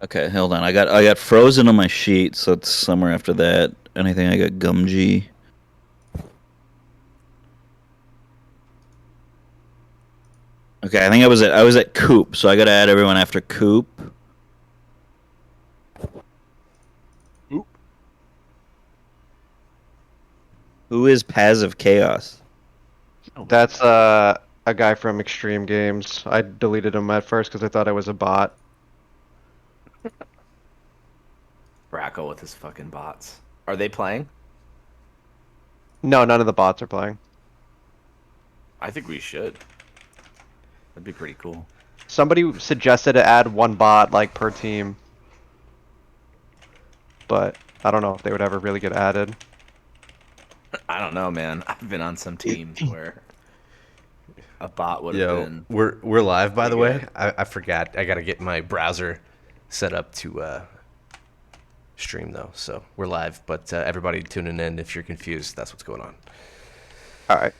Okay, hold on. I got frozen on my sheet, so it's somewhere after that. Anything I got Gumg. Okay, I think I was at Coop, so I gotta add everyone after Coop. Oop. Who is Passive Chaos? Oh, That's a guy from Extreme Games. I deleted him at first because I thought I was a bot. Bracco with his fucking bots. Are they playing? No, none of the bots are playing. I think we should. That'd be pretty cool. Somebody suggested to add one bot like per team, but I don't know if they would ever really get added. I don't know, man. I've been on some teams where a bot would have Yo, been we're live, by pretty the way. good. I forgot. I gotta get my browser set up to stream though. So we're live, but everybody tuning in, if you're confused, that's what's going on. All right.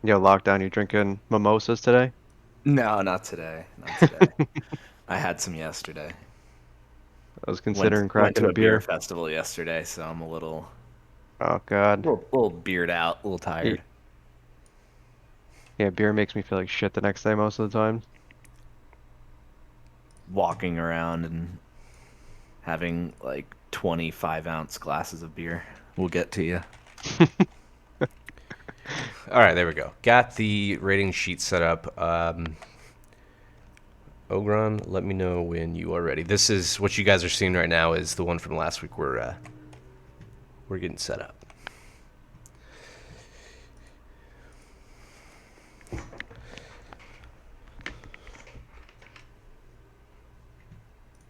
Yo, lockdown, you drinking mimosas today? No, not today. Not today. I had some yesterday. I was Went considering went cracking to a a beer beer. festival yesterday, so I'm a Oh God. little beard out, a little Y- tired. Yeah, beer makes me feel like shit the next day most of the time. Walking around and having like 25-ounce glasses of beer. We'll get to you. All right, there we go. Got the rating sheet set up. Ogron, let me know when you are ready. This is what you guys are seeing right now. Is the one from last week. We're getting set up.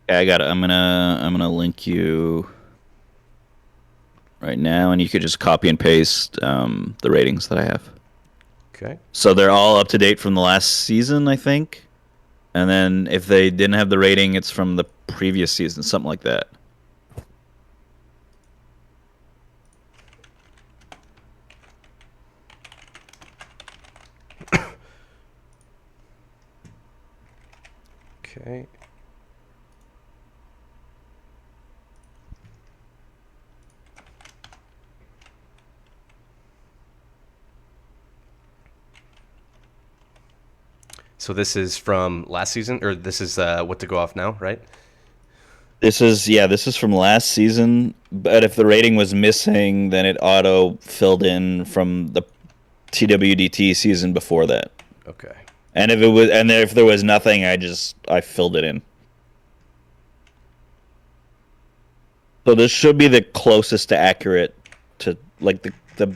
Yeah, I got it. I'm gonna link you right now, and you could just copy and paste the ratings that I have. Okay. So they're all up to date from the last season, I think. And then if they didn't have the rating, it's from the previous season, something like that. Okay. So this is from last season, or this is what to go off now, right? This is from last season. But if the rating was missing, then it auto filled in from the TWDT season before that. Okay. And if there was nothing, I filled it in. So this should be the closest to accurate to like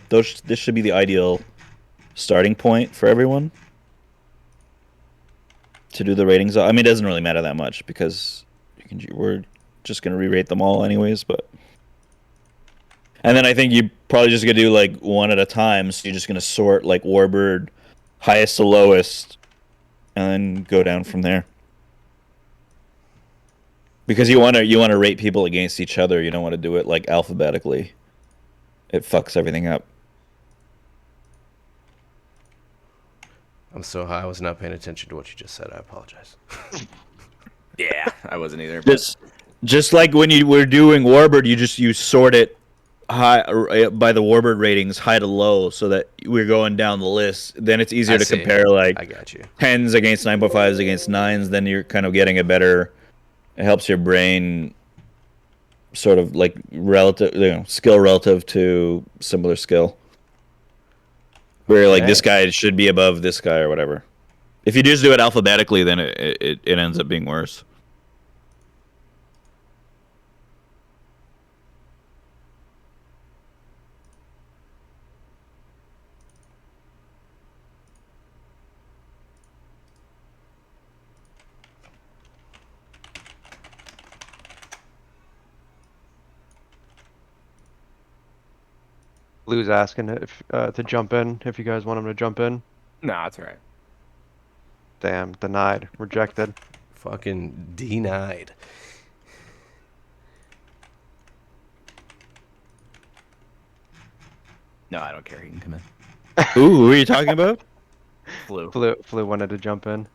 this should be the ideal starting point for everyone to do the ratings. I mean, it doesn't really matter that much because we're just gonna re-rate them all anyways. But and then I think you probably just gonna do like one at a time. So you're just gonna sort like Warbird highest to lowest, and then go down from there. Because you wanna rate people against each other. You don't want to do it like alphabetically. It fucks everything up. I'm so high, I was not paying attention to what you just said. I apologize. Yeah, I wasn't either. But Just like when you were doing Warbird, you sort it high by the Warbird ratings, high to low, so that we're going down the list. Then it's easier I to see. compare I like got you. tens against 9.5s against nines. Then you're kind of getting a better. It helps your brain sort of like relative, skill relative to similar skill. Where like this Okay. guy should be above this guy or whatever. If you just do it alphabetically, then it ends up being worse. Blue's asking if to jump in, if you guys want him to jump in. Nah, that's all right. Damn, denied, rejected. Fucking denied. No, I don't care. He can come in. Ooh, who are you talking about? Flu. Flu wanted to jump in.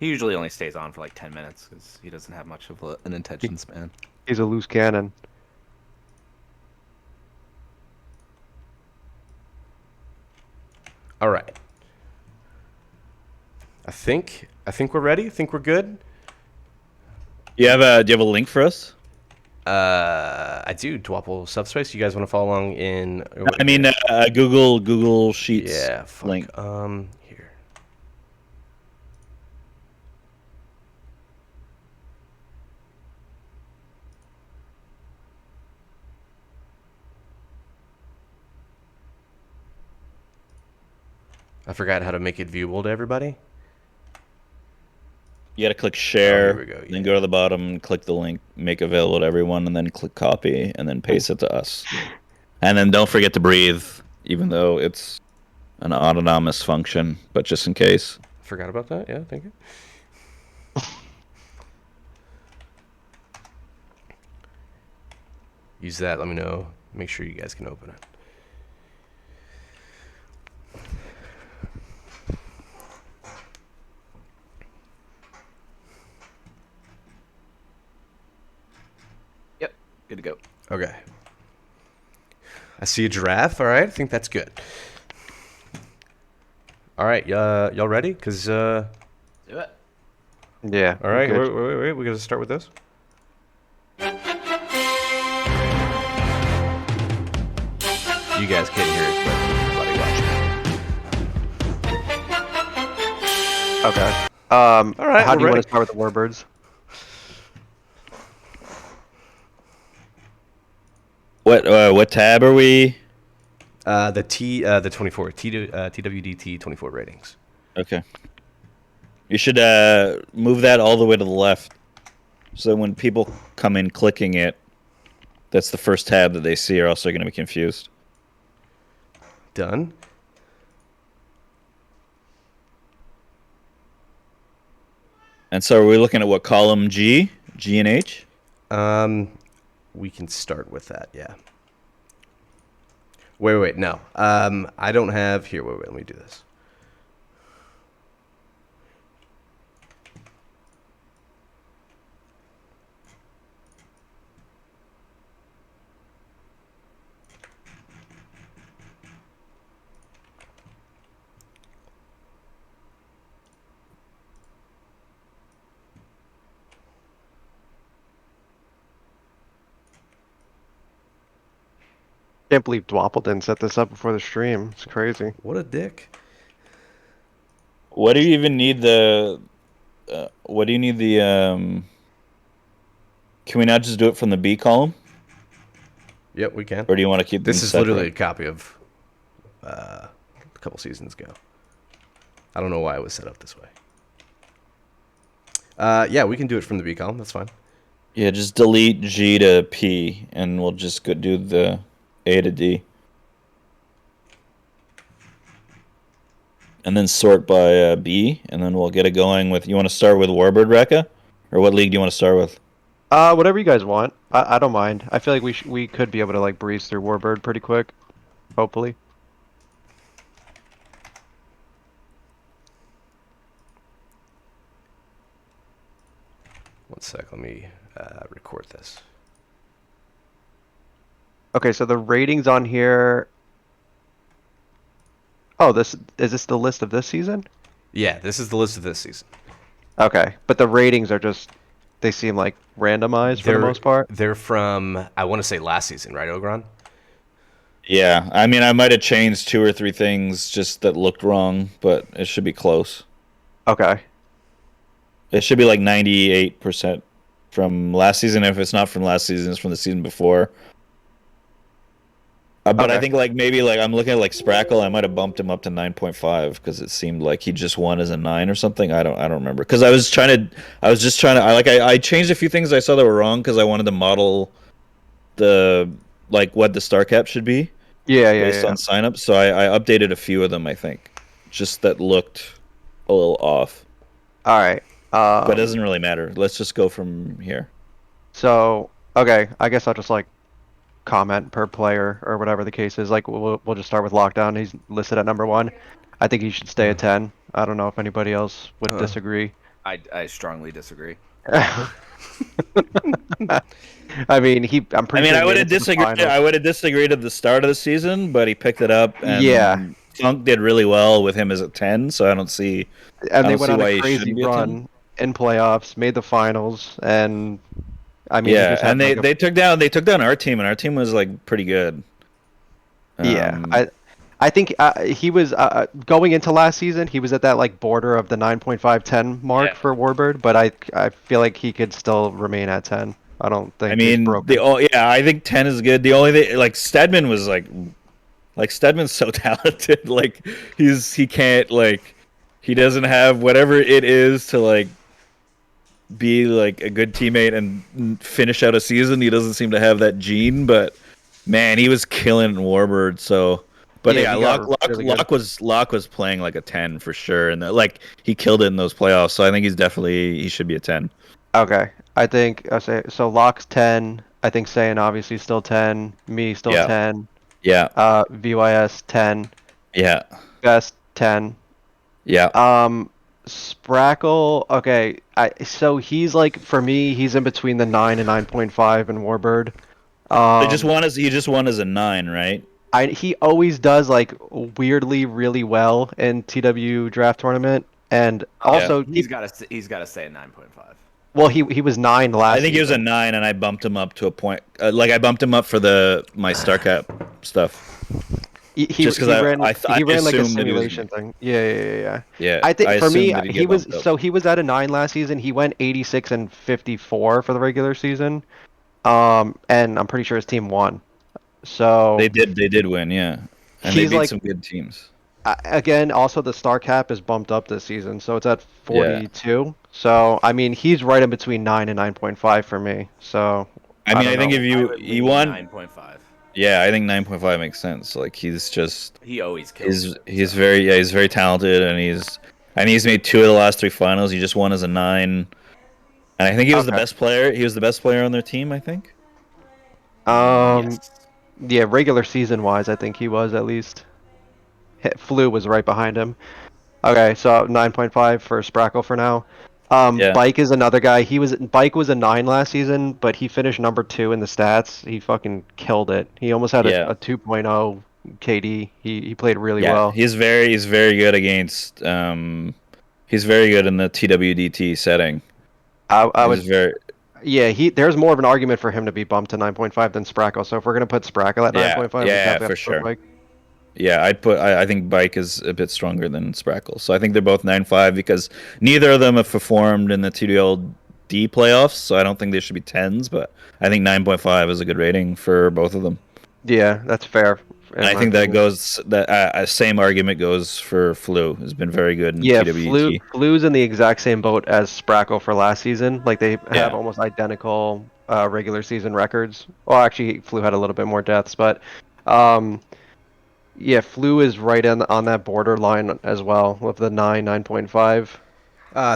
He usually only stays on for like 10 minutes because he doesn't have much of an attention span. He's a loose cannon. All right. I think we're ready. I think we're good. Do you have a link for us? I do. Dwapple subspace. You guys want to follow along in? I mean, Google Sheets Yeah. Fuck. link. Here. I forgot how to make it viewable to everybody. You got to click share, here we go, then yeah. go to the bottom, click the link, make available to everyone, and then click copy, and then paste it to us. And then don't forget to breathe, even though it's an autonomous function, but just in case. Forgot about that. Yeah. Thank you. Use that. Let me know. Make sure you guys can open it. Yep. Good to go. Okay. I see a giraffe. All right. I think that's good. All right. Y'all ready? Cause Do it. Yeah. all right. good. Wait. We gotta start with this. You guys can't hear it, but everybody watching. Okay. All right. How do you we're want ready. to start with the warbirds? What tab are we? The 24 TWDT 24 ratings. Okay. You should move that all the way to the left, so when people come in clicking it, that's the first tab that they see, or else they're going to be confused. Done. And so are we looking at what column G? G and H? We can start with that. Yeah. Wait. No. I don't have here. Wait. Let me do this. Can't believe Dwapple didn't set this up before the stream. It's crazy. What a dick. What do you even need the? What do you need the? Can we not just do it from the B column, Yep, we can. or do you want to keep This them is separate? literally a copy of a couple seasons ago. I don't know why it was set up this way. Yeah, we can do it from the B column. That's fine. Yeah, just delete G to P, and we'll just go do the A to D. And then sort by B, and then we'll get it going with... You want to start with Warbird, Rekka? Or what league do you want to start with? Whatever you guys want. I don't mind. I feel like we could be able to like breeze through Warbird pretty quick. Hopefully. One sec. Let me record this. Okay, so the ratings on here. Oh, this the list of this season? Yeah, this is the list of this season. Okay, but the ratings are just they seem like randomized for the most part. They're from, I want to say last season, right, Ogron? Yeah, I mean, I might have changed 2 or 3 things just that looked wrong, but it should be close. Okay. It should be like 98% from last season. If it's not from last season, it's from the season before. But I Okay. think like maybe like I'm looking at like Sprackle. I might have bumped him up to 9.5 because it seemed like he just won as a 9 or something. I don't remember because I was just trying to. I changed a few things I saw that were wrong because I wanted to model the like what the star cap should be. Yeah, yeah, based yeah. on signups. So I updated a few of them, I think, just that looked a little off. All right. But it doesn't really matter. Let's just go from here. So okay, I guess I'll just like comment per player or whatever the case is. Like we'll just start with lockdown. He's listed at number 1. I think he should stay at 10. I don't know if anybody else would disagree. I strongly disagree. I mean, I'm I pretty mean, sure I he would made have it to the disagreed. finals. I would have disagreed at the start of the season, but he picked it up, Yeah, and Funk did really well with him as a 10. So I don't see, and I they don't went see on a why he crazy shouldn't be a 10. run in playoffs, made the finals, and I mean, he Yeah, just and had like a they took down our team, and our team was like pretty good. yeah. Um, I think he was going into last season. He was at that like border of the 9.5-10 mark Yeah. for Warbird, but I feel like he could still remain at 10. I don't I think it's mean, broken. yeah, I think 10 is good. The only thing, like Stedman was like Stedman's so talented. Like he can't like he doesn't have whatever it is to like be like a good teammate and finish out a season. He doesn't seem to have that gene, but man, he was killing in Warbird. So, but Yeah, yeah, he got really good. Locke was playing like a 10 for sure, and like he killed it in those playoffs. So I think he should be a 10. Okay, I think I say so. Locke's 10. I think Saiyan obviously still 10. Me still Yeah, 10. yeah, VYS 10. yeah, Best 10. yeah. Sprackle. Okay, so he's like for me, he's in between the 9 and 9.5 in Warbird. He just won as a 9, right? He always does like weirdly really well in TW draft tournament, and Yeah. also He's got to stay at 9.5. well he was 9 last I think he was a season. 9, and I bumped him up to a point. Like I bumped him up for my StarCap stuff. He Just because I he ran like a assumed that he was. simulation thing. Yeah. Yeah, I think I for me assumed that he'd he get was bumped up. so he was at a 9 last season. He went 86 and 54 for the regular season. And I'm pretty sure his team won. So They did win, yeah, and they he's beat like some good teams. again also the star cap is bumped up this season, so it's at Yeah, 42. So I mean he's right in between 9 and 9.5 for me. So I I mean, don't I think know. if I you would you lean want, 9.5. yeah, I think 9.5 makes sense. Like He always kills it. he's very he's very talented, and he's made 2 of the last 3 finals. He just won as a 9, and I think he was the Okay. best player. He was the best player on their team, I think. Um Yes. yeah, regular season wise I think he was at least. Flu was right behind him. Okay, so 9.5 for Sprackle for now. Yeah, Bike is another guy. Bike was a 9 last season, but he finished number 2 in the stats. He fucking killed it. He almost had yeah. a 2.0 KD. He played really Yeah, well. he's very good against he's very good in the TWDT setting. I He's would very yeah, there's more of an argument for him to be bumped to 9.5 than Sprackle. So if we're gonna put Sprackle at yeah, 9.5, we yeah, definitely have for to put sure. Bike. Yeah, I think Bike is a bit stronger than Sprackle. So I think they're both 9.5 because neither of them have performed in the TWLD playoffs, so I don't think they should be 10s, but I think 9.5 is a good rating for both of them. Yeah, that's fair. And In I my think opinion. that same argument goes for Flu. Has been very good in Yeah, TWT. Flu's in the exact same boat as Sprackle for last season. Like they have Yeah. almost identical regular season records. Well, actually, Flu had a little bit more deaths, but um, yeah, Flu is right on that borderline as well with the 9.5.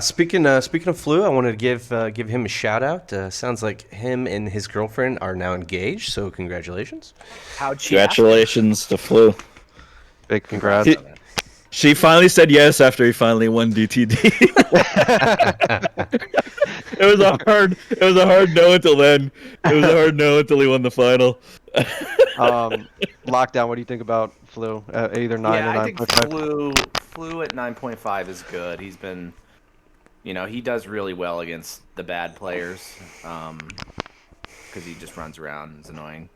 Speaking of Flu, I wanted to give him a shout out. Sounds like him and his girlfriend are now engaged, so congratulations. How'd she ask? Congratulations to Flu. Big congrats. He- She finally said yes after he finally won DTD. It was a hard no until then. It was a hard no until he won the final. Lockdown. What do you think about Flu? Either 9 Yeah, or I think 9.5. Flu at 9.5 is good. He's been, he does really well against the bad players, because he just runs around and is annoying,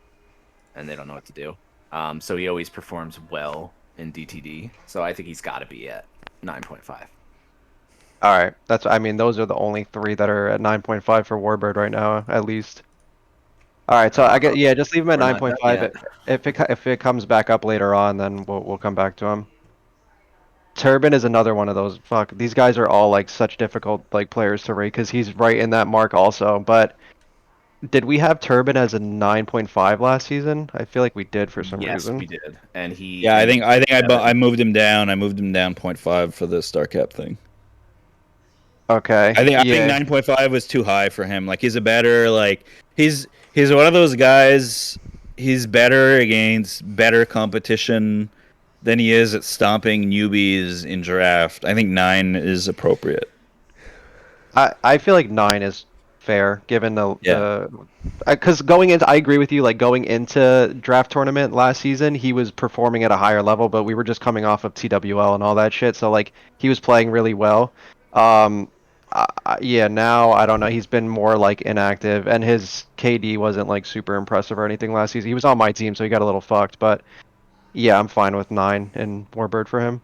and they don't know what to do. So he always performs well in DTD. So I think he's got to be at 9.5. All right, I mean those are the only 3 that are at 9.5 for Warbird right now, at least. All right, so I get yeah, just leave him at We're not done 9.5. yet. If it comes back up later on, then we'll come back to him. Turbin is another one of those. Fuck, these guys are all like such difficult like players to rate because he's right in that mark also. But Did we have Turbin as a 9.5 last season? I feel like we did for some Yes, reason. we did, and he. Yeah, ended I 7. moved him down. I moved him down 0.5 for the star cap thing. Okay. I think Yeah. 9.5 was too high for him. Like he's a better he's one of those guys. He's better against better competition than he is at stomping newbies in draft. I think 9 is appropriate. I feel like 9 is fair given Yeah. because going into, I agree with you. Like going into draft tournament last season, he was performing at a higher level, but we were just coming off of TWL and all that shit. So like he was playing really well. Yeah, now I don't know. He's been more like inactive, and his KD wasn't like super impressive or anything last season. He was on my team, so he got a little fucked. But yeah, I'm fine with 9 and Warbird for him.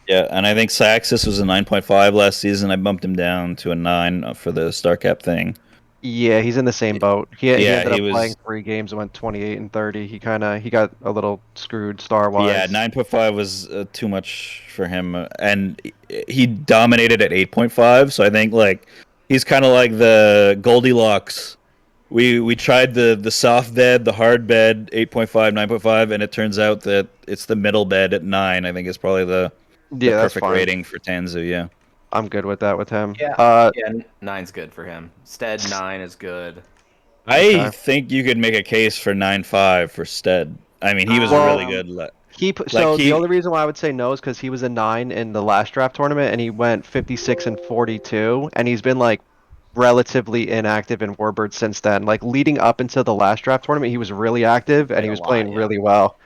Yeah, and I think Saxis was a 9.5 last season. I bumped him down to a 9 for the star cap thing. Yeah, he's in the same boat. He Yeah, ended he up playing was 3 games and went 28 and 30. He got a little screwed Yeah, star-wise. 9.5 was too much for him, and he dominated at 8.5. So I think like he's kind of like the Goldilocks. We tried the soft bed, the hard bed, 8.5, 9.5, and it turns out that it's the middle bed at 9. I think is probably the Yeah, that's perfect fine. rating for Tanzu. Yeah, I'm good with that with him. Yeah, yeah, 9's good for him. Stead 9 is good. I Okay. think you could make a case for 9.5 for Stead. I mean, he was really Well, good. Like so the he only reason why I would say no is because he was a 9 in the last draft tournament and he went 56 and 42, and he's been like relatively inactive in Warbird since then. Like leading up into the last draft tournament, he was really active and Played he a was lot, playing yeah. really well.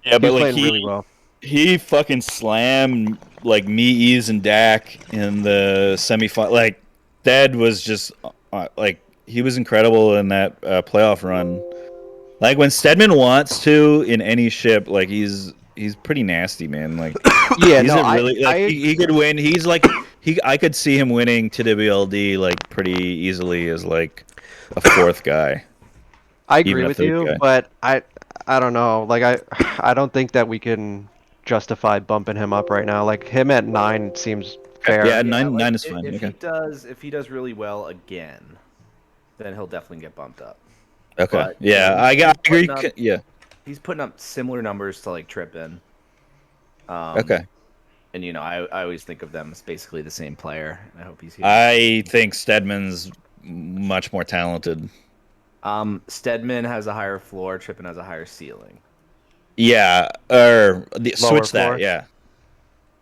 Yeah, He but was like playing really well. he fucking slammed like me, Ease, and Dak in the semifinal. Like Dead was just like he was incredible in that playoff run. Like when Stedman wants to in any ship, like he's pretty nasty, man. Like Yeah, he's no, a really like I he could win. He's like he I could see him winning TWLD like pretty easily as like a fourth guy, I even agree a with third you, guy. but I don't know. Like I don't think that we can justify bumping him up right now. Like him at 9 seems Okay. Yeah, fair. Yeah, nine like is fine. Okay. if he does really well again, then he'll definitely get bumped up. Okay. But Yeah, I agree. Yeah. he's putting up similar numbers to like Trippin. Okay. And I always think of them as basically the same player. And I hope he's here. I think Stedman's much more talented. Stedman has a higher floor. Trippin has a higher ceiling. Yeah, or Lower switch that. floor, Yeah,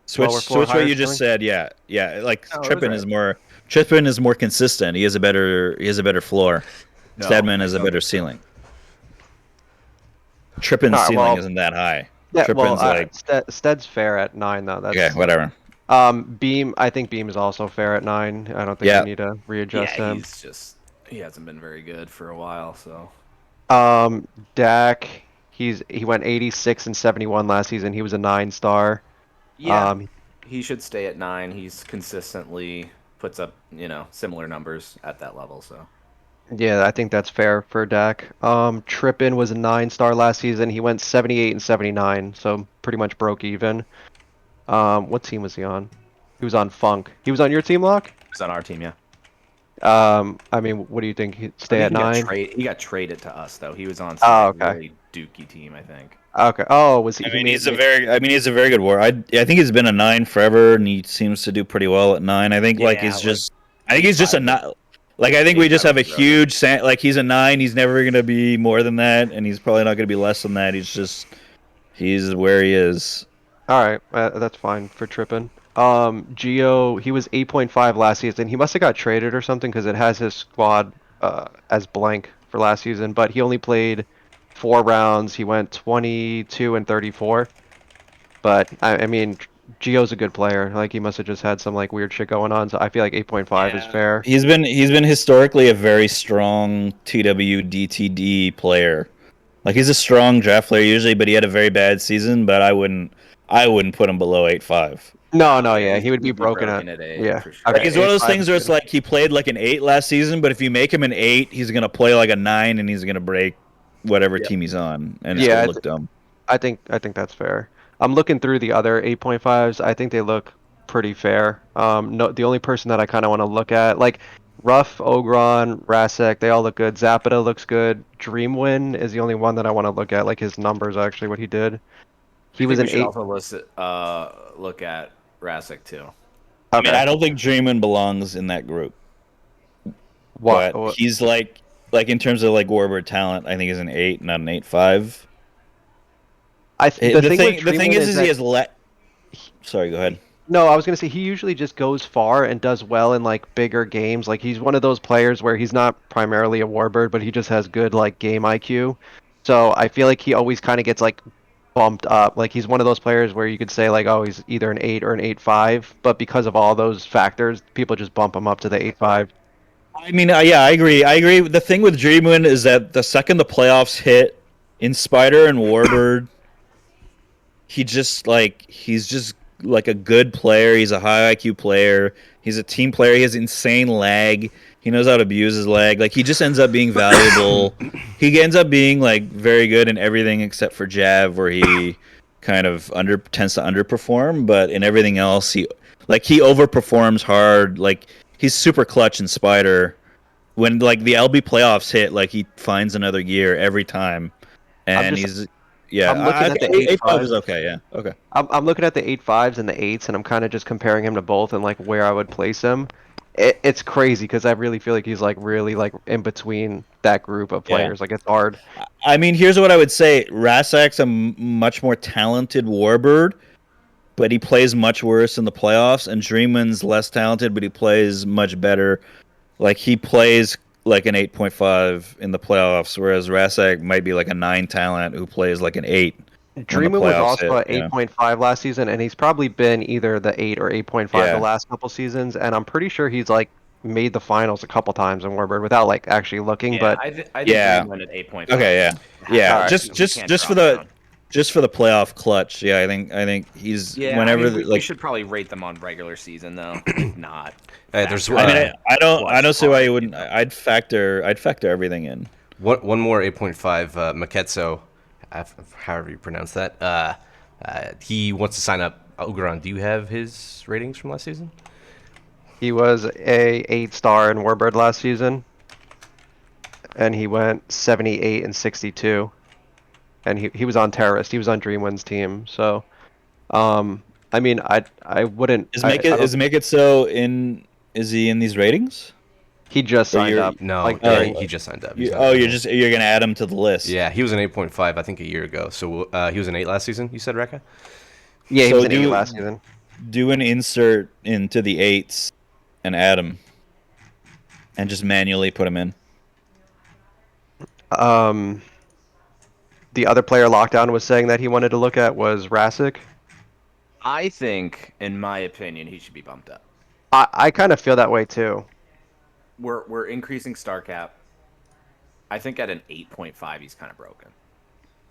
switch lower floor, switch what higher you just ceiling. said. Yeah, yeah. Like Oh, that's right. Trippin is more consistent. He has a better floor. No, Stedman I has a don't better think so. ceiling. Trippin's All right, ceiling well, isn't that high. yeah, well, Trippin's like Stead's fair at 9 though. okay, That's whatever. Beam. I think Beam is also fair at 9. I don't think we Yeah, need to Yeah, readjust him. he hasn't been very good for a while. So Dak, he went 86 and 71 last season. He was a 9 star. yeah, Um, he should stay at 9. He's consistently puts up similar numbers at that level. So Yeah, I think that's fair for Dak. Trippin was a 9 star last season. He went 78 and 79, so pretty much broke even. What team was he on? He was on Funk. He was on your team, Lock? he's on our team. Yeah, I mean, what do you think? He'd I stay think at 9? he got traded to us though. He was on some Oh, like okay. really dookie team. I think. Okay. Oh, was he? I He mean made. he's a very good war. I think he's been a 9 forever, and he seems to do pretty well at 9. I think like Yeah, like I think he's just a 85 not. Like I think we just 85 have a is forever. huge like he's a 9. He's never gonna be more than that, and he's probably not gonna be less than that. He's where he is. All right, that's fine for Trippin. Geo, he was 8.5 last season. He must have got traded or something because it has his squad as blank for last season. But he only played 4 rounds. He went 22 and 34. But I mean, Geo's a good player. Like he must have just had some like weird shit going on. So I feel like 8.5 is Yeah, fair. he's been historically a very strong TWDTD player. Like he's a strong draft player usually, but he had a very bad season. But I wouldn't put him below 8.5. No, No, no, yeah, yeah, he would be he'd be broken at. broken at 8 Yeah. for sure. Like Okay, he's one of those 8.5 things is where it's good. like he played like an 8 last season, but if you make him an 8, he's gonna play like a 9, and he's gonna break whatever Yeah. team he's on, and it's Yeah, gonna look dumb. I think that's fair. I'm looking through the other 8.5s. I think they look pretty fair. No, the only person that I kind of want to look at, like Ruff, Ogron, Rasek, they all look good. Zapata looks good. Dreamwin is the only one that I want to look at, like his numbers actually, what he did. He I was think we an should 8. also look at Rasek too. I mean, Okay. I don't think Dreamin belongs in that group, What? but he's like in terms of like Warbird talent, I think he's an 8, not an 8.5. The thing with The thing Dreamwin is is he that has Sorry, go ahead. no, I was gonna say he usually just goes far and does well in like bigger games. Like he's one of those players where he's not primarily a warbird, but he just has good like game IQ. So I feel like he always kind of gets like bumped up. Like he's one of those players where you could say like, oh, he's either an 8 or an 8.5, but because of all those factors, people just bump him up to the 8.5. I mean, yeah, I agree. I agree. The thing with Dreamwin is that the second the playoffs hit in Spider and Warbird, he's just like a good player. He's a high IQ player. He's a team player. He has insane lag. He knows how to abuse his lag. Like he just ends up being valuable. He ends up being like very good in everything except for Jav, where he kind of tends to underperform. But in everything else, he overperforms hard. Like he's super clutch in Spider. When like the LB playoffs hit, like he finds another gear every time, and just- yeah. I'm looking at the 8.5 is 8.5. okay. Yeah, okay. I'm looking at the 8.5s and the 8s, and I'm kind of just comparing him to both and like where I would place him. It's crazy because I really feel like he's like really like in between that group of Yeah. players. Like it's hard. I mean, here's what I would say: Rasek's a much more talented Warbird, but he plays much worse in the playoffs. And Dreamman's less talented, but he plays much better. Like he plays like an 8.5 in the playoffs, whereas Rasek might be like a 9 talent who plays like an 8 when the Dreamin' was playoffs also at hit. Yeah. 8.5 last season, and he's probably been either the 8 or 8.5 the Yeah. last couple seasons. And I'm pretty sure he's like made the finals a couple times in Warbird without like actually looking. Yeah, But I think Yeah. Dream went at 8.5. Okay. Yeah. Yeah. Alright. Just for the playoff clutch. Yeah. I think he's Yeah, whenever I mean, we like. should probably rate them on regular season though, like not. Hey, there's factor I mean, in I don't see why you clutch wouldn't. part, I'd factor everything in. one more 8.5. Maketso, however you pronounce that. He wants to sign up. Ogeron, do you have his ratings from last season? he was a 8-star in Warbird last season, and he went 78 and 62. And he was on Terrorist. He was on Dreamwind's team. So, I mean, I wouldn't. I don't- Is Make It So in? Is he in these ratings? He just Or signed you're- up. No, Like, yeah, during- he just signed up. He's not in there. You're gonna add him to the list. Yeah, he was an 8.5, I think, a year ago. So he was an 8 last season, you said, Rekka? yeah, he So was an 8 do- last season. Do an insert into the 8s and add him, and just manually put him in. The other player Lockdown was saying that he wanted to look at was Rasik. I think, in my opinion, he should be bumped up. I kind of feel that way too. We're increasing star cap. I think at an 8.5, he's kind of broken.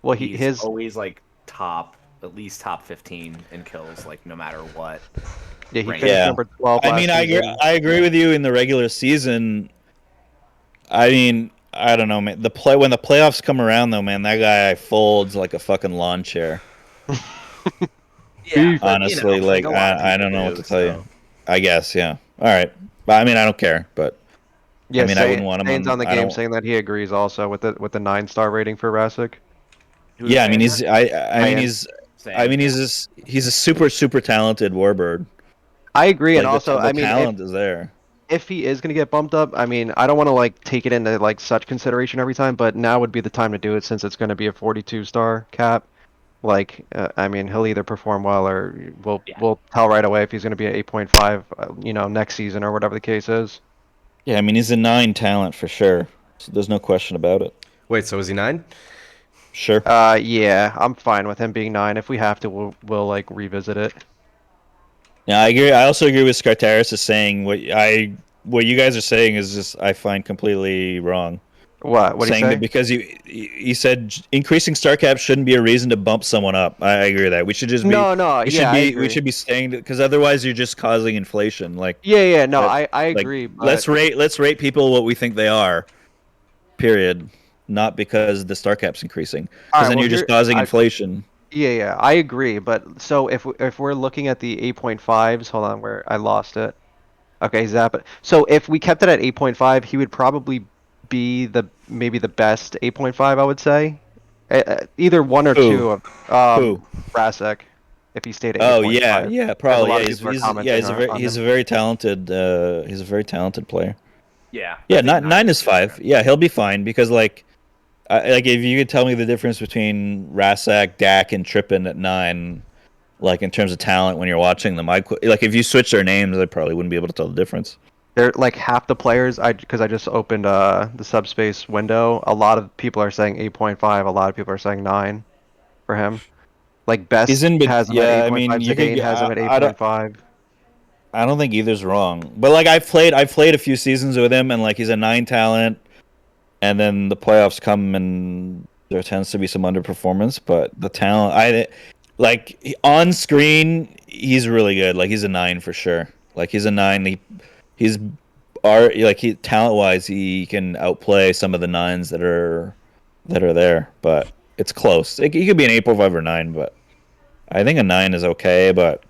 Well, He's his always like at least top 15 in kills, like no matter what. yeah, he rank. finished Yeah. number 12 I last mean, season. I agree with you in the regular season. I mean, I don't know, man. When the playoffs come around, though, man, that guy folds like a fucking lawn chair. Yeah, but, Honestly, you know, like a lot of I don't people know what do, to tell so. you. I guess, yeah. All right, but I mean, I don't care. But Yeah, I mean, I wouldn't want him Zane's on- on the I game don't- saying that he agrees also with the 9-star rating for Rasik. Who's yeah, I mean, saying that? I mean, Saying- he's a super talented warbird. I agree, and Like, also, the I mean, talent is there. if he is going to get bumped up, I mean, I don't want to like take it into like such consideration every time, but now would be the time to do it since it's going to be a 42-star cap. Like, I mean, he'll either perform well or we'll tell right away if he's going to be at 8.5, next season or whatever the case is. Yeah, I mean, he's a 9 talent for sure. So there's no question about it. Wait, so is he 9? Sure. Yeah, I'm fine with him being 9. If we have to, we'll like revisit it. Yeah, I agree. I also agree with Skartaris is saying what you guys are saying is just I find completely wrong. What do you saying say? that because he said increasing star cap shouldn't be a reason to bump someone up. I agree with that. We should just be No, we yeah, I should be agree. we should be staying because otherwise you're just causing inflation. Like Yeah, no, but, I like, agree. But let's rate people what we think they are. Period. Not because the star cap's increasing. Because Alright, then well, you're just here- causing I- inflation. Yeah, I agree. But so if we're looking at the 8.5s, hold on, where I lost it. Okay, zap it. So if we kept it at 8.5, he would probably be maybe the best 8.5, I would say. Either one or Who? two of Who? Rasek, if he stayed at Oh yeah, 8.5, yeah, because a probably. lot Yeah, of people are yeah, commenting on he's him. a very talented he's a very talented player. Yeah, I Yeah, think nine is is good for 5. him. Yeah, he'll be fine because like if you could tell me the difference between Rasak, Dak, and Trippin at 9, like in terms of talent when you're watching them, like if you switch their names, I probably wouldn't be able to tell the difference. They're like half the players. Because I just opened the subspace window. A lot of people are saying 8.5. A lot of people are saying 9 for him. Like He's Best in, but has him at yeah, I 8.5. mean, you could. Zidane has him at I don't. 8.5. I don't think either's wrong. But like I've played a few seasons with him, and like he's a 9 talent, and then the playoffs come, and there tends to be some underperformance. But the talent, on screen, he's really good. Like he's a 9 for sure. Like he's a 9. He's he talent wise, he can outplay some of the 9s that are there. But it's close. He could be an 8.5 or 9, but I think a 9 is okay. But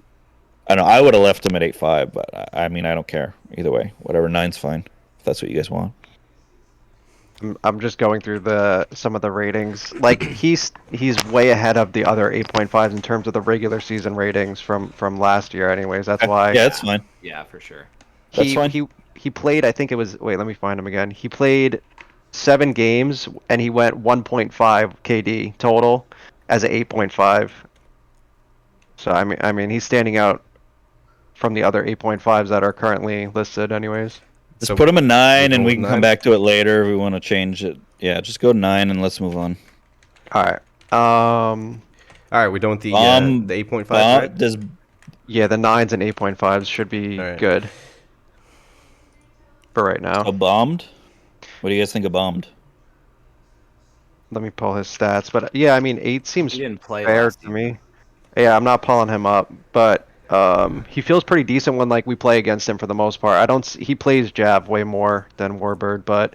I don't know. I would have left him at 8.5, but I mean, I don't care either way. Whatever, 9's fine if that's what you guys want. I'm just going through some of the ratings. Like he's way ahead of the other 8.5s in terms of the regular season ratings from last year. Anyways, that's Okay. why Yeah, that's fine. Yeah, for sure. That's he fine. he he played. I think it was. Wait, let me find him again. He played 7 games and he went 1.5 KD total as a 8.5. So I mean he's standing out from the other 8.5s that are currently listed. Anyways. Just So put him a we're 9, and going we with can come 9. back to it later if we want to change it. Yeah, just go 9 and let's move on. All right. All right, we're done with Bomb, the 8.5s, bomb right? does Yeah, the 9s and 8.5s should be All right. good for right now. a bombed. What do you guys think of bombed? Let me pull his stats, but yeah, I mean 8 seems He didn't play fair last to season. me. Yeah, I'm not pulling him up, but he feels pretty decent when like we play against him for the most part. He plays Jav way more than Warbird, but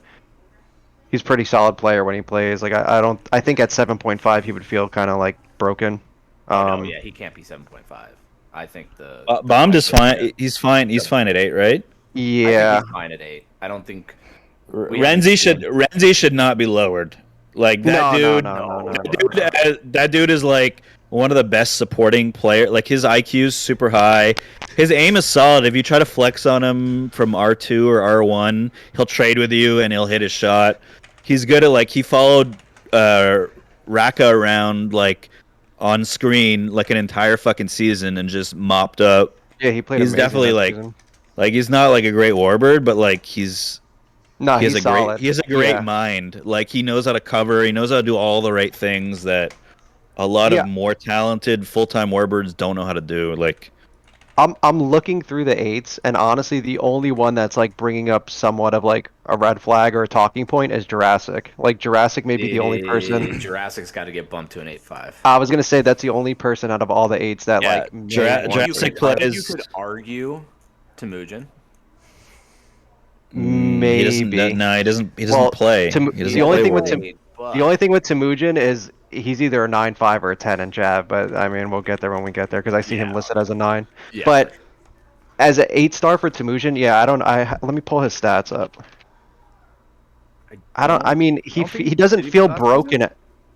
he's pretty solid player when he plays. Like I think at 7.5 he would feel kind of like broken. Oh no, Um, yeah, he can't be 7.5. I think the Bombed is price is fine. good. He's fine. He's fine at 8, right? I think yeah. he's fine at 8. I don't think we haven't seen- Renzi should not be lowered. Like that No, no, dude. no, no, no, No, no, no. That dude is like one of the best supporting player. Like his IQ is super high. His aim is solid. If you try to flex on him from R2 or R1, he'll trade with you and he'll hit his shot. He's good at like he followed Raka around like on screen like an entire fucking season and just mopped up. Yeah, he played He's amazing definitely that season. like he's not like a great warbird, but like No, he's solid. he has a great Yeah. mind. Like he knows how to cover, he knows how to do all the right things that a lot of Yeah, more talented full-time warbirds don't know how to do. Like I'm looking through the 8s, and honestly, the only one that's like bringing up somewhat of like a red flag or a talking point is Jurassic. Like Jurassic may be the only person. Jurassic's got to get bumped to an 8.5. I was gonna say that's the only person out of all the 8s that yeah, like may warrant Jurassic 8.5. You plays. could argue Temujin. He doesn't. Maybe. No, he doesn't Well, play. Tem- He the doesn't only play thing with Warbird. the only thing with Temujin is he's either a 9.5 or a 10 in Jav, but I mean we'll get there when we get there because I see him Yeah. listed as a 9. Yeah, But for sure. as an 8-star for Temujin, yeah, I don't. Let me pull his stats up. I don't. I mean, don't think he doesn't did he feel play last season? broken.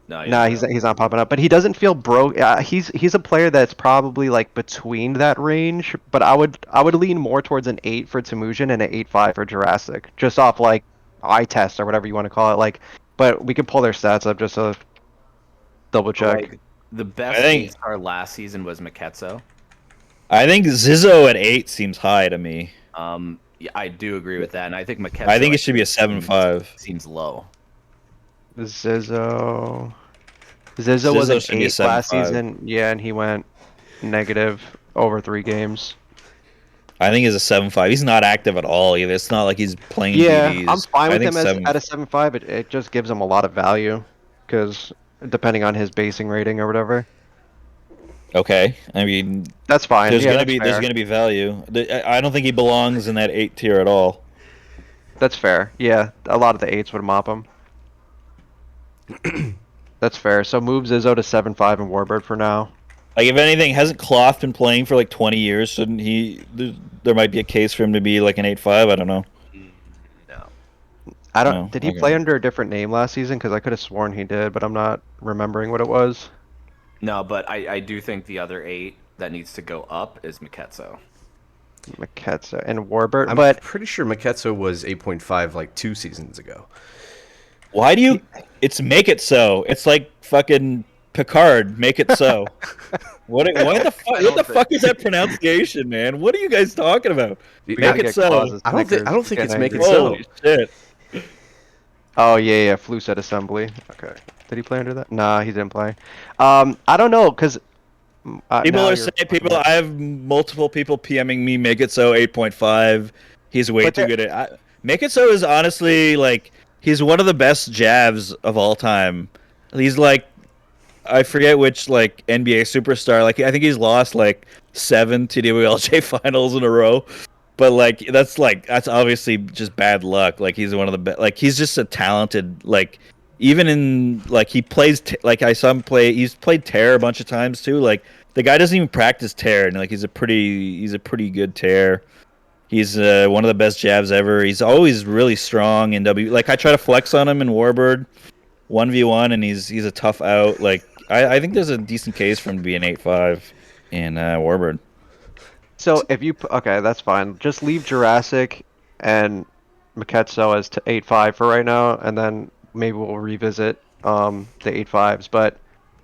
No, he Nah, didn't. he's not popping up, but he doesn't feel broke. He's a player that's probably like between that range, but I would lean more towards an 8 for Temujin and an 8.5 for Jurassic, just off like eye test or whatever you want to call it. Like, but we could pull their stats up just to double But, check. like, the I best think 8-star last season was Maketso. I think Zizzo at 8 seems high to me. Yeah, I do agree with that, and I think Maketso. I think it should be a 7.5. Seems low. Zizzo was Zizzo an should be a 8 last 7.5. season, yeah, and he went negative over 3 games. I think he's a 7.5. He's not active at all either. It's not like he's playing Yeah, I'm BDs. fine I with think him as 7. at a 7.5. It just gives him a lot of value because depending on his basing rating or whatever. Okay, I mean, That's fine. Yeah, that's there's fair. gonna be value. I don't think he belongs in that 8 tier at all. That's fair. Yeah, a lot of the 8s would mop him. That's fair. So move Zizzo to 7.5 and Warbird for now. Like if anything, hasn't Cloth been playing for like 20 years? Shouldn't he? there might be a case for him to be like an 8.5. I don't know. No. I don't. No, Did he okay. play under a different name last season? Because I could have sworn he did, but I'm not remembering what it was. No, but I do think the other 8 that needs to go up is Miketso. Maketsa and Warbird, I'm but pretty sure Maketso was 8.5 like 2 seasons ago. Why do you? It's make it so. It's like fucking Picard. Make it so. What the fuck? What don't the think- fuck is that pronunciation, man? What are you guys talking about? we Make gotta it get so. Claus's I don't Snickers. think it's Getting make it angry. so. Holy shit! Oh yeah, flu set assembly. Okay, did he play under that? Nah, he didn't play. I don't know, cause People are saying I have multiple people PMing me. Make it so 8.5. He's way But too that- good at. Make it so is honestly like he's one of the best jabs of all time. He's like I forget which like NBA superstar. Like I think he's lost like 7 TWLJ finals in a row. But that's obviously just bad luck. Like he's one of the best. Like he's just a talented like even in like he plays like I saw him play. He's played tear a bunch of times too. Like the guy doesn't even practice tear, and like he's a pretty good tear. He's one of the best jabs ever. He's always really strong in W. Like I try to flex on him in Warbird 1v1, and he's a tough out. Like I think there's a decent case for him to be an 8.5 in Warbird. So if you okay, that's fine. Just leave Jurassic and Maketso as to 8.5 for right now, and then maybe we'll revisit the 8.5s. But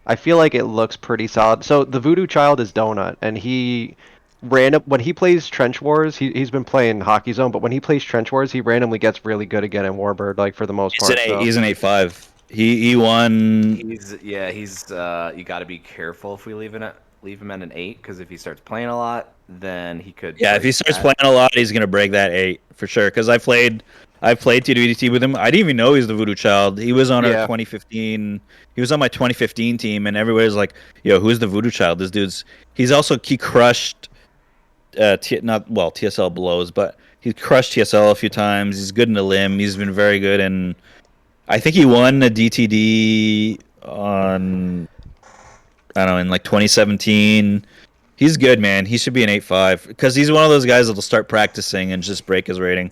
I feel like it looks pretty solid. So the Voodoo Child is Donut, and he when he plays Trench Wars, he's been playing Hockey Zone, but when he plays Trench Wars, he randomly gets really good again in Warbird, like for the most He's part. an 8. So. He's an 8.5. He won. He's you got to be careful if we leave him at an 8 because if he starts playing a lot, then he could. Yeah, if he break starts that. playing a lot, he's gonna break that 8 for sure. Because I've played TWDT with him. I didn't even know he was the Voodoo Child. He was on our Yeah. 2015. He was on my 2015 team, and everybody's like, "Yo, who's the Voodoo Child?" This dude's. He crushed. TSL blows, but he crushed TSL a few times. He's good in the limb. He's been very good, and I think he won a DTD on. I don't know, in like 2017. He's good, man. He should be an 8.5 because he's one of those guys that'll start practicing and just break his rating.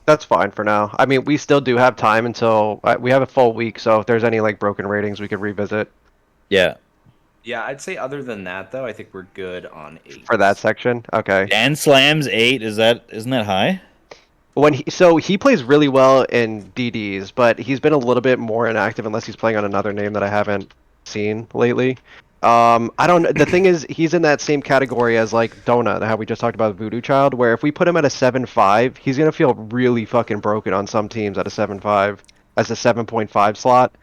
That's fine for now. I mean, we still do have time until we have a full week, so if there's any like broken ratings, we could revisit Yeah. Yeah, I'd say other than that though, I think we're good on 8 for that section. Okay. Dan Slams 8. Isn't that high? So he plays really well in DDs, but he's been a little bit more inactive unless he's playing on another name that I haven't seen lately. I don't know. The thing is, he's in that same category as like Donut, how we just talked about Voodoo Child, where if we put him at a 7.5, he's gonna feel really fucking broken on some teams at a 7.5 as a 7.5 slot.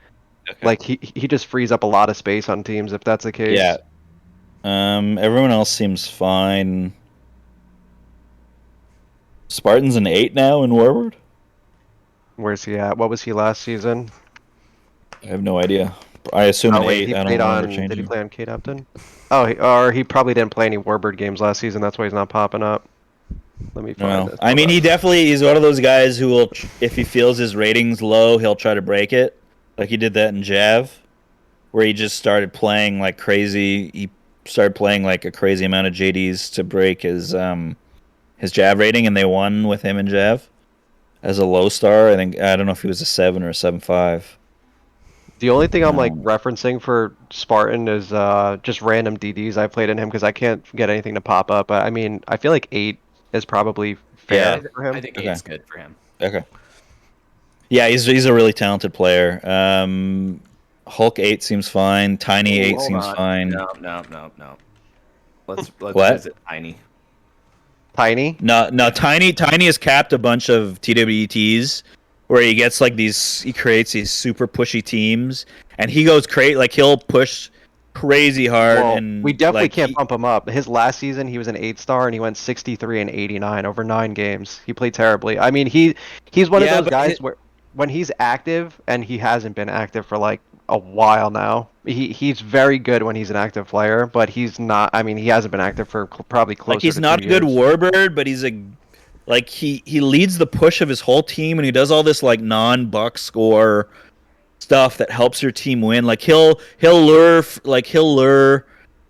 Okay. Like he just frees up a lot of space on teams if that's the case. Yeah. Everyone else seems fine. Spartan's an 8 now in Warward? Where's he at? What was he last season? I have no idea. I assume an 8. He I don't played remember on. changing. Did he play on Kate Upton? Oh, or he probably didn't play any Warbird games last season. That's why he's not popping up. Let me find No. this. I mean, he's one of those guys who will, if he feels his rating's low, he'll try to break it. Like he did that in Jav, where he just started playing like crazy. He started playing like a crazy amount of JDs to break his Jav rating, and they won with him in Jav as a low star. I don't know if he was a 7 or a 7.5. The only thing I'm like referencing for Spartan is just random DDs I played in him because I can't get anything to pop up. But I mean, I feel like 8 is probably fair for him. I think Okay. 8's good for him. Okay. Yeah, he's a really talented player. Hulk 8 seems fine. Tiny 8 Hold seems on. fine. No. Let's What? visit Tiny. Tiny. No, Tiny has capped a bunch of TWDTs where he gets like he creates these super pushy teams, and he goes he'll push crazy hard. Well, and we definitely like, can't bump him up. His last season, he was an 8-star and he went 63 and 89 over 9 games. He played terribly. I mean, he's one of Yeah, those but guys where when he's active, and he hasn't been active for like a while now. He's very good when he's an active player, but he's not. I mean, he hasn't been active for probably closer Like he's to not 2 a good years. warbird, but he's he leads the push of his whole team, and he does all this like non-buck score stuff that helps your team win. Like he'll lure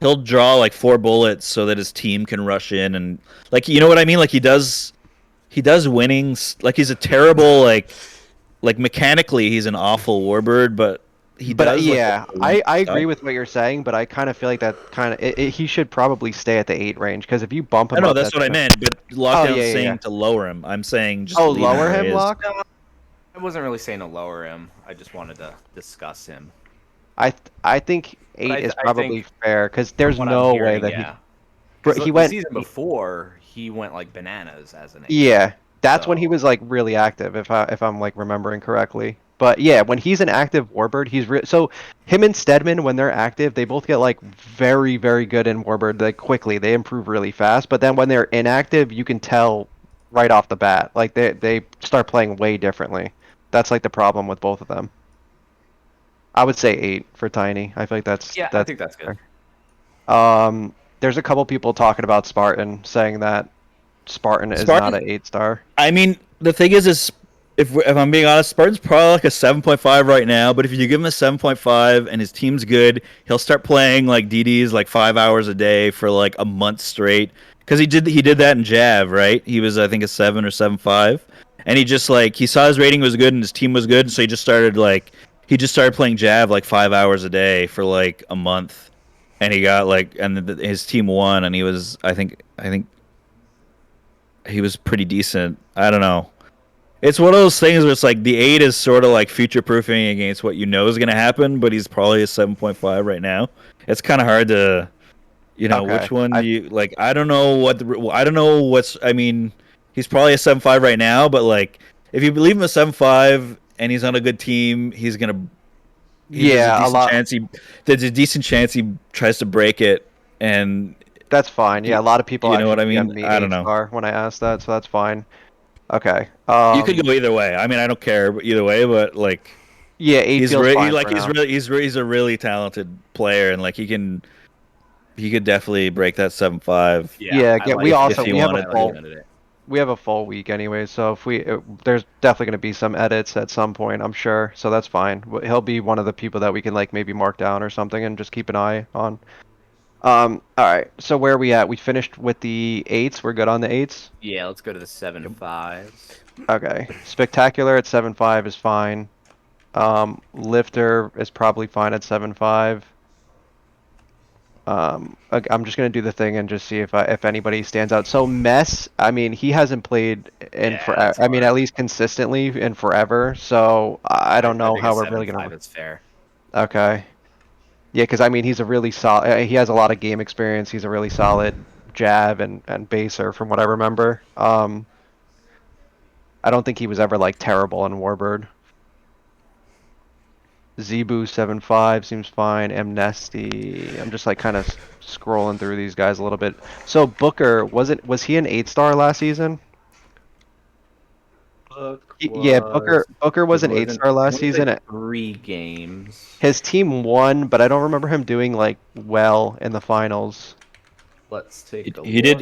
he'll draw like 4 bullets so that his team can rush in and like you know what I mean. Like he does winnings. Like he's a terrible like mechanically he's an awful warbird, but he But does like yeah, all the win I stuff. agree with what you're saying, but I kind of feel like that kind of he should probably stay at the 8 range because if you bump I him know up, that's that's what I gonna. meant, but Oh lockdown's yeah, yeah, yeah. saying to lower him. I'm saying just Oh, leave him lower where he him, is. Lock. I wasn't really saying to lower him. I just wanted to discuss him. I think But 8 is I probably think fair because from there's what I'm no way hearing, that yeah. bro, Because he the went. season before, he went like bananas as an 8. Yeah, that's when he So was like really active, if I'm like remembering correctly. But yeah, when he's an active warbird, so him and Stedman when they're active, they both get like very very good in warbird like quickly. They improve really fast. But then when they're inactive, you can tell right off the bat. Like they start playing way differently. That's like the problem with both of them. I would say 8 for Tiny. I feel like yeah, I that's think that's good. there's a couple people talking about Spartan saying that Spartan is not Spartan. an 8-star. I mean, the thing is if I'm being honest, Spartan's probably like a 7.5 right now. But if you give him a 7.5 and his team's good, he'll start playing like DDs like 5 hours a day for like a month straight. Because he did that in Jav, right? He was I think a 7 or 7.5, and he just like he saw his rating was good and his team was good, so he just started playing Jav like 5 hours a day for like a month, and he got like his team won, and he was I think he was pretty decent. I don't know. It's one of those things where it's like the 8 is sort of like future proofing against what you know is going to happen, but he's probably a 7.5 right now. It's kind of hard to, Okay. which one do you like? I don't know I don't know I mean, he's probably a 7.5 right now, but like if you believe him a 7.5 and he's on a good team, Yeah, a lot. there's a decent chance he tries to break it and That's fine. Yeah, a lot of people you know what actually I DM mean? me I don't eight know. star when I asked that, so that's fine. Okay. You could go either way. I mean, I don't care either way, but like Yeah, 8 feels fine for he's now. really he's a really talented player, and like he could definitely break that 7.5 Yeah, Yeah, I again, like him. if he we have a I wanted like to. him today. we have a full week anyway, so if there's definitely going to be some edits at some point, I'm sure. So that's fine. He'll be one of the people that we can like maybe mark down or something and just keep an eye on. All right. So where are we at? We finished with the 8s. We're good on the 8s. Yeah, let's go to the 7.5s. Okay. Spectacular at 7.5 is fine. Lifter is probably fine at 7.5. I'm just gonna do the thing and just see if anybody stands out. So Mess, I mean, he hasn't played in Yeah, forever. that's I mean, at hard. least consistently in forever. So I don't I know think a how we're really gonna. 7.5 is fair. Okay. Yeah, because I mean, he's a really solid. He has a lot of game experience. He's a really solid jab and baser, from what I remember. I don't think he was ever like terrible in Warbird. Zebu 7.5 seems fine. Amnesty. I'm just like kind of scrolling through these guys a little bit. So Booker, was he an 8-star last season? Yeah, Booker was an 8-star last Was it season. 3 games? His team won, but I don't remember him doing like well in the finals. Let's take a He look.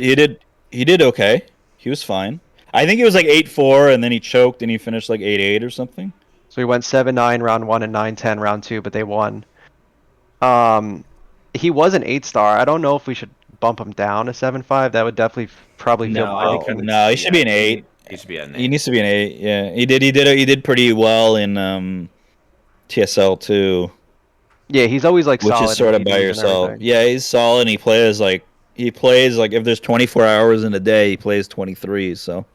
he did okay. He was fine. I think it was like 8-4, and then he choked and he finished like 8-8 or something. So he went 7-9 round one and 9-10 round two, but they won. Um, he was an 8-star. I don't know if we should bump him down to 7.5. That would definitely probably feel No, I think low. I would. No, he should be Yeah, an 8. he should be at an He 8. needs to be an 8. Yeah, he did pretty well in TSL too, Yeah, he's always like which is solid in sort of by DDs and yourself. everything. Yeah, he's solid. And he plays like if there's 24 hours in a day, he plays 23. So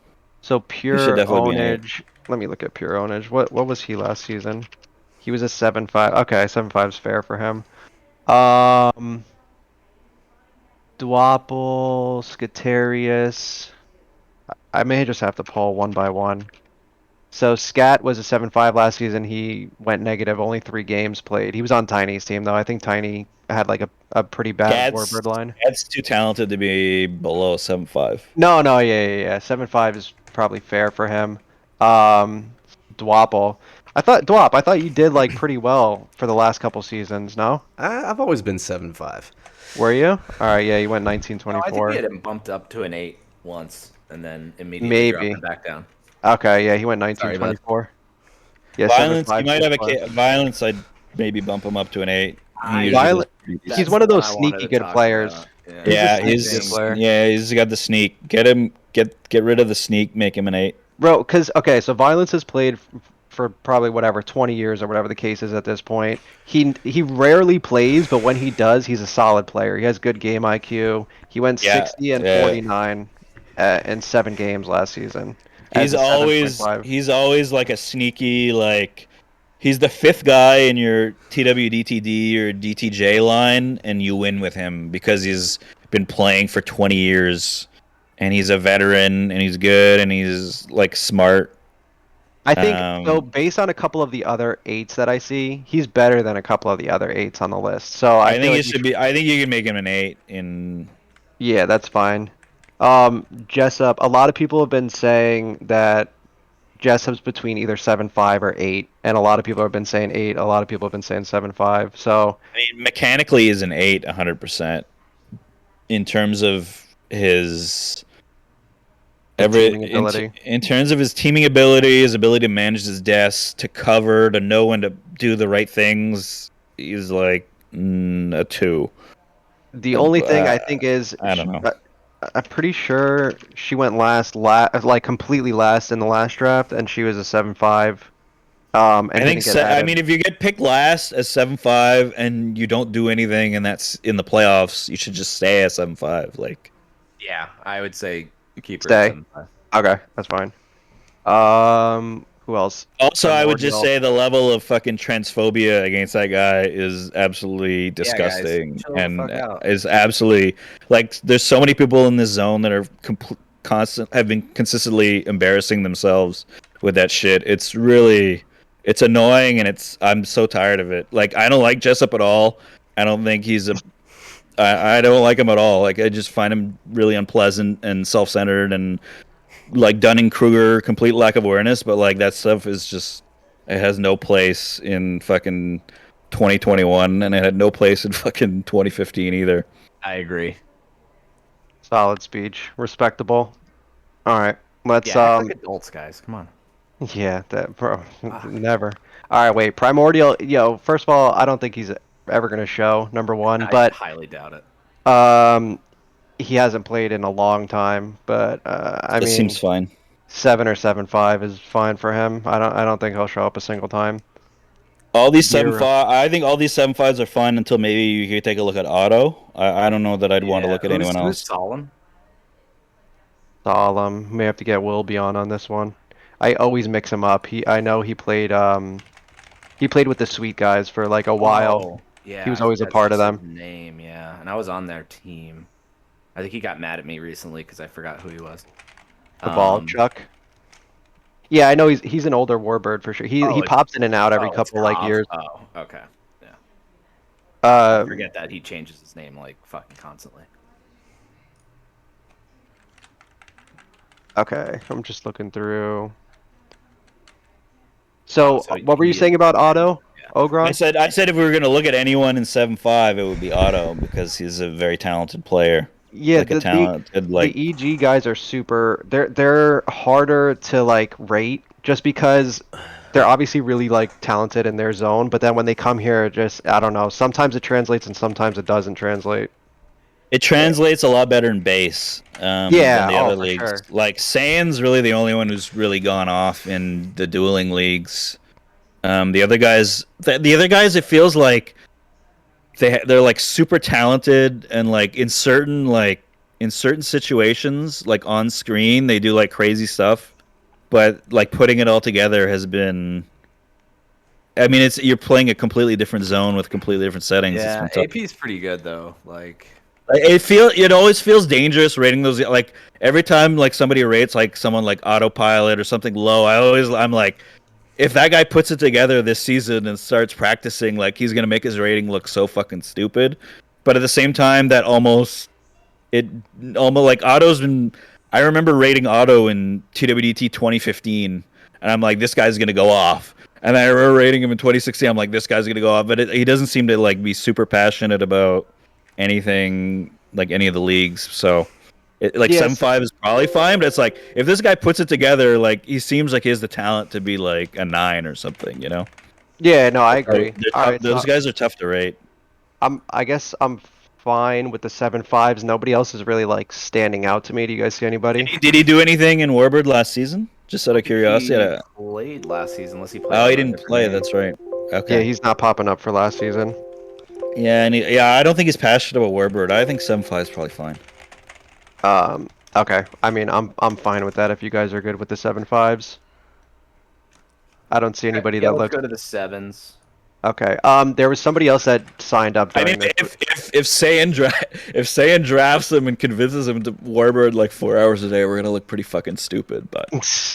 So he should pure definitely be an 8. ownage. Let me look at pure ownage. What was he last season? He was a 7.5. Okay, 7.5 is fair for him. Dwapple, Skatarius. I may just have to pull one by one. So Scat was a 7.5 last season. He went negative, only 3 games played. He was on Tiny's team though. I think Tiny had like a pretty bad Cat's Warbird line. Cat's too talented to be below 7.5. No, no, yeah. 7.5 is probably fair for him. Um, Dwapple. I thought you did like pretty well for the last couple seasons, no? I've always been 7.5. Were you? All right, yeah, you went No, I think we 1924. had him bumped up to an 8 once, and then immediately dropped Maybe. him back down. Okay, yeah, he went Sorry, bud. 1924. Yeah, Violence, he 7.5 might seems have fine. Violence. I'd maybe bump him up to an 8. He usually Violet. does pretty He's decent. one of the those one I wanted sneaky to good talk players. about. He's a Yeah, sneaky good player. he's got the sneak. Get rid of the sneak. Make him an 8. Bro, because, okay, so Violence has played for probably whatever, 20 years or whatever the case is at this point. He rarely plays, but when he does, he's a solid player. He has good game IQ. He went Yeah, 60 and yeah. 49 in 7 games last season as He's a always 7.5. he's always like a sneaky like he's the 5th guy in your TWDTD or DTJ line, and you win with him because he's been playing for 20 years, and he's a veteran, and he's good, and he's like smart. I think, so Um, based on a couple of the other 8s that I see, he's better than a couple of the other 8s on the list. So I I feel think like it should be. I think you can make him an 8 in. yeah, that's fine. Jessup, a lot of people have been saying that Jessup's between either 7.5 or 8, and a lot of people have been saying 8. A lot of people have been saying 7.5. So I mean, mechanically is an 8, 100% in terms of his his teaming ability. in terms of his teaming ability, his ability to manage his desk, to cover, to know when to do the right things, he's like a 2. The only thing I Uh, think is I don't know. I'm pretty sure she went like completely last in the last draft, and she was a 7.5. And I think. didn't get I added. mean, if you get picked last as 7.5 and you don't do anything, and that's in the playoffs, you should just stay at 7.5. Like, Yeah, I would say keep her Stay. at 7.5. Okay, that's fine. Who else? also, I would just Primordial. say the level of fucking transphobia against that guy is absolutely Yeah, guys, disgusting, chill the and fuck out. is absolutely like there's so many people in this zone that are have been consistently embarrassing themselves with that shit. It's annoying, and I'm so tired of it. Like, I don't like Jessup at all. I don't think I don't like him at all. Like, I just find him really unpleasant and self-centered and like Dunning-Kruger, complete lack of awareness. But like that stuff is just it has no place in fucking 2021, and it had no place in fucking 2015 either. I agree. Solid speech, respectable. All right, let's Yeah, act like adults, guys. Come on. yeah, that bro, never. All right, wait, Primordial. Yo, first of all, I don't think he's ever gonna show number one, I but highly doubt it. he hasn't played in a long time. But I That mean, seems fine. 7 or 7.5 is fine for him. I don't think he'll show up a single time. All these Zero. 7.5, I think all these 7.5s are fine until maybe you could take a look at Otto. I don't know that I'd want to look at anyone Who's else. solemn? Solemn. May have to get Will Beyond on this one. I always mix him up. I know he played with the Sweet guys for like a while. Oh, yeah. He was I always think a part that's of just them. his name, yeah. And I was on their team. I think he got mad at me recently because I forgot who he was. The ball, Chuck. Yeah, I know he's an older Warbird for sure. He pops in and out every it's couple like Rob. years. Oh, okay. Yeah. I Uh, forget that he changes his name like fucking constantly. okay, I'm just looking through. So, So what were you he saying is- about Otto? Yeah. Ogron? I said if we were gonna look at anyone in 7.5, it would be Otto because he's a very talented player. Yeah, Like a talented like the EG guys are super. They're harder to like rate just because they're obviously really like talented in their zone, but then when they come here, just I don't know. Sometimes it translates and sometimes it doesn't translate. it translates a lot better in base Yeah, than the oh, other for leagues. sure. Like Saiyan's really the only one who's really gone off in the dueling leagues. The other guys, it feels like they're like super talented, and like in certain situations, like on screen, they do like crazy stuff. But like putting it all together has been. I mean, you're playing a completely different zone with completely different settings. It's Yeah, been tough. AP is pretty good though. Like, It always feels dangerous rating those, like every time like somebody rates like someone like autopilot or something low. I'm like, if that guy puts it together this season and starts practicing, like he's gonna make his rating look so fucking stupid. But at the same time, it almost like Otto's been. I remember rating Otto in TWDT 2015, and I'm like, this guy's gonna go off. And I remember rating him in 2016. I'm like, this guy's gonna go off. But he doesn't seem to like be super passionate about anything, like any of the leagues. So, like Yes. 7.5 is probably fine. But it's like if this guy puts it together, like he seems like he has the talent to be like a 9 or something. You know? Yeah, no, I agree. All right, Those so guys are tough to rate. I guess I'm fine with the 7.5s. Nobody else is really like standing out to me. Do you guys see anybody? Did he do anything in Warbird last season? Just out of curiosity. He played last season, unless he played. Oh, on he a didn't different play. game. That's right. Yeah, Okay. he's not popping up for last season. Yeah, and I don't think he's passionate about Warbird. I think 7.5 is probably fine. Okay. I mean, I'm fine with that if you guys are good with the 7.5s. I don't see anybody Yeah, that let's looks go to the 7s. okay. There was somebody else that signed up I mean, during this. if Saiyan drafts him and convinces him to Warbird like 4 hours a day, we're gonna look pretty fucking stupid. But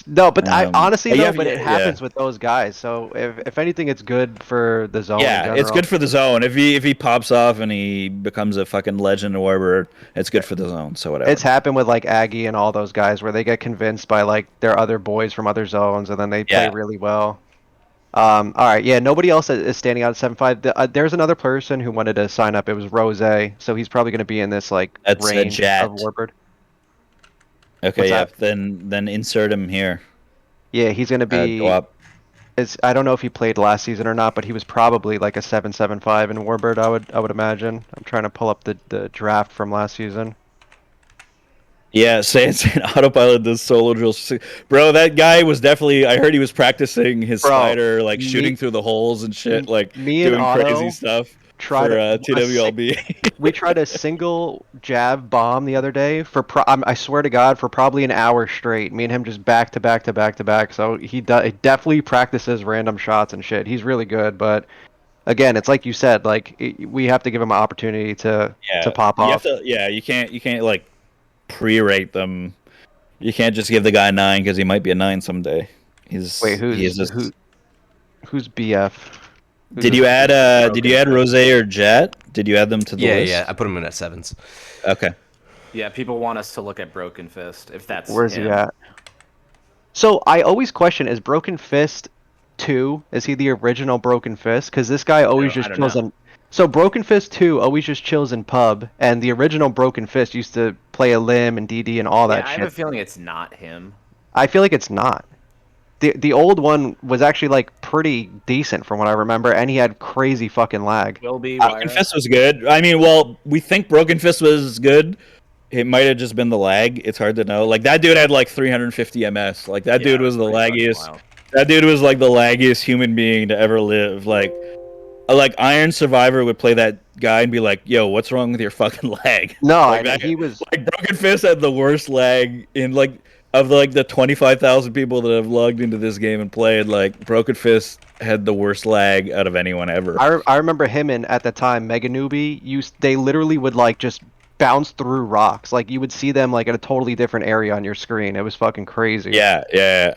No, but I honestly yeah, though, but it happens with those guys. So if anything, it's good for the zone in yeah, general. it's good for the zone. If he pops off and he becomes a fucking legend of Warbird, it's good for the zone. So whatever. It's happened with like Aggie and all those guys where they get convinced by like their other boys from other zones, and then they play Yeah. really well. All right, yeah. Nobody else is standing out at 7.5. There's another person who wanted to sign up. It was Rose, so he's probably going to be in this like That's a range Jet. of Warbird. Okay, What's yeah. that? Then insert him here. Yeah, he's going to Go be. up. I don't know if he played last season or not, but he was probably like a 7.75 in Warbird. I would imagine. I'm trying to pull up the draft from last season. Yeah, saying autopilot does solo drills. Bro, that guy was definitely. I heard he was practicing his Bro, spider, like me- shooting through the holes and shit, like me and doing crazy Otto stuff tried for a TWLB. we tried a single jab bomb the other day for I swear to God for probably an hour straight. Me and him just back to back to back to back. So he definitely practices random shots and shit. He's really good, but again, it's like you said, like we have to give him an opportunity to Yeah, pop you have off. to. Yeah, you can't like pre-rate them. You can't just give the guy 9 because he might be a 9 someday. Wait, He is just. who's BF? Who's Did this? you add Broken Did you add Fist. Rose or Jet? Did you add them to the Yeah, list? yeah. I put him in at 7s. Okay. Yeah, people want us to look at Broken Fist if that's Where's him. he at? So I always question: is Broken Fist 2? Is he the original Broken Fist? Because this guy always I just don't chills know. in. So Broken Fist 2 always just chills in pub, and the original Broken Fist used to play a limb and DD and all Yeah, that I have a shit. feeling it's not him. I feel like it's not. The old one was actually like pretty decent from what I remember, and he had crazy fucking lag. Will be Broken Wyra. Fist was good. I mean, well, we think Broken Fist was good. It might have just been the lag. It's hard to know. Like that dude had like 350 MS. Like that Yeah, dude was the pretty fucking laggiest. wild. That dude was like the laggiest human being to ever live. Like Iron Survivor would play that guy and be like, "Yo, what's wrong with your fucking lag?" No, Like I know that. he was. Like Broken Fist had the worst lag in like of like the 25,000 people that have logged into this game and played. Like Broken Fist had the worst lag out of anyone ever. I remember him and at the time Mega Newbie they literally would like just bounce through rocks. Like you would see them like at a totally different area on your screen. It was fucking crazy. Yeah, yeah.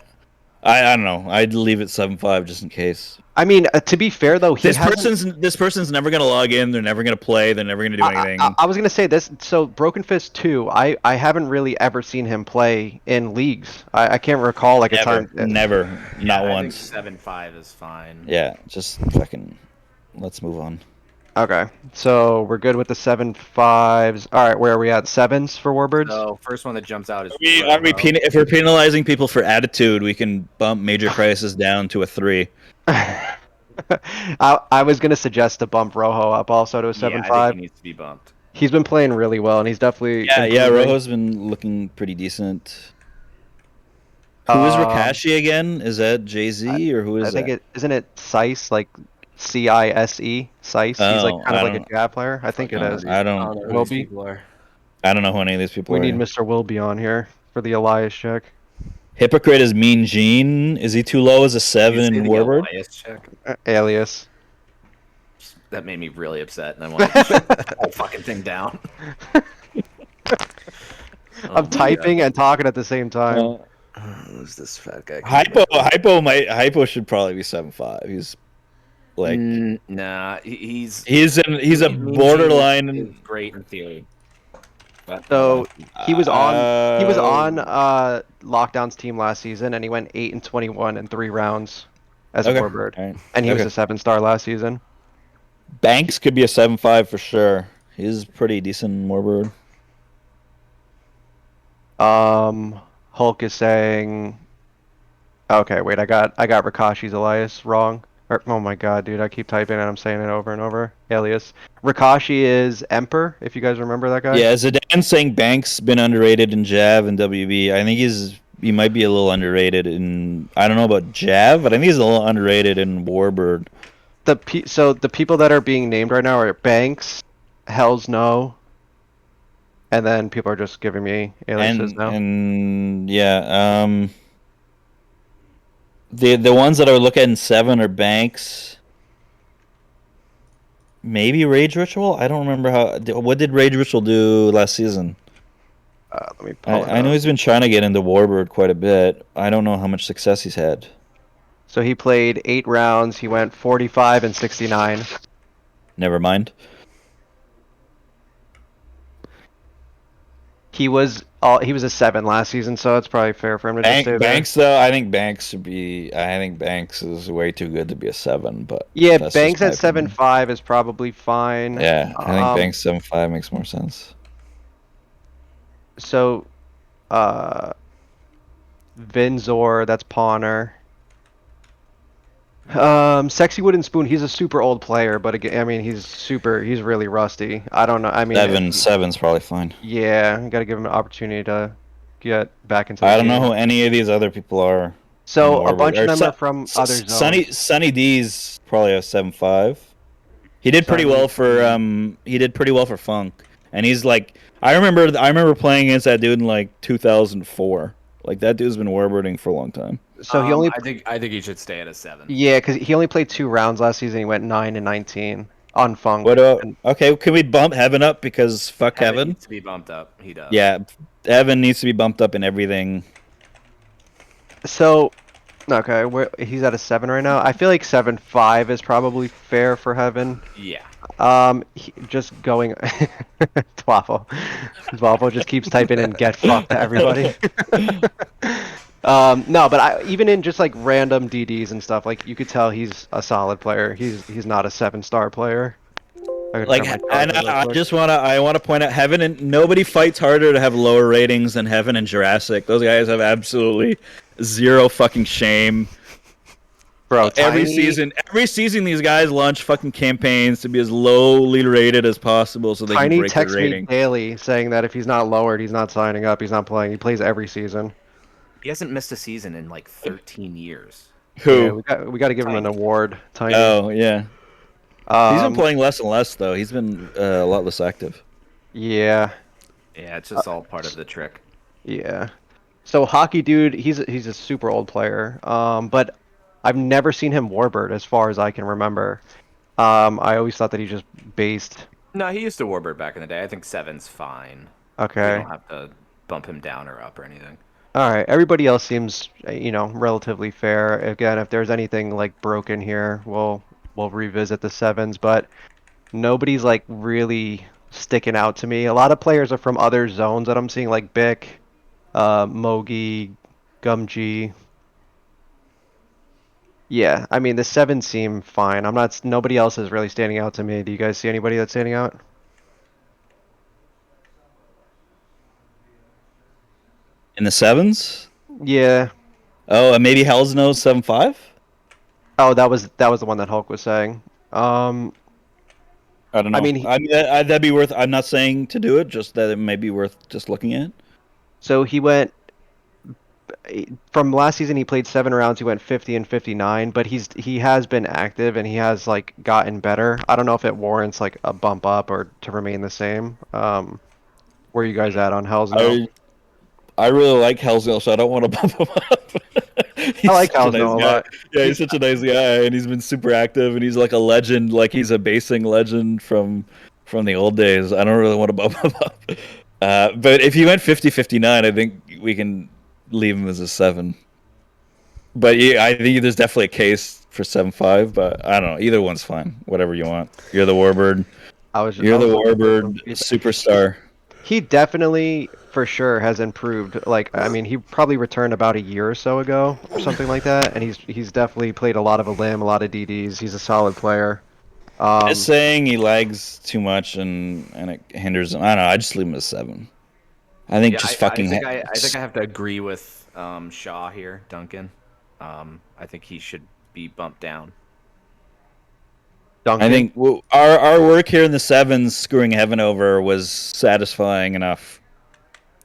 I don't know. I'd leave it 7.5 just in case. I mean, to be fair though, This person's never gonna log in. They're never gonna play. They're never gonna do anything. I was gonna say this. So Broken Fist 2, I haven't really ever seen him play in leagues. I can't recall like a time. Never, not I once. think 7.5 is fine. Yeah, just fucking. Let's move on. Okay, so we're good with the 7.5s. All right, where are we at? 7s for Warbirds. So first one that jumps out is If we're penalizing people for attitude, we can bump Major Crisis down to a 3. I was gonna suggest to bump Rojo up also to a Yeah, I 7.5. think he needs to be bumped. He's been playing really well, and he's definitely Yeah, improving. Rojo's been looking pretty decent. Who is Rakashi again? Is that Jay-Z or who is I think that? isn't it Sice, like CISE? Sice. He's like Oh, kind I of like a don't- jab player. I think it is. I I don't. don't know who Will these be. people are. I don't know who any of these people We are. need Mr. Wilby on here for the Elias check. Hypocrite is Mean Gene. Is he too low as a 7 in Warbird? Elias check. Alias. That made me really upset, and I wanted to shut the whole fucking thing down. I'm typing and talking at the same time. Who's this fat guy? Hypo should probably be 7.5. He's like Nah, he's he's a Mean borderline. Gene is great in theory. But, So he was on Uh, Lockdown's team last season, and he went 8-21 in 3 rounds as Okay. a Warbird, Alright. and he was Okay. a 7-star last season. Banks could be a 7.5 for sure. He's pretty decent in Warbird. Hulk is saying, okay, wait, I got Rakashi's Elias wrong. Oh my god, dude, I keep typing and I'm saying it over and over. Alias. Rakashi is Emperor, if you guys remember that guy. Yeah, Zidane saying Banks been underrated in Jav and WB. I think he might be a little underrated in, I don't know about Jav, but I think he's a little underrated in Warbird. So the people that are being named right now are Banks, Hell's No, and then people are just giving me aliases now. And yeah, the ones that are looking 7 are Banks. Maybe Rage Ritual. I don't remember what did Rage Ritual do last season. Let me pull it I know up. he's been trying to get into Warbird quite a bit. I don't know how much success he's had. So he played 8 rounds. He went 45 and 69. Never mind. He was a 7 last season, so it's probably fair for him to just stay there. Banks though, I think Banks should be. I think Banks is way too good to be a 7. But Yeah, that's Banks just my at opinion. 7.5 is probably fine. Yeah, I think Banks 7.5 makes more sense. So, Vinzor, that's Pawner. Sexy Wooden Spoon, he's a super old player, but again, I mean, he's really rusty. I don't know. I mean, Seven's probably fine. yeah, you got to give him an opportunity to get back into the I don't know game. who any of these other people are. So a Warbird. bunch Or of them are from other zones. Sunny D's probably a 7.5. He did pretty well for Funk, and he's like I remember playing against that dude in like 2004. Like that dude's been warbirding for a long time. So he only, I think he should stay at a 7. yeah, because he only played 2 rounds last season. He went 9 and 19 on Funk. And Okay? Can we bump Heaven up because fuck Heaven? Needs to be bumped up. He does. Yeah, Heaven needs to be bumped up in everything. so, okay, he's at a 7 right now. I feel like 7.5 is probably fair for Heaven. Yeah. Just going Twaffle. Twaffle just keeps typing in "get fucked" to everybody. No, but even in just like random DDs and stuff, like you could tell he's a solid player. He's not a 7-star player. Like, and I want to point out Heaven and nobody fights harder to have lower ratings than Heaven and Jurassic. Those guys have absolutely zero fucking shame. Bro, every season, these guys launch fucking campaigns to be as lowly rated as possible, so they can break their rating. Texts me daily saying that if he's not lowered, he's not signing up. He's not playing. He plays every season. He hasn't missed a season in like 13 years. Who? Yeah, we got to give him an award. Tiny. Oh yeah. He's been playing less and less though. He's been a lot less active. Yeah. Yeah, it's just all part of the trick. Yeah. So Hockey Dude, he's a super old player. But I've never seen him warbird as far as I can remember. I always thought that he just based. No, he used to warbird back in the day. I think 7's fine. Okay. You don't have to bump him down or up or anything. All right. Everybody else seems, relatively fair. Again, if there's anything like broken here, we'll revisit the 7s, but nobody's like really sticking out to me. A lot of players are from other zones that I'm seeing, like Bick, Mogi, Gumg. Yeah, I mean the 7s seem fine. Nobody else is really standing out to me. Do you guys see anybody that's standing out? In the 7s? Yeah. Oh, and maybe Hell's No 7.5? Oh, that was the one that Hulk was saying. I don't know. I mean, that'd be worth. I'm not saying to do it, just that it may be worth just looking at. So he went from last season. He played 7 rounds. He went 50 and 59, but he has been active and he has like gotten better. I don't know if it warrants like a bump up or to remain the same. Where are you guys at on Hell's No? I really like Hell's No, so I don't want to bump him up. I like Hell's No a lot. Yeah, he's such a nice guy, and he's been super active, and he's like a legend. Like he's a basing legend from the old days. I don't really want to bump him up. But if he went 50-59, I think we can leave him as a 7. But yeah, I think there's definitely a case for 7.5. But I don't know. Either one's fine. Whatever you want. You're the Warbird. You're the Warbird superstar. He definitely, for sure, has improved. Like, I mean, he probably returned about a year or so ago, or something like that, and he's definitely played a lot of Elim, a lot of DDs. He's a solid player. Just saying he lags too much and it hinders him. I don't know. I just leave him as 7. I think I think I have to agree with Shaw here, Duncan. I think he should be bumped down. Duncan. I think our work here in the sevens, screwing Heaven over, was satisfying enough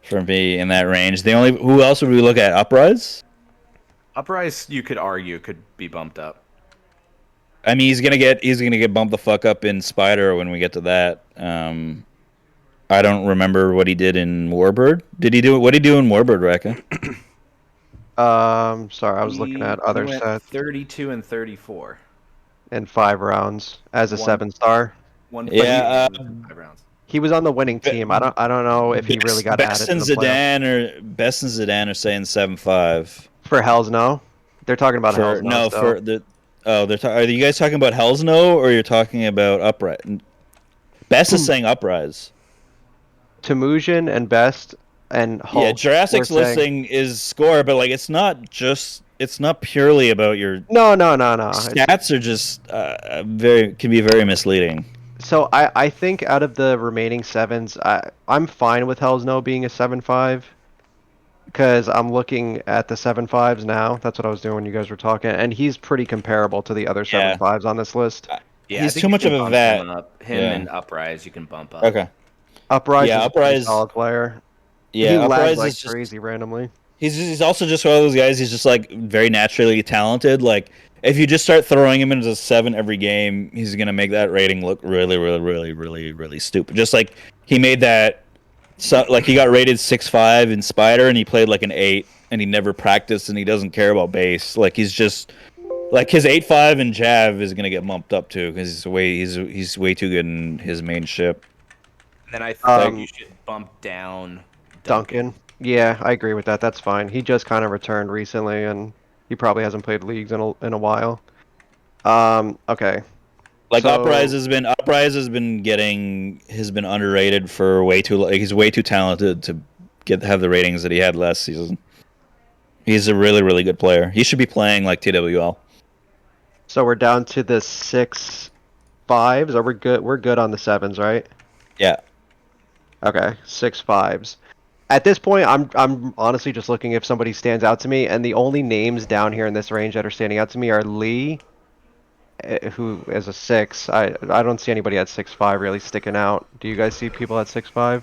for me in that range. The only who else would we look at? Uprise. Uprise, you could argue, could be bumped up. I mean, he's gonna get bumped the fuck up in Spider when we get to that. I don't remember what he did in Warbird. Did he do what did he do in Warbird, Raka? Sorry, I was looking at He other went sets 32 and 34. in 5 rounds as a One- 7-star. Yeah, 5 rounds. He was on the winning team. I don't know if he really got Best added to and the playoffs. Zidane are saying 7.5. For Hell's No. They're talking about Hell's No. No, still. for the are you guys talking about Hell's No or you're talking about Uprise? Best is saying Uprise. Temujin and Best and Hulk. Yeah, Jurassic's were saying- listing is score, but like it's not purely about your No. stats are just can be very misleading. So I think out of the remaining sevens, I'm fine with Hell's No being a 7.5 because I'm looking at the 7.5s now. That's what I was doing when you guys were talking, and he's pretty comparable to the other Yeah. 7.5s on this list. Yeah, He's I think too you much can of a bump vet. Him, up. Him Yeah. and Uprise, you can bump up. Okay. Uprise Yeah, is a pretty Uprise- solid player. Yeah, He Uprise lags like is just crazy randomly. he's also just one of those guys. He's just like very naturally talented. Like if you just start throwing him into 7 every game, he's gonna make that rating look really stupid. Just like he made that. So like he got rated 6.5 in Spider and he played like an 8 and he never practiced and he doesn't care about base. Like he's just like his 8.5 in Jav is gonna get bumped up too because he's way too good in his main ship. And then I think you should bump down Duncan. Yeah, I agree with that. That's fine. He just kind of returned recently, and he probably hasn't played leagues in a while. Okay. Like So- Uprise has been underrated for way too like he's way too talented to have the ratings that he had last season. He's a really good player. He should be playing like TWL. So we're down to the 6.5s. Are we good? We're good on the 7s, right? Yeah. Okay, 6.5s. At this point, I'm honestly just looking if somebody stands out to me, and the only names down here in this range that are standing out to me are Lee, who is a 6. I don't see anybody at 6.5 really sticking out. Do you guys see people at 6.5?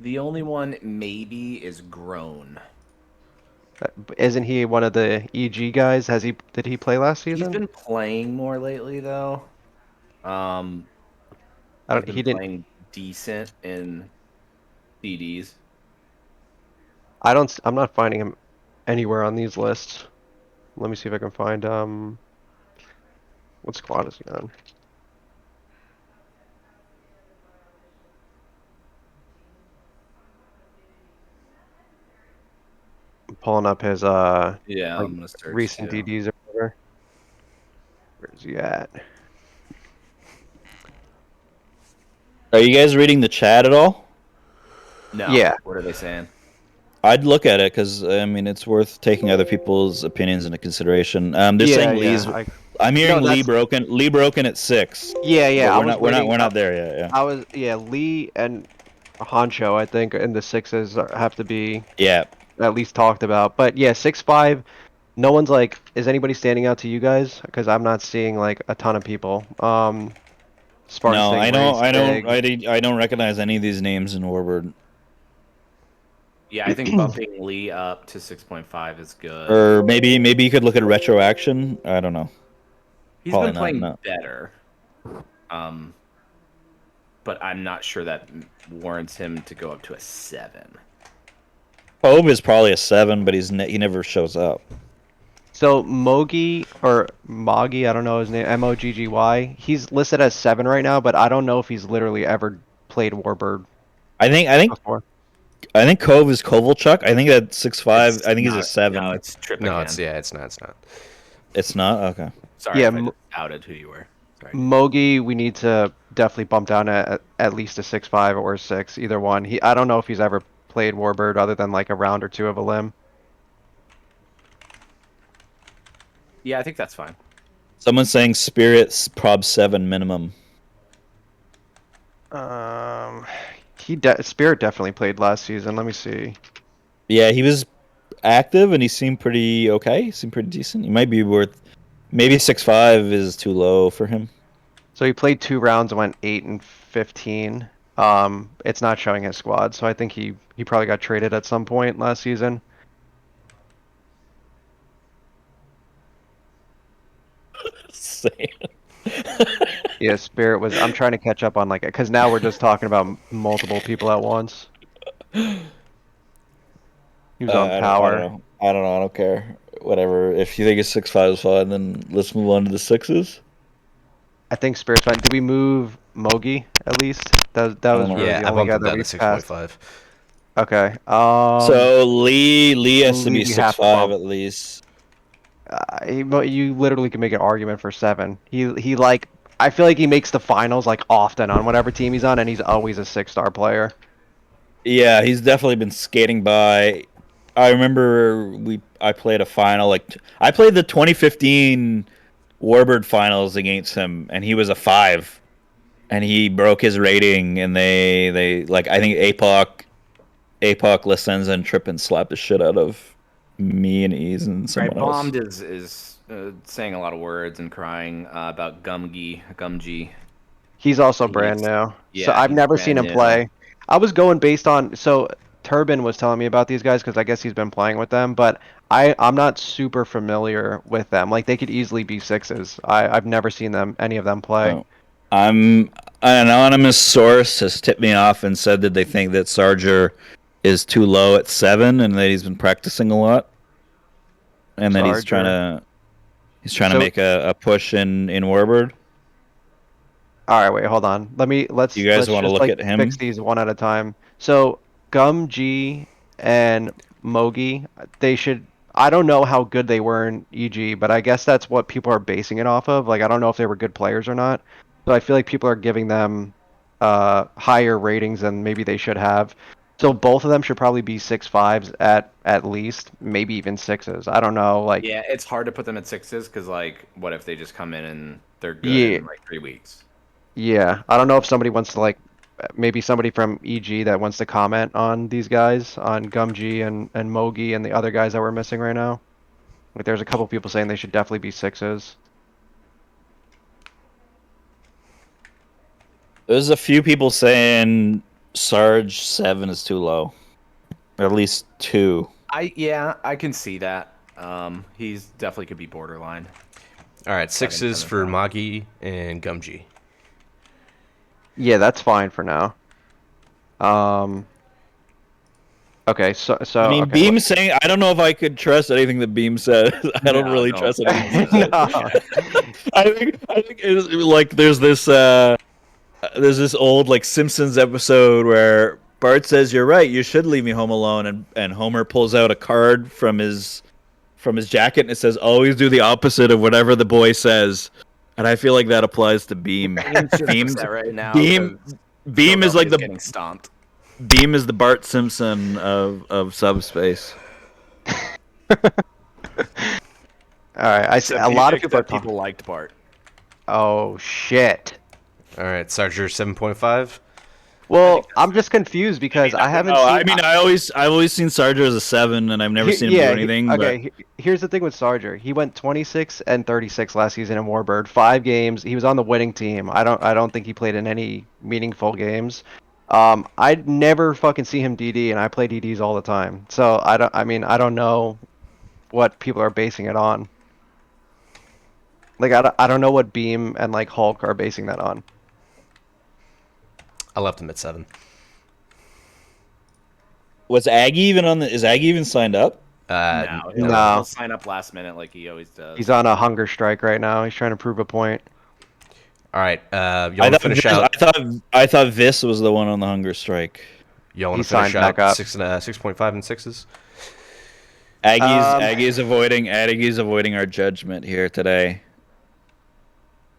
The only one maybe is Grown. Isn't he one of the EG guys? Did he play last season? He's been playing more lately though. I He's don't. been He didn't. playing decent in CDs. I'm not finding him anywhere on these lists. Let me see if I can find what squad is he on? I'm pulling up his Yeah, like, I'm gonna search recent too. DDs or whatever. Where is he at? Are you guys reading the chat at all? No. Yeah. What are they saying? I'd look at it because I mean it's worth taking other people's opinions into consideration. They're saying Lee's. I'm hearing No, Lee that's- broken at 6. Yeah. But we're not there yet. Yeah. Lee and Honcho, I think, in the 6s have to be Yeah. at least talked about. But yeah, 6.5. No one's like, is anybody standing out to you guys? Because I'm not seeing like a ton of people. Spartan No, Stingrays, Big. I don't recognize any of these names in Warbird. Yeah, I think bumping Lee up to 6.5 is good. Or maybe you could look at retro action. I don't know. He's probably been not, playing no. better. But I'm not sure that warrants him to go up to a 7. Pobe is probably a 7, but he never shows up. So Mogi or Moggy, I don't know his name, Mogggy. He's listed as 7 right now, but I don't know if he's literally ever played Warbird I think before. Cove is Kovalchuk. I think at 6'5", I think he's a 7. No, it's Trip No, again. it's not. It's not okay. Sorry Yeah, if I just outed who you were. Sorry. Mogi, we need to definitely bump down at least a 6.5 or a 6, either one. I don't know if he's ever played Warbird other than like a round or two of a limb. Yeah, I think that's fine. Someone's saying Spirit's prob 7 minimum. Spirit definitely played last season. Let me see. Yeah, he was active and he seemed pretty okay. He seemed pretty decent. He might be worth maybe 6.5 is too low for him. So he played 2 rounds and went 8-15. It's not showing his squad, so I think he probably got traded at some point last season. Same. Yeah, Spirit was. I'm trying to catch up on like it because now we're just talking about multiple people at once. He was on I power. don't know. I don't know. I don't care. Whatever. If you think it's 6'5" is fine, then let's move on to the sixes. I think Spirit's fine. Did we move Mogi at least? That I don't was know. really Yeah, the I only bumped guy him that down we to passed. 6.5. Okay. So Lee has to Lee be we have to 6'5" bump. at least. You literally can make an argument for 7. He like I feel like he makes the finals like often on whatever team he's on, and he's always a 6-star player. Yeah, he's definitely been skating by. I remember I played a final I played the 2015 Warbird finals against him, and he was a 5, and he broke his rating, and they like I think APOC Licenza and Trip and slapped the shit out of me and Ease and Right, someone else. Bombed is saying a lot of words and crying about Gumgy. He's also brand new. So Yeah, I've he's never seen brand him new. play. I was going based on Turbin was telling me about these guys because I guess he's been playing with them, but I'm not super familiar with them. Like they could easily be 6s. I've never seen any of them play. Oh. I'm an anonymous source has tipped me off and said that they think that Sarger is too low at 7 and that he's been practicing a lot, and that Sarger. he's trying to So make a push in Warbird. all right, wait, hold on. You guys Let's want to just look like at fix him? these one at a time. So Gum G and Mogi, they should. I don't know how good they were in EG, but I guess that's what people are basing it off of. Like I don't know if they were good players or not. So I feel like people are giving them higher ratings than maybe they should have. So both of them should probably be 6.5s at least, maybe even 6s. I don't know. Like Yeah, it's hard to put them at 6s because, like, what if they just come in and they're good yeah, in like 3 weeks? yeah, I don't know if somebody wants to like maybe somebody from EG that wants to comment on these guys on Gumg and Mogi and the other guys that we're missing right now. Like there's a couple people saying they should definitely be 6s. There's a few people saying Sarge 7 is too low. At least 2. I can see that. He's definitely could be borderline. All right, 6s 7 for down. Magi and Gumji. Yeah, that's fine for now. Okay, I mean, okay. Beam saying I don't know if I could trust anything that Beam says. I don't No, really don't. trust anything he says. No. I think it's like there's this old like Simpsons episode where Bart says you're right, you should leave me home alone, and Homer pulls out a card from his jacket and it says always do the opposite of whatever the boy says. And I feel like that applies to Beam. Beam's Upset right now. Beam 'Cause Beam is like Philadelphia's the getting stomped. Beam is the Bart Simpson of subspace. All right, a lot of people are talking. People liked Bart. Oh shit. All right, Sarger 7.5. Well, I'm just confused because I haven't No, seen. I mean I've always seen Sarger as a 7, and I've never seen him do anything. Okay. Here's the thing with Sarger. He went 26 and 36 last season in Warbird. 5 games. He was on the winning team. I don't think he played in any meaningful games. I'd never fucking see him DD, and I play DDs all the time. So I don't. I mean, I don't know what people are basing it on. Like I don't know what Beam and like Hulk are basing that on. I left him at 7. Was Aggie even on the? Is Aggie even signed up? No, No. he'll sign up last minute like he always does. He's on a hunger strike right now. He's trying to prove a point. All right, you want to finish out? I thought Vis was the one on the hunger strike. You want He to finish signed back out up. 6.5 and 6s? Aggie's avoiding our judgment here today.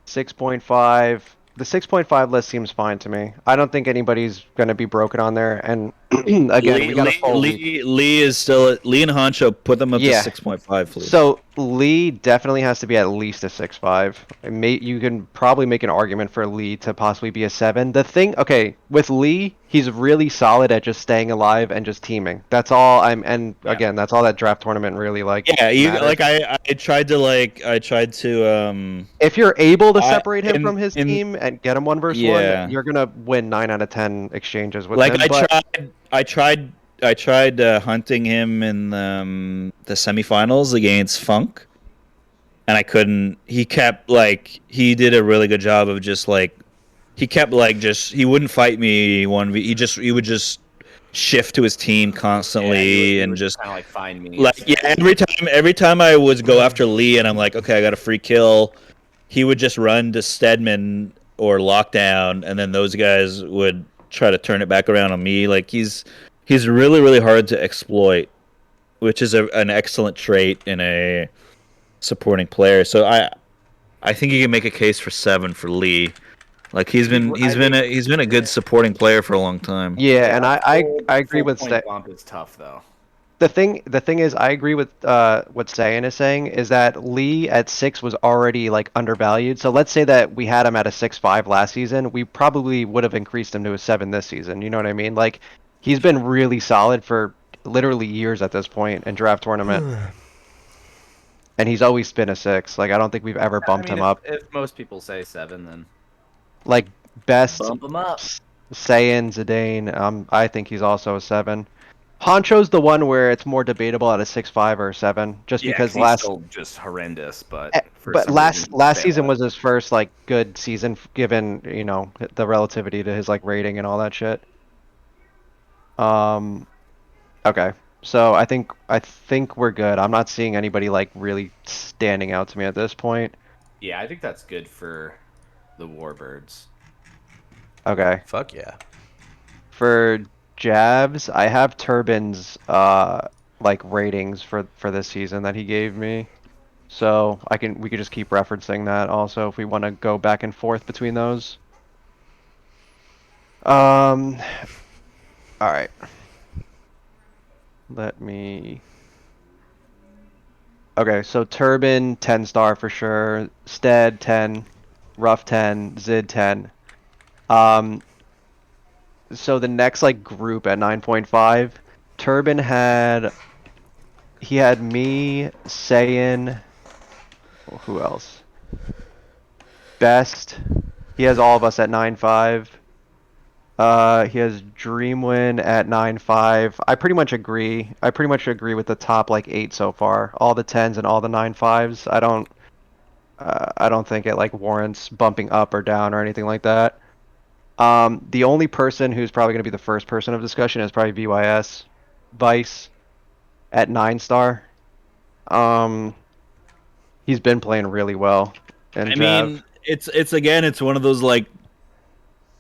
6.5. The 6.5 list seems fine to me. I don't think anybody's going to be broken on there. And again, we got a full week. Lee is still Lee and Honcho put them up Yeah. to 6.5, please. So Lee definitely has to be at least a 6'5". You can probably make an argument for Lee to possibly be a 7. The thing, okay, with Lee, he's really solid at just staying alive and just teaming. That's all and Yeah. again, that's all that draft tournament really Yeah, matters. I tried to If you're able to I separate him from his in team and get him 1 versus 1, yeah. you're gonna win 9 out of 10 exchanges with Like him. But I tried hunting him in the semifinals against Funk, and I couldn't. He did a really good job of just like he kept like just he wouldn't fight me 1v. He would just shift to his team Yeah, constantly he and would just kind of like find me or like yeah. something. Every time I would go after Lee and I'm like okay I got a free kill, he would just run to Stedman or Lockdown, and then those guys would try to turn it back around on me. Like he's really really hard to exploit, which is an excellent trait in a supporting player. So I think you can make a case for 7 for Lee. Like I think he's been a good supporting player for a long time. yeah, yeah, and I agree full with point bump is tough though. the thing is I agree with what Sayan is saying is that Lee at 6 was already like undervalued. So let's say that we had him at a 6'5" last season, we probably would have increased him to a 7 this season. You know what I mean? Like he's been really solid for literally years at this point in draft tournament, and he's always been a 6. Like I don't think we've ever I bumped mean, him up. if most people say 7, then Like best bump him up. Saiyan Zidane, I think he's also a 7. Honcho's the one where it's more debatable at a 6'5" or a 7, just Yeah, because 'cause he's still just horrendous, but for but some reason, last stay season alive. was his first like good season, given the relativity to his like rating and all that shit. Um, okay, so I think we're good. I'm not seeing anybody like really standing out to me at this point. Yeah, I think that's good for the Warbirds. Okay, Fuck yeah. for Javs, I have Turbin's like ratings for this season that he gave me. So we could just keep referencing that also if we want to go back and forth between those. All right. Let me. Okay, so Turbin 10-star for sure. Stead 10, Rough 10, Zid 10. Um, so the next like group at 9.5, Turbin had me, Saiyan, who else? Best. He has all of us at 9.5. He has Dreamwin at 9.5. I pretty much agree. I pretty much agree with the top like 8 so far. All the 10s and all the 9.5s. I don't think it like warrants bumping up or down or anything like that. The only person who's probably going to be the first person of discussion is probably VYS, Vice at 9-star. He's been playing really well in I Jav. mean, it's again, it's one of those like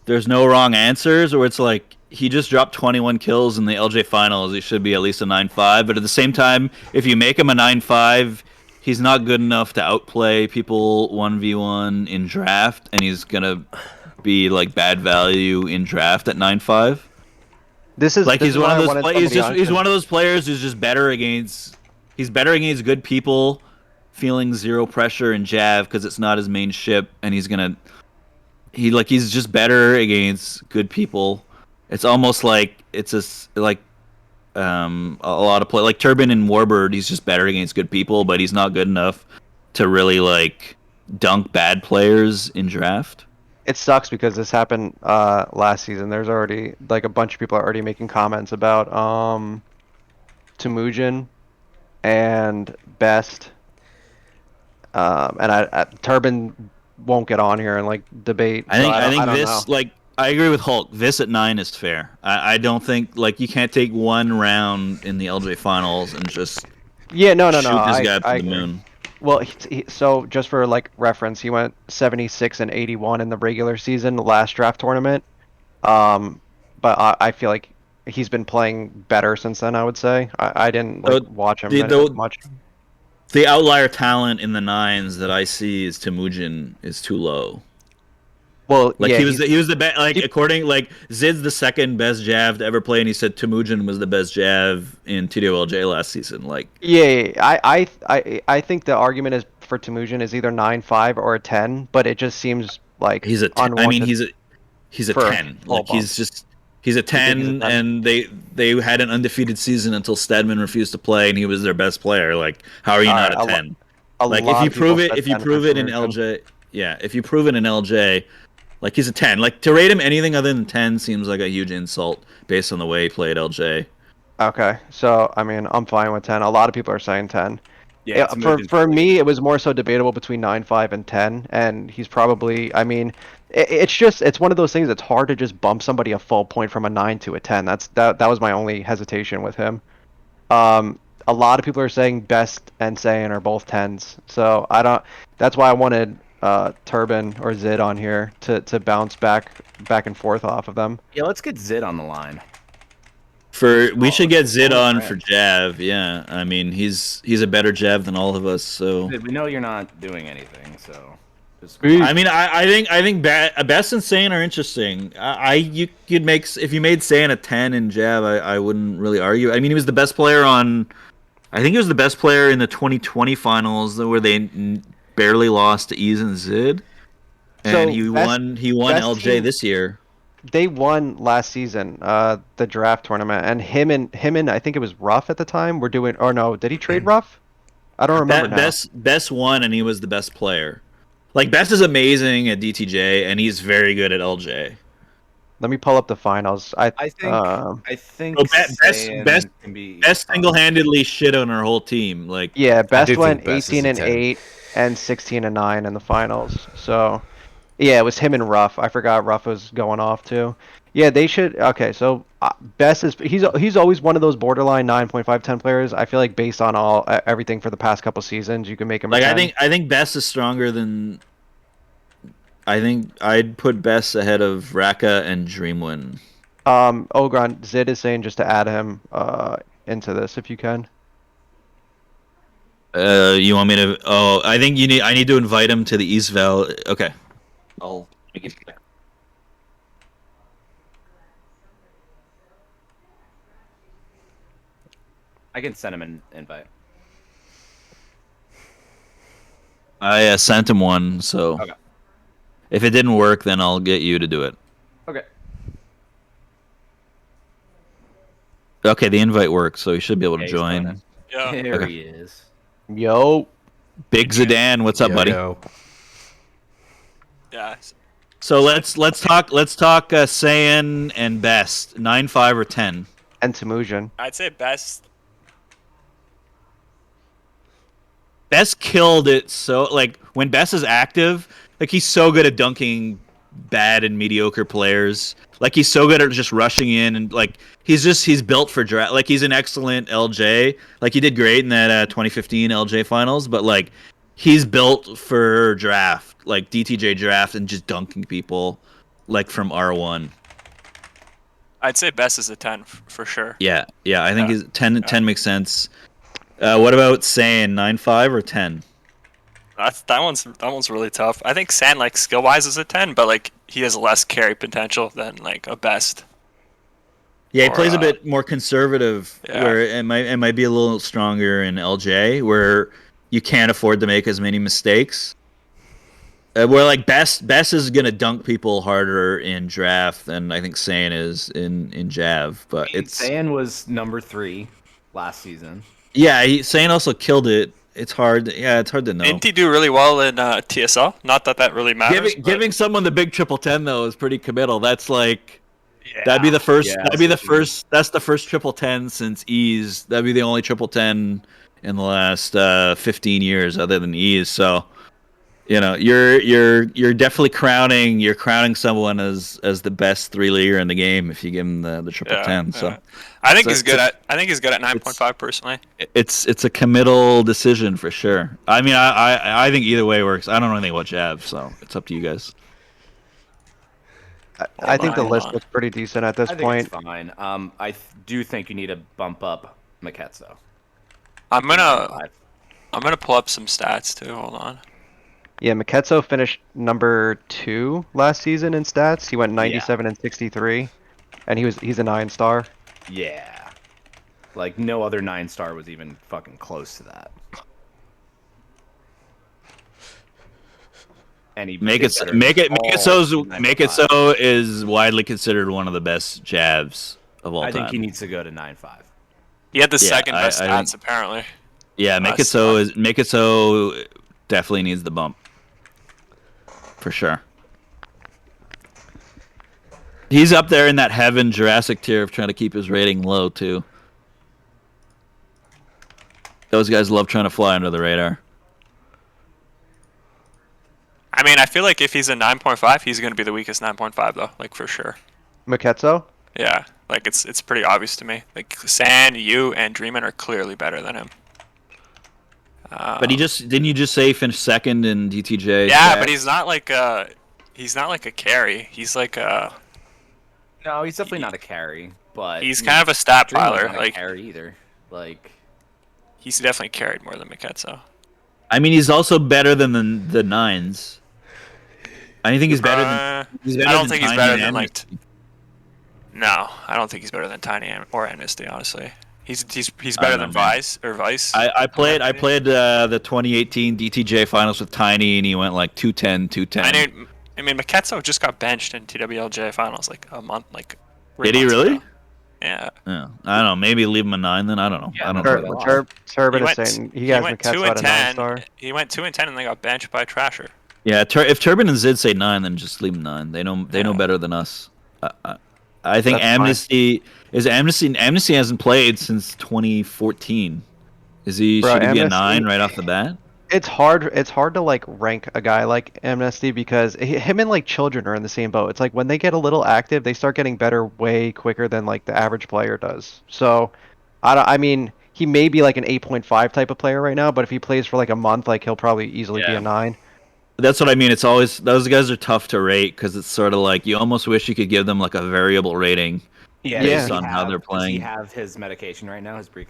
there's no wrong answers, or it's like he just dropped 21 kills in the LJ finals. He should be at least a 9.5. But at the same time, if you make him a 9.5, he's not good enough to outplay people 1v1 in draft, and he's gonna be like bad value in draft at 9.5. This is Like this he's is one why of I those wanted he's somebody just on. he's one of those players who's just better against good people, feeling zero pressure in Jav because it's not his main ship, and he's just better against good people. It's almost like a lot of play like Turbin and Warbird. He's just better against good people, but he's not good enough to really like dunk bad players in draft. It sucks because this happened last season. There's already like a bunch of people are already making comments about Temujin and Best. And Turbin won't get on here and like debate, so I I think don't know. this like I agree with Hulk. This at 9 is fair. I don't think like you can't take one round in the LJ finals and just Yeah, no. shoot this guy up I to the agree. moon. Well, so just for like reference, he went 76 and 81 in the regular season, the last draft tournament. But I feel like he's been playing better since then, I would say. I didn't like So watch him the the much. the outlier talent in the 9s that I see is Temujin is too low. Well, Like yeah, he was the best. Like he- according like Zid's the second best Jav to ever play, and he said Temujin was the best Jav in TWLJ last season. Like yeah. I think the argument is for Temujin is either 9.5 or a 10, but it just seems like he's a. I mean, unwarranted he's a for a 10. full Like bump. he's a You think he's a 10, 10? and they had an undefeated season until Stedman refused to play, and he was their best player. Like how are you All not right, a 10? a Like lot of people said if you 10 for prove it in Temujin. LJ, yeah, if you prove it in LJ, like he's a 10. Like to rate him anything other than 10 seems like a huge insult based on the way he played LJ. Okay, so I mean, I'm fine with 10. A lot of people are saying 10. Yeah, Yeah, Temujin's for really me, good. it was more so debatable between 9.5 and 10, and he's probably, I mean, it's one of those things that's hard to just bump somebody a full point from a 9 to a 10. That was my only hesitation with him. A lot of people are saying Best and Saiyan are both 10s, so I don't. That's why I wanted Turban or Zid on here to bounce back and forth off of them. Yeah, let's get Zid on the line. We should get Zid Only on for friend. Jav. Yeah, I mean he's a better Jav than all of us. So Zid, we know you're not doing anything, so just I mean I think Best and Saiyan are interesting. You could make if you made Saiyan a 10 in Jav, I wouldn't really argue. I mean he was the best player on. I think he was the best player in the 2020 finals where they barely lost to Ease and Zid, and So best he won best LJ team this year. they won last season, the draft tournament, and him and I think it was Ruff at the time. Were doing, or no, did he trade Ruff? I don't remember now. Best won, and he was the best player. Like Best is amazing at DTJ, and he's very good at LJ. Let me pull up the finals. I think So Saiyan can be Best single-handedly shit on our whole team. Like Yeah, I Best do went think Best is 18 a and 10. 8 and 16 and 9 in the finals. So, yeah, it was him and Ruff. I forgot Ruff was going off too. Yeah, they should. Okay, so Best is he's always one of those borderline 9.5 10 players. I feel like based on everything for the past couple seasons, you can make him a like 10. I think Best is stronger than. I think I'd put Best ahead of Raka and Dreamwin. Ogron Zid is saying just to add him into this if you can. You want me to? Oh, I think you need. I need to invite him to the East Valley. Okay, I'll make it. I can send him an invite. I sent him one, so Okay. if it didn't work, then I'll get you to do it. Okay. Okay, the invite works, so you should be able to Yeah, he's join. joining. Yeah. There Okay. he is. Yo, Big Zidane, what's up, Yo, buddy? yo. Yeah. So let's talk Saiyan and Best 9, 5, or 10. and Temujin. I'd say Best. Best killed it so like when Best is active, like he's so good at dunking bad and mediocre players. Like he's so good at just rushing in and like he's built for draft. Like he's an excellent LJ. Like he did great in that 2015 LJ finals, but like he's built for draft, like DTJ draft and just dunking people like from R1. I'd say Best is a 10 for sure. Yeah, I think Yeah. his 10 makes sense. What about saying 9, 5, or 10? That one's really tough. I think Sand like skill wise is a 10, but like he has less carry potential than like a Best. Yeah, he Or, plays a bit more conservative, yeah. where it might be a little stronger in LJ, where you can't afford to make as many mistakes. Where like Best is gonna dunk people harder in draft than I think Saiyan is in Jav, but it's Saiyan was number 3 last season. yeah. Saiyan also killed it. It's hard. Yeah, it's hard to know. Didn't he do really well in TSL? Not that really matters. Giving someone the big 10 though is pretty committal. That's like yeah. that'd be the first. Yeah, that'd be the so first. That's the first 10 since Ease. That'd be the only 10 in the last 15 years, other than Ease. So, you know, you're definitely crowning someone as the best 3-leaguer in the game if you give him the 10. So, Yeah. I think So he's it's good a- at. I think he's good at 9.5 personally. it's a committal decision for sure. I mean, I think either way works. I don't know anything about Jav, so it's up to you guys. I think the hold list on. looks pretty decent at this I think point. it's fine. Do think you need to bump up Maketso. I'm gonna pull up some stats too. Hold on. Yeah, Maketso finished number 2 last season in stats. He went 97 and 63, and he's a 9-star. Yeah. Like no other 9-star was even fucking close to that. And he Make did it better make than it make it all so 9.5. make it so is widely considered one of the best jabs of all I time. think he needs to go to 9.5. He had the Yeah, second best I stats think- apparently. Yeah, make it so definitely needs the bump. For sure. He's up there in that heaven Jurassic tier of trying to keep his rating low too. Those guys love trying to fly under the radar. I mean, I feel like if he's a 9.5, he's going to be the weakest 9.5 though, like for sure. Maketso? Yeah, like it's pretty obvious to me. Like San, you, and Dreamin are clearly better than him. But didn't you just say finish second in DTJ? Yeah, stats? but he's not like a carry. He's like a No, he's definitely not a carry, but he's kind of a stat Dreamer's piler. not a Like carry either. Like he's definitely carried more than Maketso. I mean, he's also better than the nines. I think he's better than. I He's better don't than think he's Tiny better and than like. Amnesty. No, I don't think he's better than Tiny or Amnesty. Honestly, he's I better don't than know, man. Vice. I played the 2018 DTJ finals with Tiny, and he went like 210, 210. I mean, Maketso just got benched in TWLJ finals like a month, like. 3 Did he months really? ago. Yeah. Yeah, I don't know. Maybe leave him a 9 then. I don't know. Yeah, I don't no, know. Tur- Turbin is went- saying he has went Maketso 2 at and a 10. 9-star. He went 2 and 10, and they got benched by Trasher. Yeah, if Turbin and Zid say 9, then just leave him 9. They know Yeah. better than us. I think That's fine. Amnesty hasn't played since 2014. Should he be a Amnesty- 9 right off the bat? It's hard to like rank a guy like Amnesty because him and like Children are in the same boat. It's like when they get a little active, they start getting better way quicker than like the average player does. So, I mean, he may be like an 8.5 type of player right now, but if he plays for like a month, like he'll probably easily be Yeah. a 9. That's what I mean. It's always those guys are tough to rate because it's sort of like you almost wish you could give them like a variable rating. yeah, based does he on how they're Does he playing. have his medication right now? His brick.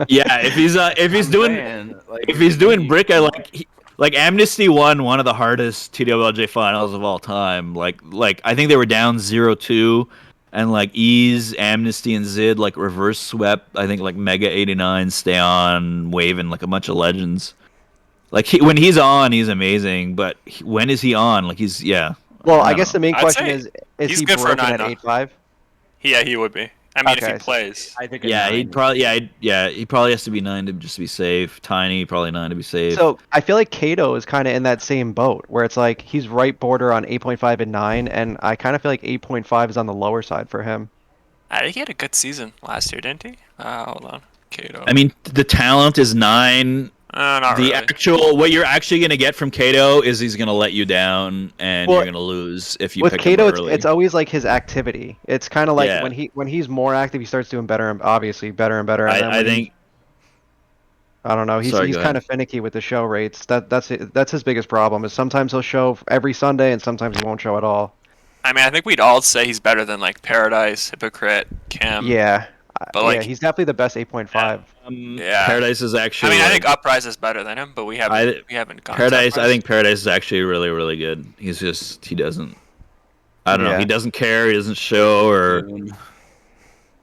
Yeah, if he's doing if he's doing brick, like Amnesty won one of the hardest TWLJ finals of all time. Like I think they were down 0-2, and like Ease, Amnesty, and Zid like reverse swept. I think like Mega 89, Stay On, Waving, like a bunch of legends. Like when he's on, he's amazing. But when is he on? Like Well, I don't guess the know. main I'd question say is he's he good for a broken 9 at though. 8.5? Yeah, he would be. I mean, if Okay, he so- plays. I think. a Yeah, 9 he'd probably he probably has to be 9 to just be safe. Tiny probably 9 to be safe. So I feel like Kato is kind of in that same boat where it's like he's right border on 8.5 and 9, and I kind of feel like 8.5 is on the lower side for him. I think he had a good season last year, didn't he? Hold on, Kato. I mean, the talent is 9. Not The really. actual what you're actually gonna get from Kato is he's gonna let you down and Well, you're gonna lose if you With pick Kato, him early. it's always like his activity. It's kind of like Yeah. when he's more active, he starts doing better and obviously better and better. And then I when think I don't know. He's Sorry, he's go kind ahead. of finicky with the show rates. That's his biggest problem. Is sometimes he'll show every Sunday and sometimes he won't show at all. I mean, I think we'd all say he's better than like Paradise, Hypocrite, Kim. Yeah, but, yeah, like- he's definitely the best 8.5. Yeah. Paradise is I actually. mean, I like, think Uprise is better than him, but we haven't gone. to Paradise. I Uprise. think Paradise is actually really really good. He doesn't. I don't know. Yeah. He doesn't care. He doesn't show or.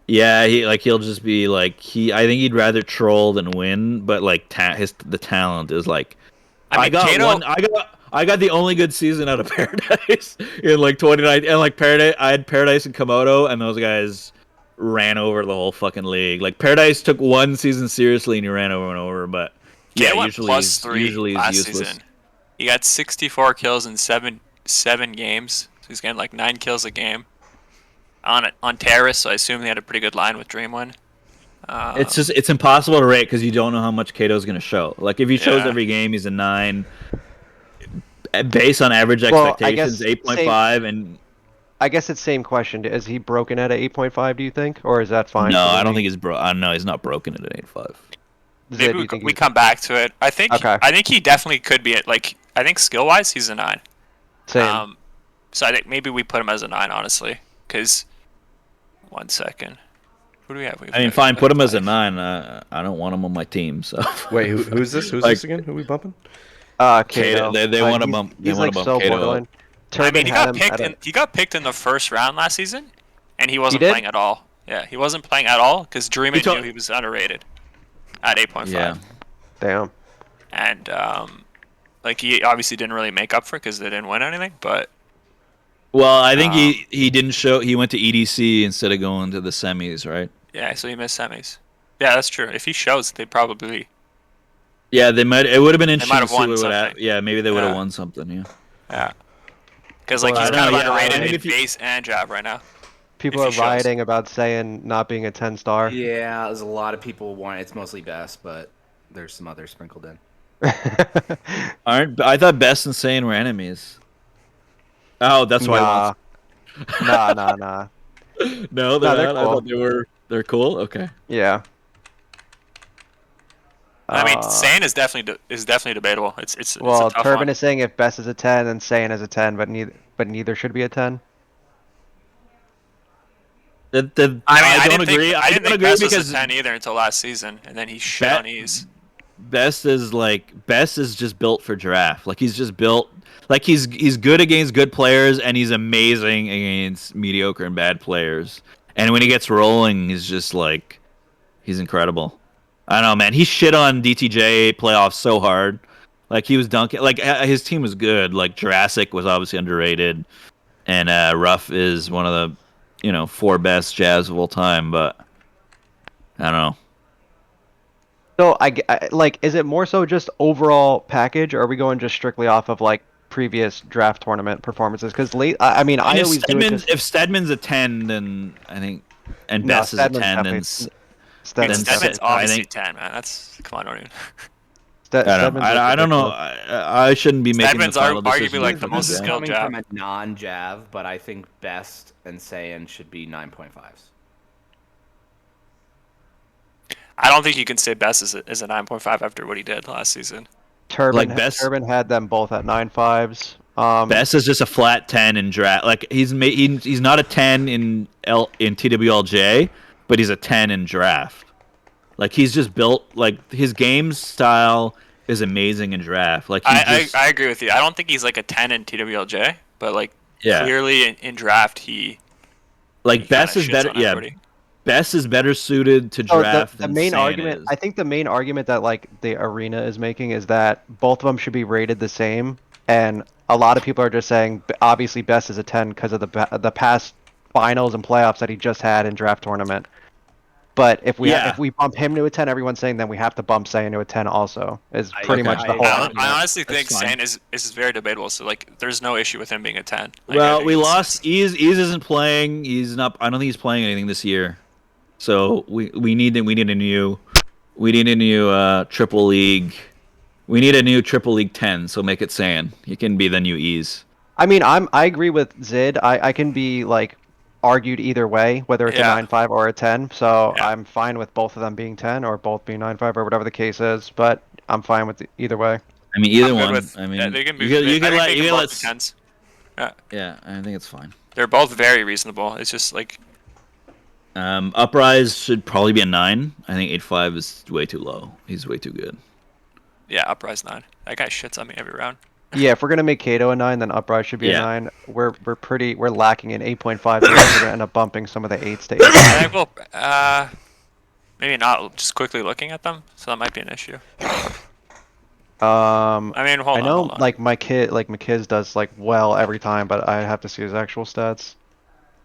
Yeah, he'll just be like I think he'd rather troll than win, but like the talent is like. I mean, Kato. I got the only good season out of Paradise in like 29, and like Paradise, I had Paradise and Komodo, and those guys ran over the whole fucking league. Like Paradise took one season seriously, and he ran over and over. But Kato yeah, went usually +3 he's last useless. season. He got 64 kills in seven games. So he's getting like 9 kills a game on terrorists. So I assume they had a pretty good line with Dreamwind. It's impossible to rate because you don't know how much Kato's going to show. Like if he shows Yeah. every game, he's a 9. Based on average Well, I expectations, guess 8.5, and I guess it's same question. Is he broken at a 8.5? Do you think, or is that fine? no, for the I don't league? think he's no, he's not broken at an 8.5. Zed, Maybe do you think we he's- come back to it. I think Okay. he definitely could be at like I think skill wise he's a 9. Same. So I think maybe we put him as a 9 honestly, because 1 second. Who do we have? I mean, fine, put him as a 9. I don't want him on my team. So Wait, who's this? Who's Like- this again? Who we bumping? Kato. They But want to he's- bump. They He's want like to bump so Kato borderline. up. I Turbin mean, had him at a, he got picked in the first round last season, and he wasn't did? playing at all. Yeah, he wasn't playing at all because Dreamin' told- knew he was underrated at 8.5. Yeah. Damn. And like he obviously didn't really make up for it because they didn't win anything. But Well, I think he didn't show. He went to EDC instead of going to the semis, right? yeah, so he missed semis. Yeah, that's true. If he shows, they probably Yeah, they might. It would have been interesting have to see won what would something. happen. Yeah, maybe they would have Yeah. won something. Yeah. yeah. Because like Well, he's I kind of don't know, yeah, I underrated mean, in if you- base and jab right now. People If are he shows. rioting about saying not being a 10 star. Yeah, there's a lot of people want. It's mostly best, but there's some others sprinkled in. Aren't I thought Best and Saiyan were enemies? Oh, that's why. Nah. He Nah. wants... No, they're Nah, they're not. I cool. thought they were. They're cool. Okay. Yeah. I mean, Uh, Saiyan is definitely debatable. It's Well, a tough Turbin one. is saying if Best is a 10, then Saiyan is a 10, but neither should be a 10. I I didn't don't agree. Think, I didn't don't think agree Best because was a 10 either until last season, and then he shit Bet- on ease. Best is just built for draft. Like he's just built. Like he's good against good players, and he's amazing against mediocre and bad players. And when he gets rolling, he's just like he's incredible. I don't know, man. He shit on DTJ playoffs so hard. Like he was dunking. Like his team was good. Like Jurassic was obviously underrated, and Ruff is one of the 4 best Jazz of all time. But I don't know. So like, is it more so just overall package, or are we going just strictly off of like previous draft tournament performances? Because I mean, I if always do it just. If Stedman's a 10, then I think, and No, Best is a Stedman's 10, then definitely- then Stedman's Stedman's I obviously think- 10, man. That's come on, don't even. I don't know. I shouldn't be making Stedman's the final arguably decision. like the for most Jazz. skilled Coming jab. from a non-Jav, but I think Best and Saiyan should be 9.5s. I don't think you can say Best is a 9.5 after what he did last season. Turbin, Like Best- Turbin had them both at 9.5s. Best is just a flat 10 in draft. Like he's not a 10 in TWLJ, but he's a 10 in draft. Like he's just built. Like his game style is amazing in draft. Like I agree with you. I don't think he's like a 10 in TWLJ, but like Yeah. clearly in draft he like he Best kinda is shits better. on Yeah, everybody. Best is better suited to So draft. the than main Saiyan argument, is. I think the main argument that like the arena is making is that both of them should be rated the same, and a lot of people are just saying obviously Best is a 10 because of the past finals and playoffs that he just had in draft tournament. But if we Yeah. if we bump him to a 10, everyone's saying then we have to bump Saiyan to a 10 also. Is pretty okay. much the whole I argument. honestly think That's fine. Saiyan is very debatable. So like, there's no issue with him being a 10. Like, I Well, think we it's- lost. Ease isn't playing. He's not. I don't think he's playing anything this year. So we need a new triple league. We need a new triple league 10. So make it Saiyan. He can be the new Ease. I mean, I agree with Zid. I can be like argued either way, whether it's Yeah. a 9.5 or a 10. So Yeah. I'm fine with both of them being 10 or both being 9.5 or whatever the case is. But I'm fine with either way. I mean, either I'm good one. with- I mean, yeah, they can be. you can I think let they you can can both let. be 10s. Yeah, Yeah, I think it's fine. they're both very reasonable. It's just like Uprise should probably be a 9. I think 8.5 is way too low. He's way too good. yeah, Uprise 9. That guy shits on me every round. Yeah, if we're gonna make Kato a 9, then Uprise should be Yeah. a 9. We're lacking in 8.5. We're gonna end up bumping some of the 8s to 8. I think we'll maybe not. Just quickly looking at them, so that might be an issue. I mean, hold I on. know hold on. like McKiz does like well every time, but I have to see his actual stats.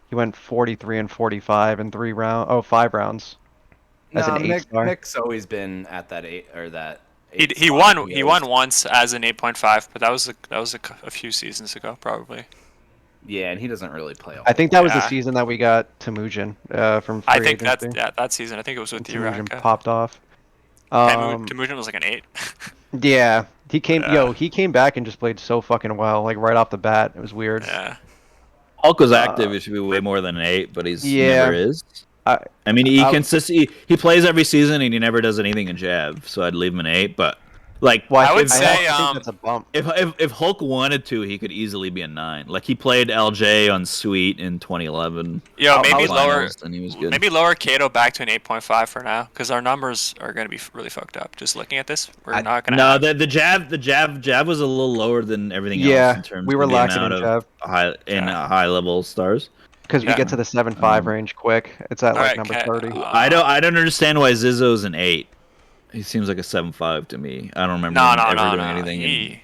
He went 43 and 45 in 5 rounds. As an 8-star. Mick's always been at that 8 or that. He 8 he spot. won he won once as an 8.5, but that was a few seasons ago probably. Yeah, and he doesn't really play. I think that was the Yeah. season that we got Temujin from free I think agency. that season. I think it was with Temujin Uraka. popped off. Temujin was like an 8. Yeah, he came. Yeah. He came back and just played so fucking well, like right off the bat. It was weird. Yeah. Hulk was active. It should be way more than an 8, but he's Yeah. never is. I mean, he plays every season and he never does anything in jab. So I'd leave him an 8. But Like, Well, I would I say, think that's a bump. if Hulk wanted to, he could easily be a 9. Like, he played LJ on Sweet in 2011. yo, I maybe was- lower, Finals, and he was good. maybe lower Kato back to an 8.5 for now, because our numbers are going to be really fucked up. Just looking at this, we're not going to. No, the jab was a little lower than everything else Yeah, in terms we were of the lacking amount in of jab. high level stars. Because we Yeah. get to the 7.5 range quick. It's at like Alright, number okay, 30. I don't understand why Zizzo's an 8. He seems like a 7.5 to me. I don't remember him ever doing anything.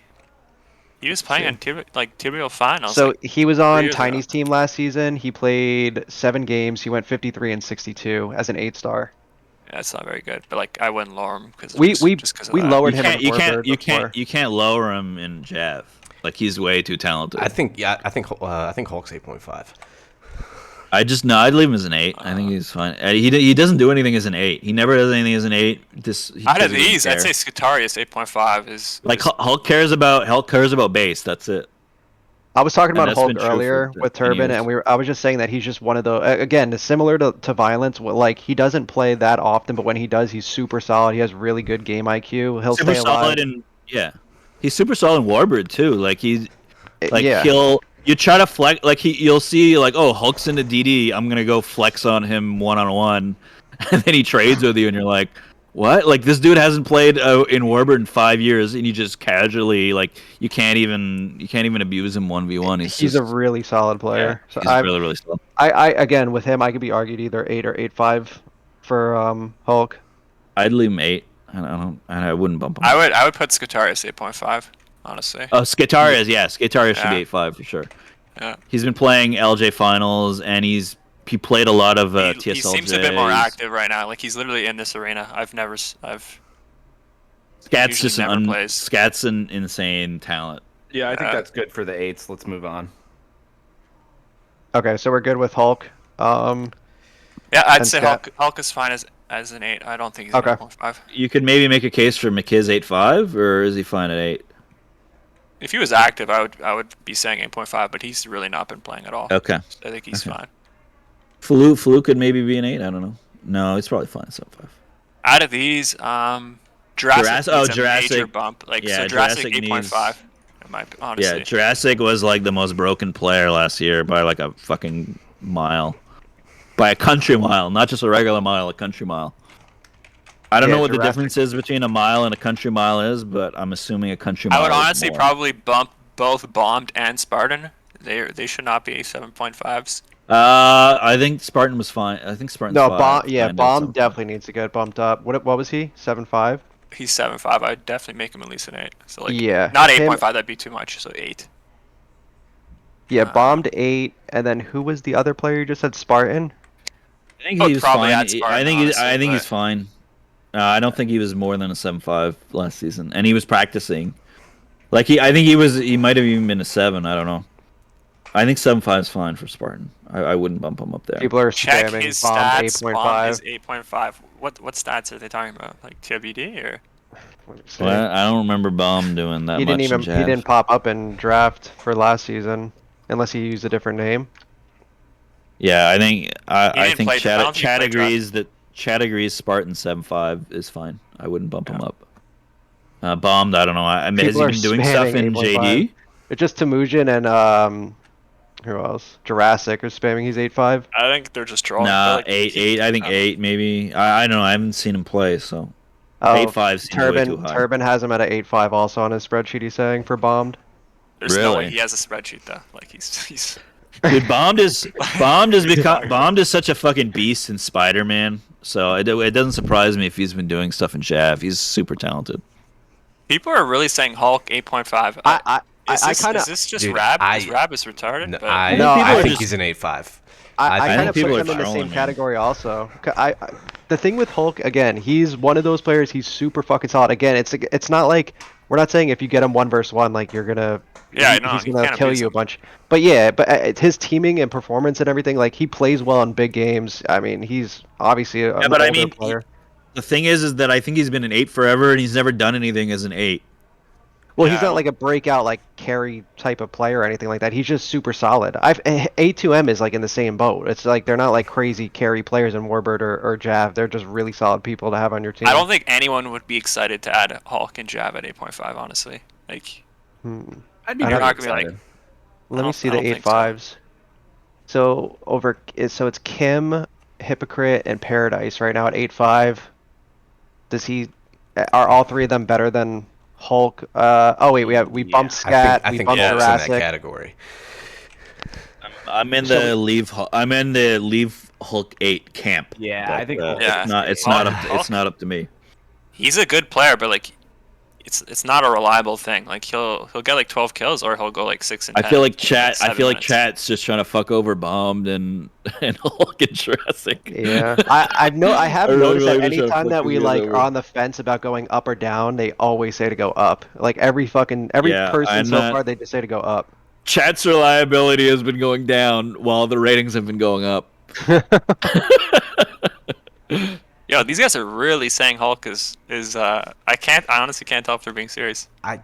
He was playing in Tibial finals. So like, he was 3 on years ago. Tiny's team last season. He played 7 games. He went 53 and 62 as an 8-star. That's not very good, but like I wouldn't lower him because We just because of we that. lowered You him in Warbird before. you can't lower him in Jav. Like, he's way too talented. I think Hulk's 8.5. I'd leave him as an 8. I think he's fine. He doesn't do anything as an 8. He never does anything as an 8. Out of these, I'd say Scutarius 8.5 is like is- Hulk cares about base. That's it. I was talking And about that's Hulk been true earlier for with 10 Turbin, years. and I was just saying that he's just one of the again similar to Violence. Like he doesn't play that often, but when he does, he's super solid. He has really good game IQ. He'll Super stay solid alive. he's super solid in Warbird too. Like, he's like yeah. you try to flex, like, you'll see, like, oh, Hulk's into DD, I'm gonna go flex on him 1-on-1, and then he trades with you, and you're like, what? Like, this dude hasn't played in Warbird in 5 years, and you just casually, like, you can't even abuse him 1v1. He's a really solid player. Yeah, So he's really, really solid. I again with him, I could be argued either 8 or 8.5 for Hulk. I'd leave him 8. I wouldn't bump him. I would put Scutarius 8.5, honestly. Oh, Skatarius, Skatarius should Yeah. be 8.5 for sure. Yeah. He's been playing LJ finals, and he played a lot of TSLJs. He seems a bit more active right now. Like, he's literally in this arena. Scat's usually just never plays. Scat's an insane talent. Yeah, I think Yeah. that's good for the 8s. Let's move on. Okay, so we're good with Hulk. Yeah, I'd And say Scat. Hulk is fine as an 8. I don't think he's Okay. an 8.5. You could maybe make a case for McKiz 8.5, or is he fine at 8? If he was active, I would be saying 8.5, but he's really not been playing at all. Okay. I think he's fine. Flu could maybe be an 8. I don't know. No, it's probably fine at 7.5. Out of these, Jurassic needs a Jurassic. major bump. Like, Yeah, so Jurassic Jurassic 8.5. In my honestly. Yeah, Jurassic was like the most broken player last year by like a fucking mile. By a country mile, not just a regular mile, a country mile. I don't Yeah, know what the Jurassic. difference is between a mile and a country mile is, but I'm assuming a country mile I would is honestly more. probably bump both Bombed and Spartan. They should not be 7.5s. I think Spartan was fine. I think Spartan's No, fine. Bomb. Yeah, fine at Bomb 7.5. definitely needs to get bumped up. What was he? 7.5. He's 7.5. I'd definitely make him at least an 8. So like, Yeah, not him- 8.5. That'd be too much. So 8. Yeah, bombed 8, and then who was the other player you just said? Spartan. I think I would he was probably fine. add Spartan, I think honestly, he's but- fine. I don't think he was more than a 7.5 last season, and he was practicing. Like, I think he might have even been a 7. I don't know. I think 7.5 is fine for Spartan. I wouldn't bump him up there. People are Check spamming his bomb stats. Bomb 8.5. is 8.5. What stats are they talking about? Like TWD or? Let me see. Well, I don't remember Bomb doing that He much. didn't even in Jav. he didn't pop up in draft for last season, unless he used a different name. Yeah, I think I didn't think play- I Chad, don't think he Chad played draft. agrees that Chad agrees Spartan 7.5 is fine. I wouldn't bump him up. Bombed, I don't know. I mean, has People he are been doing stuff spamming in 8.5. JD? It's just Temujin and who else? Jurassic are spamming. He's 8.5. I think they're just trolling. Nah, but, like, 8. I think 8 maybe. I don't know. I haven't seen him play, so Oh, 8.5 seems way too high. Turbin has him at a 8.5 also on his spreadsheet. He's saying for bombed. There's no way Really? he has a spreadsheet though. Like he's Dude, Bombed is such a fucking beast in Spider-Man. So it doesn't surprise me if he's been doing stuff in Jav. He's super talented. people are really saying Hulk 8.5. I Is kind of this just Dude, Rab? I- Is Rab is retarded? No, but I, No, I people think just- he's an 8.5. I I kind think of people put are him in the trolling, same man. category also. The thing with Hulk again, he's one of those players. He's super fucking solid. Again, it's not like we're not saying if you get him 1v1 like you're gonna Yeah, no, he's you gonna can't kill abuse you a him. bunch. But yeah, but it's his teaming and performance and everything. Like he plays well in big games. I mean, he's obviously an but I older mean, player. The thing is that I think he's been an 8 forever, and he's never done anything as an 8. Well, Yeah, he's not like a breakout like carry type of player or anything like that. He's just super solid. A2M is like in the same boat. It's like they're not like crazy carry players in Warbird or Jav. They're just really solid people to have on your team. I don't think anyone would be excited to add Hulk and Jav at 8.5. Honestly, like I'd be I'd you're have- not pretty gonna be like, excited. Let I me don't- see I the don't think so. 8.5s. So it's Kim, Hypocrite, and Paradise right now at 8.5. Does he? Are all three of them better than Hulk? Oh wait, we bumped Scat, I we think bumped Hulk's in that Jurassic. category. I'm in Shall the leave Hulk 8 camp. Yeah, but, I think Hulk Yeah. it's not Hulk- it's not up to me. he's a good player, but like, it's not a reliable thing. Like he'll get like 12 kills, or he'll go like 6 and 10. I feel like in chat. 7 I feel like minutes. chat's just trying to fuck over Bombed and and Hulk and Jurassic. Yeah, I have I really noticed that believe they're trying to anytime fuck that these we guys like over. are on the fence about going up or down, they always say to go up. Like every Yeah, person I'm so not- far, they just say to go up. Chat's reliability has been going down while the ratings have been going up. Yo, these guys are really saying Hulk is. I honestly can't tell if they're being serious. I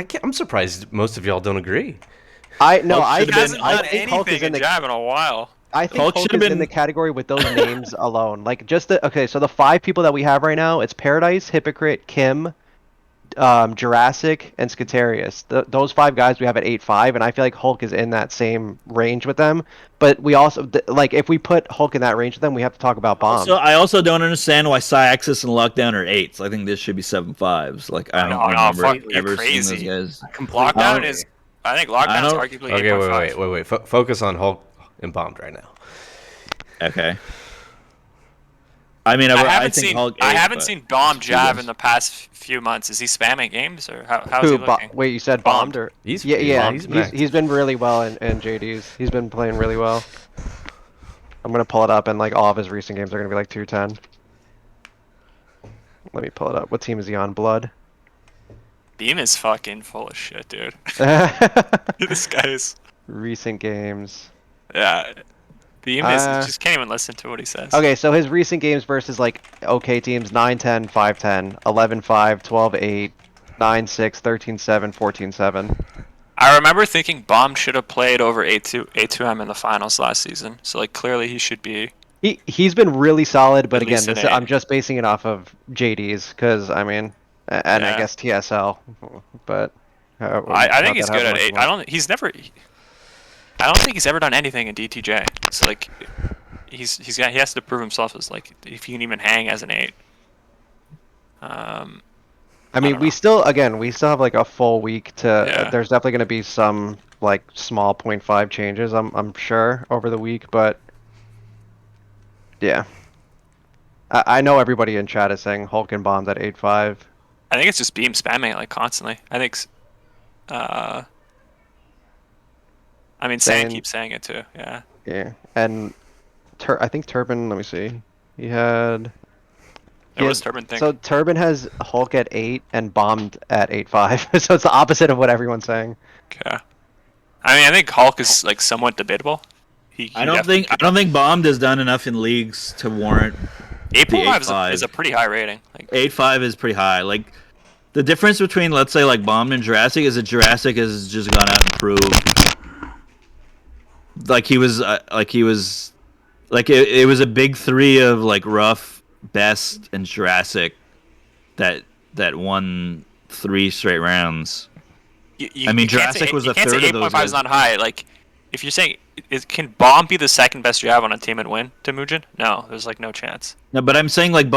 can't, I'm surprised most of y'all don't agree. I Hulk I should've He hasn't been- done think Hulk is anything in in the Jab in a while. I think Hulk Hulk should've is in the been- category with those names alone. Like just okay, so the 5 people that we have right now, it's Paradise, Hypocrite, Kim, Jurassic, and Scutarius. Those 5 guys we have at 8.5, and I feel like Hulk is in that same range with them. But we also like if we put Hulk in that range with them, we have to talk about bombs. So I also don't understand why Psyaxis and Lockdown are 8s. I think this should be 7.5s. Like I don't No, remember fuck, you're ever seeing those crazy. guys. Lockdown is. I think Lockdown's don't- arguably Okay, 8.5. wait. Focus on Hulk and Bombed right now. Okay. I mean, I I haven't think seen. Hulk I 8, haven't but- seen Bomb Jav games. in the past few months. Is he spamming games, or how's he Who? looking? Wait, you said Bombed. bombed or? He's Yeah. he's been active. He's been really well in JD's. He's been playing really well. I'm gonna pull it up, and like all of his recent games are gonna be like 210. Let me pull it up. What team is he on? Blood. Beam is fucking full of shit, dude. This guy is. Recent games. Yeah. Beam is. Uh, You just can't even listen to what he says. Okay, so his recent games versus like okay teams: 9-10, 5-10, 11-5, 12-8, 9-6, 13-7, 14-7. I remember thinking Bomb should have played over A2M in the finals last season. So like clearly he should be. He's been really solid, but At again, least an this, eight. I'm just basing it off of JD's because I mean, and I Yeah. guess TSL, but I think not he's that good has at much 8. more. I don't think he's ever done anything in DTJ. So like, he has to prove himself as like if he can even hang as an 8. I mean, don't we know. still have like a full week to. Yeah. There's definitely going to be some like small 0.5 changes. I'm sure over the week, but yeah, I know everybody in chat is saying Hulk and Bombs at 8.5. I think it's just Beam spamming it like constantly. I think. I mean, Sand Then- keeps saying it too. Yeah. Yeah, and I think Turban. Let me see. He had. What Yeah, does Turban think? So Turban has Hulk at 8 and Bombed at 8.5. So it's the opposite of what everyone's saying. Okay. I mean, I think Hulk is like somewhat debatable. I don't think Bombed has done enough in leagues to warrant 8.5 8.5. is a pretty high rating. Like, 8.5 is pretty high. Like the difference between let's say like Bombed and Jurassic is that Jurassic has just gone out and proved it was a big 3 of like Rough, Best, and Jurassic that won 3 straight rounds. I mean, you can't Jurassic say, was you a can't say third of those 8.5 guys. is not high. Like, if you're saying, can Bomb be the second best you have on a team and win to Mugen? No, there's like no chance. No, but I'm saying like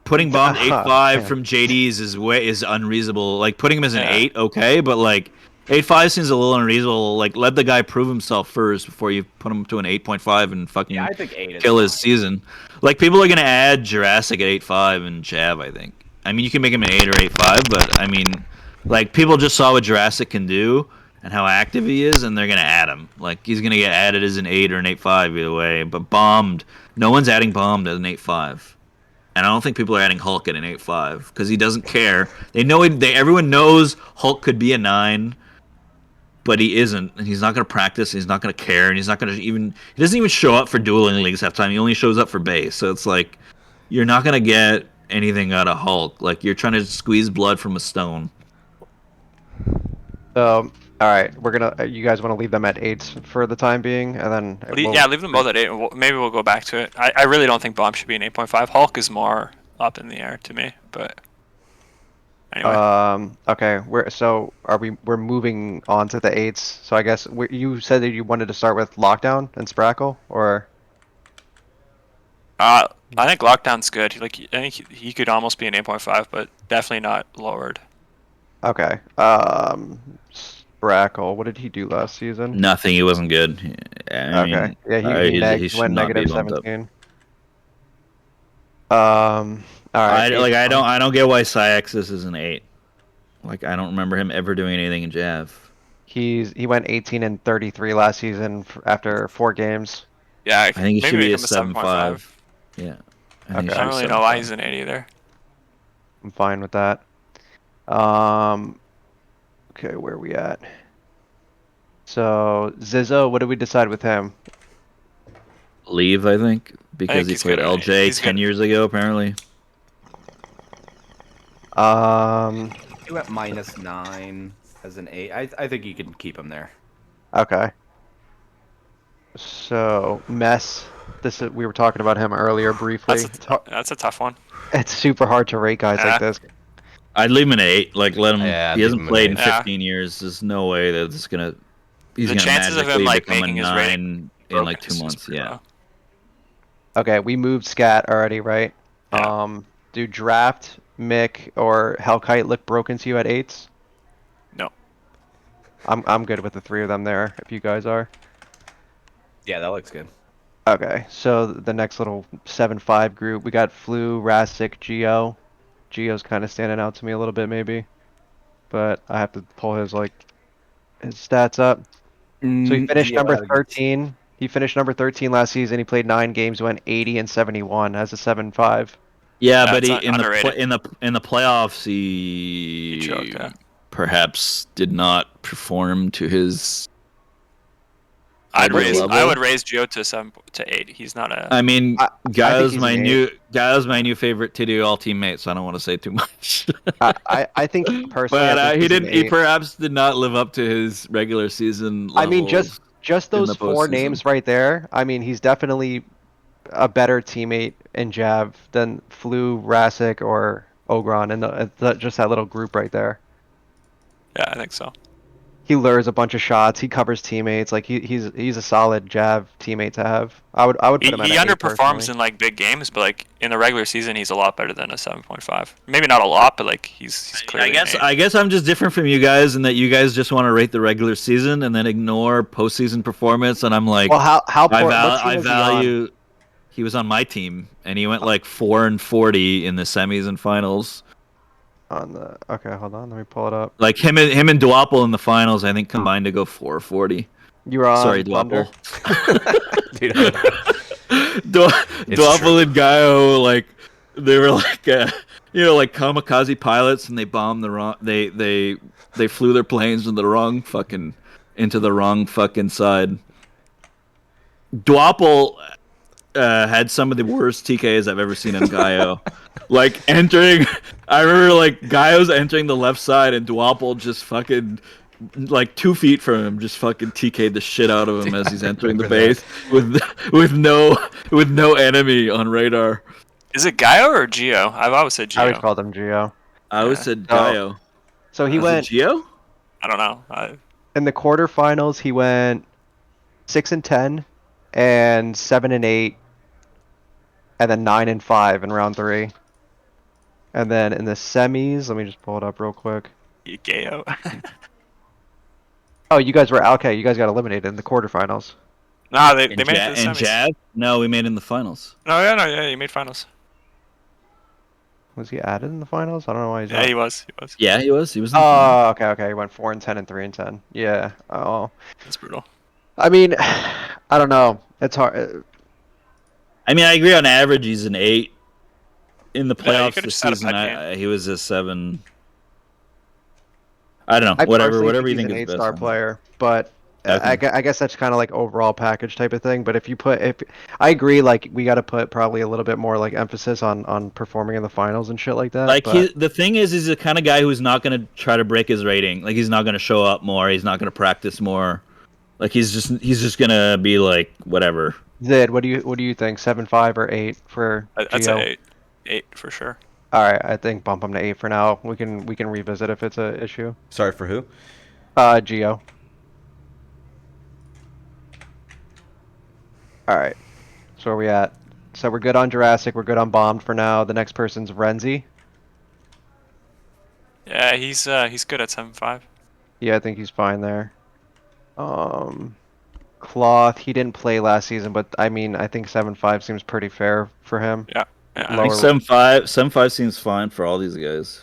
putting Bombed 8.5 yeah. from JD's is unreasonable. Like putting him as an Yeah. 8, okay, but like 8.5 seems a little unreasonable. Like let the guy prove himself first before you put him to an 8.5 and fucking Yeah, I think 8 is kill his fine. season. Like people are gonna add Jurassic at 8.5 and Jav. I think. I mean, you can make him an 8 or 8.5, but I mean, like people just saw what Jurassic can do and how active he is, and they're gonna add him. Like he's gonna get added as an 8 or an 8.5 either way. But Bombed, no one's adding Bombed as an 8.5. And I don't think people are adding Hulk at an 8.5 because he doesn't care. They know everyone knows Hulk could be a 9, but he isn't, and he's not going to practice. He's not going to care, and he's not going to even. He doesn't even show up for dueling leagues half time. He only shows up for base. So it's like you're not going to get anything out of Hulk. Like you're trying to squeeze blood from a stone. So, all right, we're gonna. You guys want to leave them at 8s for the time being, and then Yeah, leave them both at 8. Maybe we'll go back to it. I really don't think Bomb should be an 8.5. Hulk is more up in the air to me, but anyway. Okay. We're moving on to the 8s. So I guess you said that you wanted to start with Lockdown and Sprackle, or I think Lockdown's good. Like, I think he could almost be an 8.5, but definitely not lowered. okay. Sprackle. What did he do last season? Nothing. He wasn't good. I Okay. mean, Yeah, he he should went not be negative bumped up. 17. All right. I don't get why Cyaxis is an 8. Like, I don't remember him ever doing anything in Jav. He went 18 and 33 last season after 4 games. Yeah, I think he should maybe be make a him a 7.5. 7.5. Yeah. I think he Okay. I should don't be really know why 7.5. he's an 8 either. I'm fine with that. Okay, where are we at? So Zizzo, what did we decide with him? Leave, I think, because he he's played good at it. LJ He's 10 good. years ago, apparently. He went -9 as an 8. I think you can keep him there. Okay. So Mess, we were talking about him earlier briefly. That's a tough one. It's super hard to rate guys like Yeah. this. I'd leave him an 8. Like, let him. Yeah, I'd He leave hasn't him an played in 8. Yeah. 15 years. There's no way that it's gonna. He's The gonna chances of magically him, like, become a making his 9 rating in like broken 2 is months. pretty Yeah. low. Okay, we moved Scat already, right? Yeah. Do Draft, Mick, or Hellkite look broken to you at 8s? No. I'm good with the 3 of them there, if you guys are. Yeah, that looks good. Okay, so the next little 7-5 group, we got Flu, Rasik, Geo. Geo's kind of standing out to me a little bit, maybe, but I have to pull his stats up. So he finished number 13. He finished number 13 last season. He played 9 games, went 80 and 71 as a 7-5. Yeah, Yeah, but it's he underrated. in the playoffs He choked, yeah. perhaps did not perform to his. I'd What's he- raise Gio to 7 to 8. He's not a. I mean, I think Gaio's he's my an new favorite TWL teammate, so I don't want to say too much. I think personally, But I think he's an he 8. perhaps did not live up to his regular season I mean, levels just in those the 4 postseason. names right there. I mean, he's definitely a better teammate in Jav than Flu, Rasik, or Ogron, and just that little group right there. Yeah, I think so. He lures a bunch of shots. He covers teammates. Like he's a solid Jav teammate to have. I would put him at He an 8 underperforms personally. in like big games, but like in the regular season, he's a lot better than a 7.5. Maybe not a lot, but like he's clearly. I guess I'm just different from you guys in that you guys just want to rate the regular season and then ignore postseason performance, and I'm like, Well, what team I was he on? value. He was on my team, and he went like 4-40 in the semis and finals. Okay, hold on, let me pull it up. Like him and Duapel in the finals, I think combined to go 4-40. You were on Sorry, Thunder? Duapel. Dude, It's Duapel true. and Gaio, like they were like like kamikaze pilots, and they bombed the wrong. They flew their planes into the wrong fucking side. Duapel had some of the worst TKs I've ever seen in Gaio. Like I remember like Gaio's entering the left side, and Duapel just fucking like 2 feet from him, just fucking TK'd the shit out of him as he's entering the base with no enemy on radar. Is it Gaio or Gio? I've always said I always Gio. called him Geo. I always Yeah. said Gaio. So he Is went it Gio? I don't know. in the quarterfinals. He went 6-10, and 7-8, and then 9-5 in round 3. And then in the semis, let me just pull it up real quick. Gaio. Oh, you guys were okay. You guys got eliminated in the quarterfinals. Nah, they made it to the And semis. Jazz? No, we made it in the finals. No, yeah, he made finals. Was he added in the finals? I don't know why he's Yeah, not. he was. Yeah, he was. He was in the finals. Oh, okay. He went 4-10 and 3-10. Yeah. Oh, That's brutal. I mean, I don't know. It's hard. I mean, I agree on average he's an 8. In the Yeah, you playoffs could've this just had a season, bad he was a 7. I don't know. I Whatever personally you think think he's is an best. 8-star player, but I guess that's kind of like overall package type of thing. But if I agree, like we got to put probably a little bit more like emphasis on performing in the finals and shit like that. Like But the thing is, he's the kind of guy who's not gonna try to break his rating. Like he's not gonna show up more. He's not gonna practice more. Like he's just gonna be like whatever. Zid, what do you think? 7.5 or 8 for I'd Geo? say 8 for sure. All right, I think bump him to 8 for now. We can revisit if it's a issue. Sorry for who? Geo. All right. So where we at? So we're good on Jurassic. We're good on Bombed for now. The next person's Renzi. Yeah, he's good at 7.5. Yeah, I think he's fine there. Cloth. He didn't play last season, but I mean, I think 7.5 seems pretty fair for him. Yeah. Yeah, I think Lower- 7.5 seems fine for all these guys.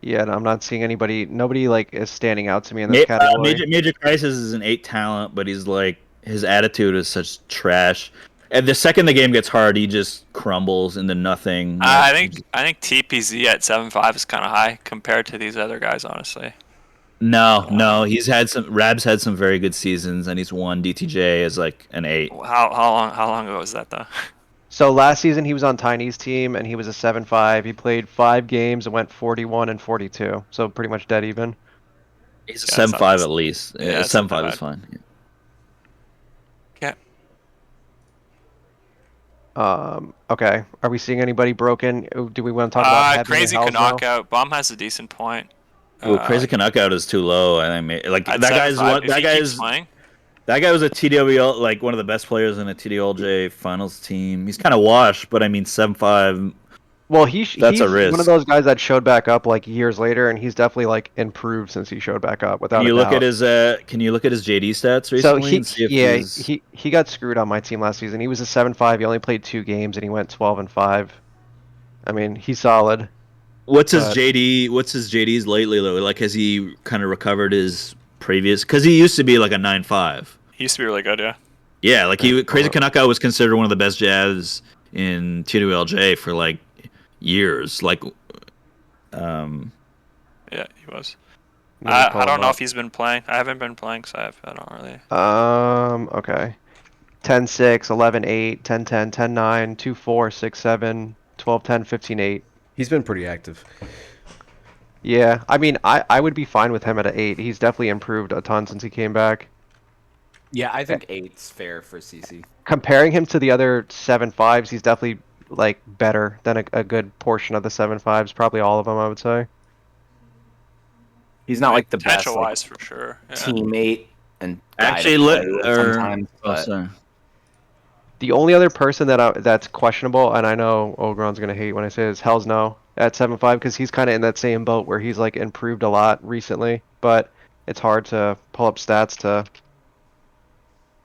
Yeah, and I'm not seeing nobody like is standing out to me in this category. Major Crisis is an 8 talent, but he's like his attitude is such trash. And the second the game gets hard, he just crumbles into nothing. I think TPZ at 7.5 is kind of high compared to these other guys, honestly. No, Rab's had some very good seasons, and he's won DTJ as like an 8. How long ago was that though? So last season he was on Tiny's team and he was a 7.5. He played 5 games and went 41 and 42. So pretty much dead even. He's a Yeah, 7.5 at least. yeah, Yeah, it's not 7.5 bad. is fine. Yeah. Okay. Are we seeing anybody broken? Do we want to talk about Heavy Crazy and can Hells knock now? out. Bomb has a decent point. Oh, Crazy Knockout is too low. I mean, like At that guy's 7.5, one. if That he keeps guy's playing. that guy was a TWL, like one of the best players in a TDLJ finals team. He's kind of washed, but I mean 7.5. Well, That's a he's one of risk. those guys that showed back up like years later, and he's definitely like improved since he showed back up. Without Can you a look doubt. at his Can you look at his JD stats So recently and see if yeah, he's... he got screwed on my team last season. He was a 7.5. He only played 2 games and he went 12 and 5. I mean, he's solid. What's his but- JD? What's his JDs lately though? Like, has he kind of recovered his previous? Because he used to be like a 9.5. He used to be really good, yeah. Yeah, like Crazy Kanaka was considered one of the best jabs in T2LJ for like years. Like, Yeah, he was. Let me pull I don't him know up. if he's been playing. I haven't been playing, so I don't really. Okay. 10-6, 11-8, 10-10, 10-9, 2-4, 6-7, 12-10, 15-8. He's been pretty active. Yeah, I mean, I would be fine with him at an 8. He's definitely improved a ton since he came back. Yeah, I think 8's fair for CC. Comparing him to the other 7.5s, he's definitely like better than a good portion of the 7.5s. Probably all of them, I would say. He's not like the best potential like, wise for sure. Yeah. teammate and guy to actually, play with sometimes, oh, but sorry. The only other person that's questionable, and I know Ogron's gonna hate when I say this, Hell's No at 7.5 because he's kind of in that same boat where he's like improved a lot recently, but it's hard to pull up stats to.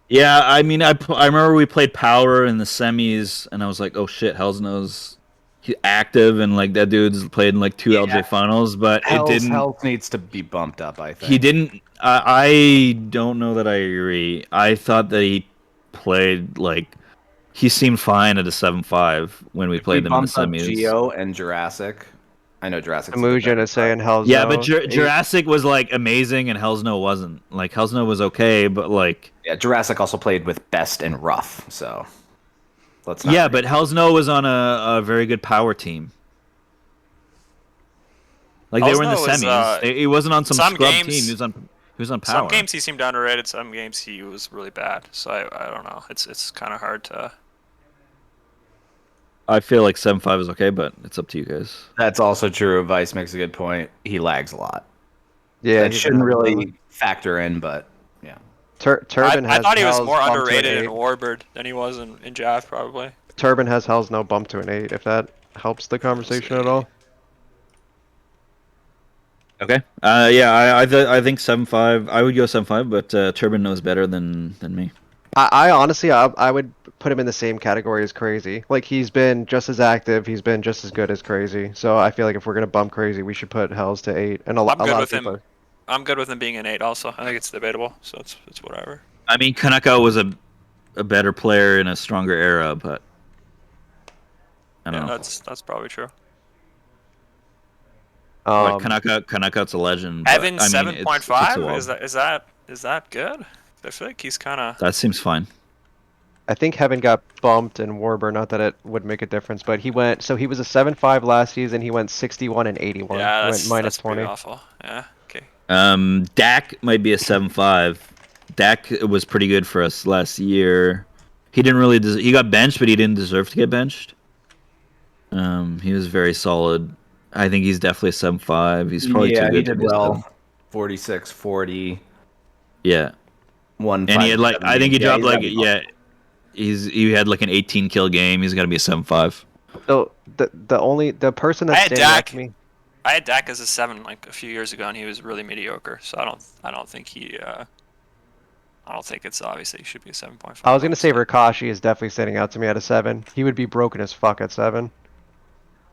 Yeah, I mean, I remember we played Power in the semis, and I was like, oh shit, Hell's Nose, he's active, and like that dude's played in like 2 LJ finals, but it didn't. Health needs to be bumped up, I think. He didn't. I don't know that I agree. I thought that he played like he seemed fine at a 7.5 when we played them in the bumped up semis. Geo and Jurassic. I know Jurassic's a bit Emujin better, is saying Hell's Yeah, No. but Jurassic was like amazing, and Hell's No wasn't. Like Hell's No was okay, but like Yeah, Jurassic also played with Best and Rough, so let's not yeah, forget. but Hell's No was on a very good power team. Like they Hell's were in the No was, semis. He wasn't on some some scrub games- team. He was on power. Some games he seemed underrated. Some games he was really bad. So I don't know. It's kind of hard to. I feel like 7.5 is okay, but it's up to you guys. That's also true. Vice makes a good point. He lags a lot. Yeah, That he's shouldn't a- really factor in, but yeah. Turban I has thought he was Hell's more bumped to an underrated 8. in Warbird than he was in Jav probably. Turban has Hell's No bump to an 8. If that helps the conversation at all. Okay. Yeah, I think 7.5. I would go 7.5, but Turban knows better than me. I honestly, I would put him in the same category as Crazy. Like he's been just as active, he's been just as good as Crazy. So I feel like if we're gonna bump Crazy, we should put Hells to 8. And a I'm good lot with of people. him. I'm good with him being an 8 also. I think it's debatable, so it's whatever. I mean, Kanaka was a better player in a stronger era, but I don't Yeah, know. that's probably true. Like Kanaka's a legend. but, Evan I mean, it's 7.5 a while. is that good? I feel like he's kind of. That seems fine. I think Heaven got bumped in Warburg, not that it would make a difference, but he went, so he was a 7-5 last season, he went 61 and 81. Yeah, He went minus that's pretty 20. awful. Yeah. Okay. Dak might be a 7-5. Dak was pretty good for us last year. He didn't really. He got benched, but he didn't deserve to get benched. He was very solid. I think he's definitely a 7-5. He's probably Yeah, too he good to did be a 7. well. 46, 40, Yeah, 1, and he had like I think he dropped he's like got well. he had like an 18 kill game. He's gonna be a 7-5. So the person I that's had standing out Dak. to me, I had Dak as a 7 like a few years ago, and he was really mediocre. So I don't think he. I don't think it's obvious that he should be a 7.5. I was gonna say honestly. Rikashi is definitely standing out to me at a 7. He would be broken as fuck at 7.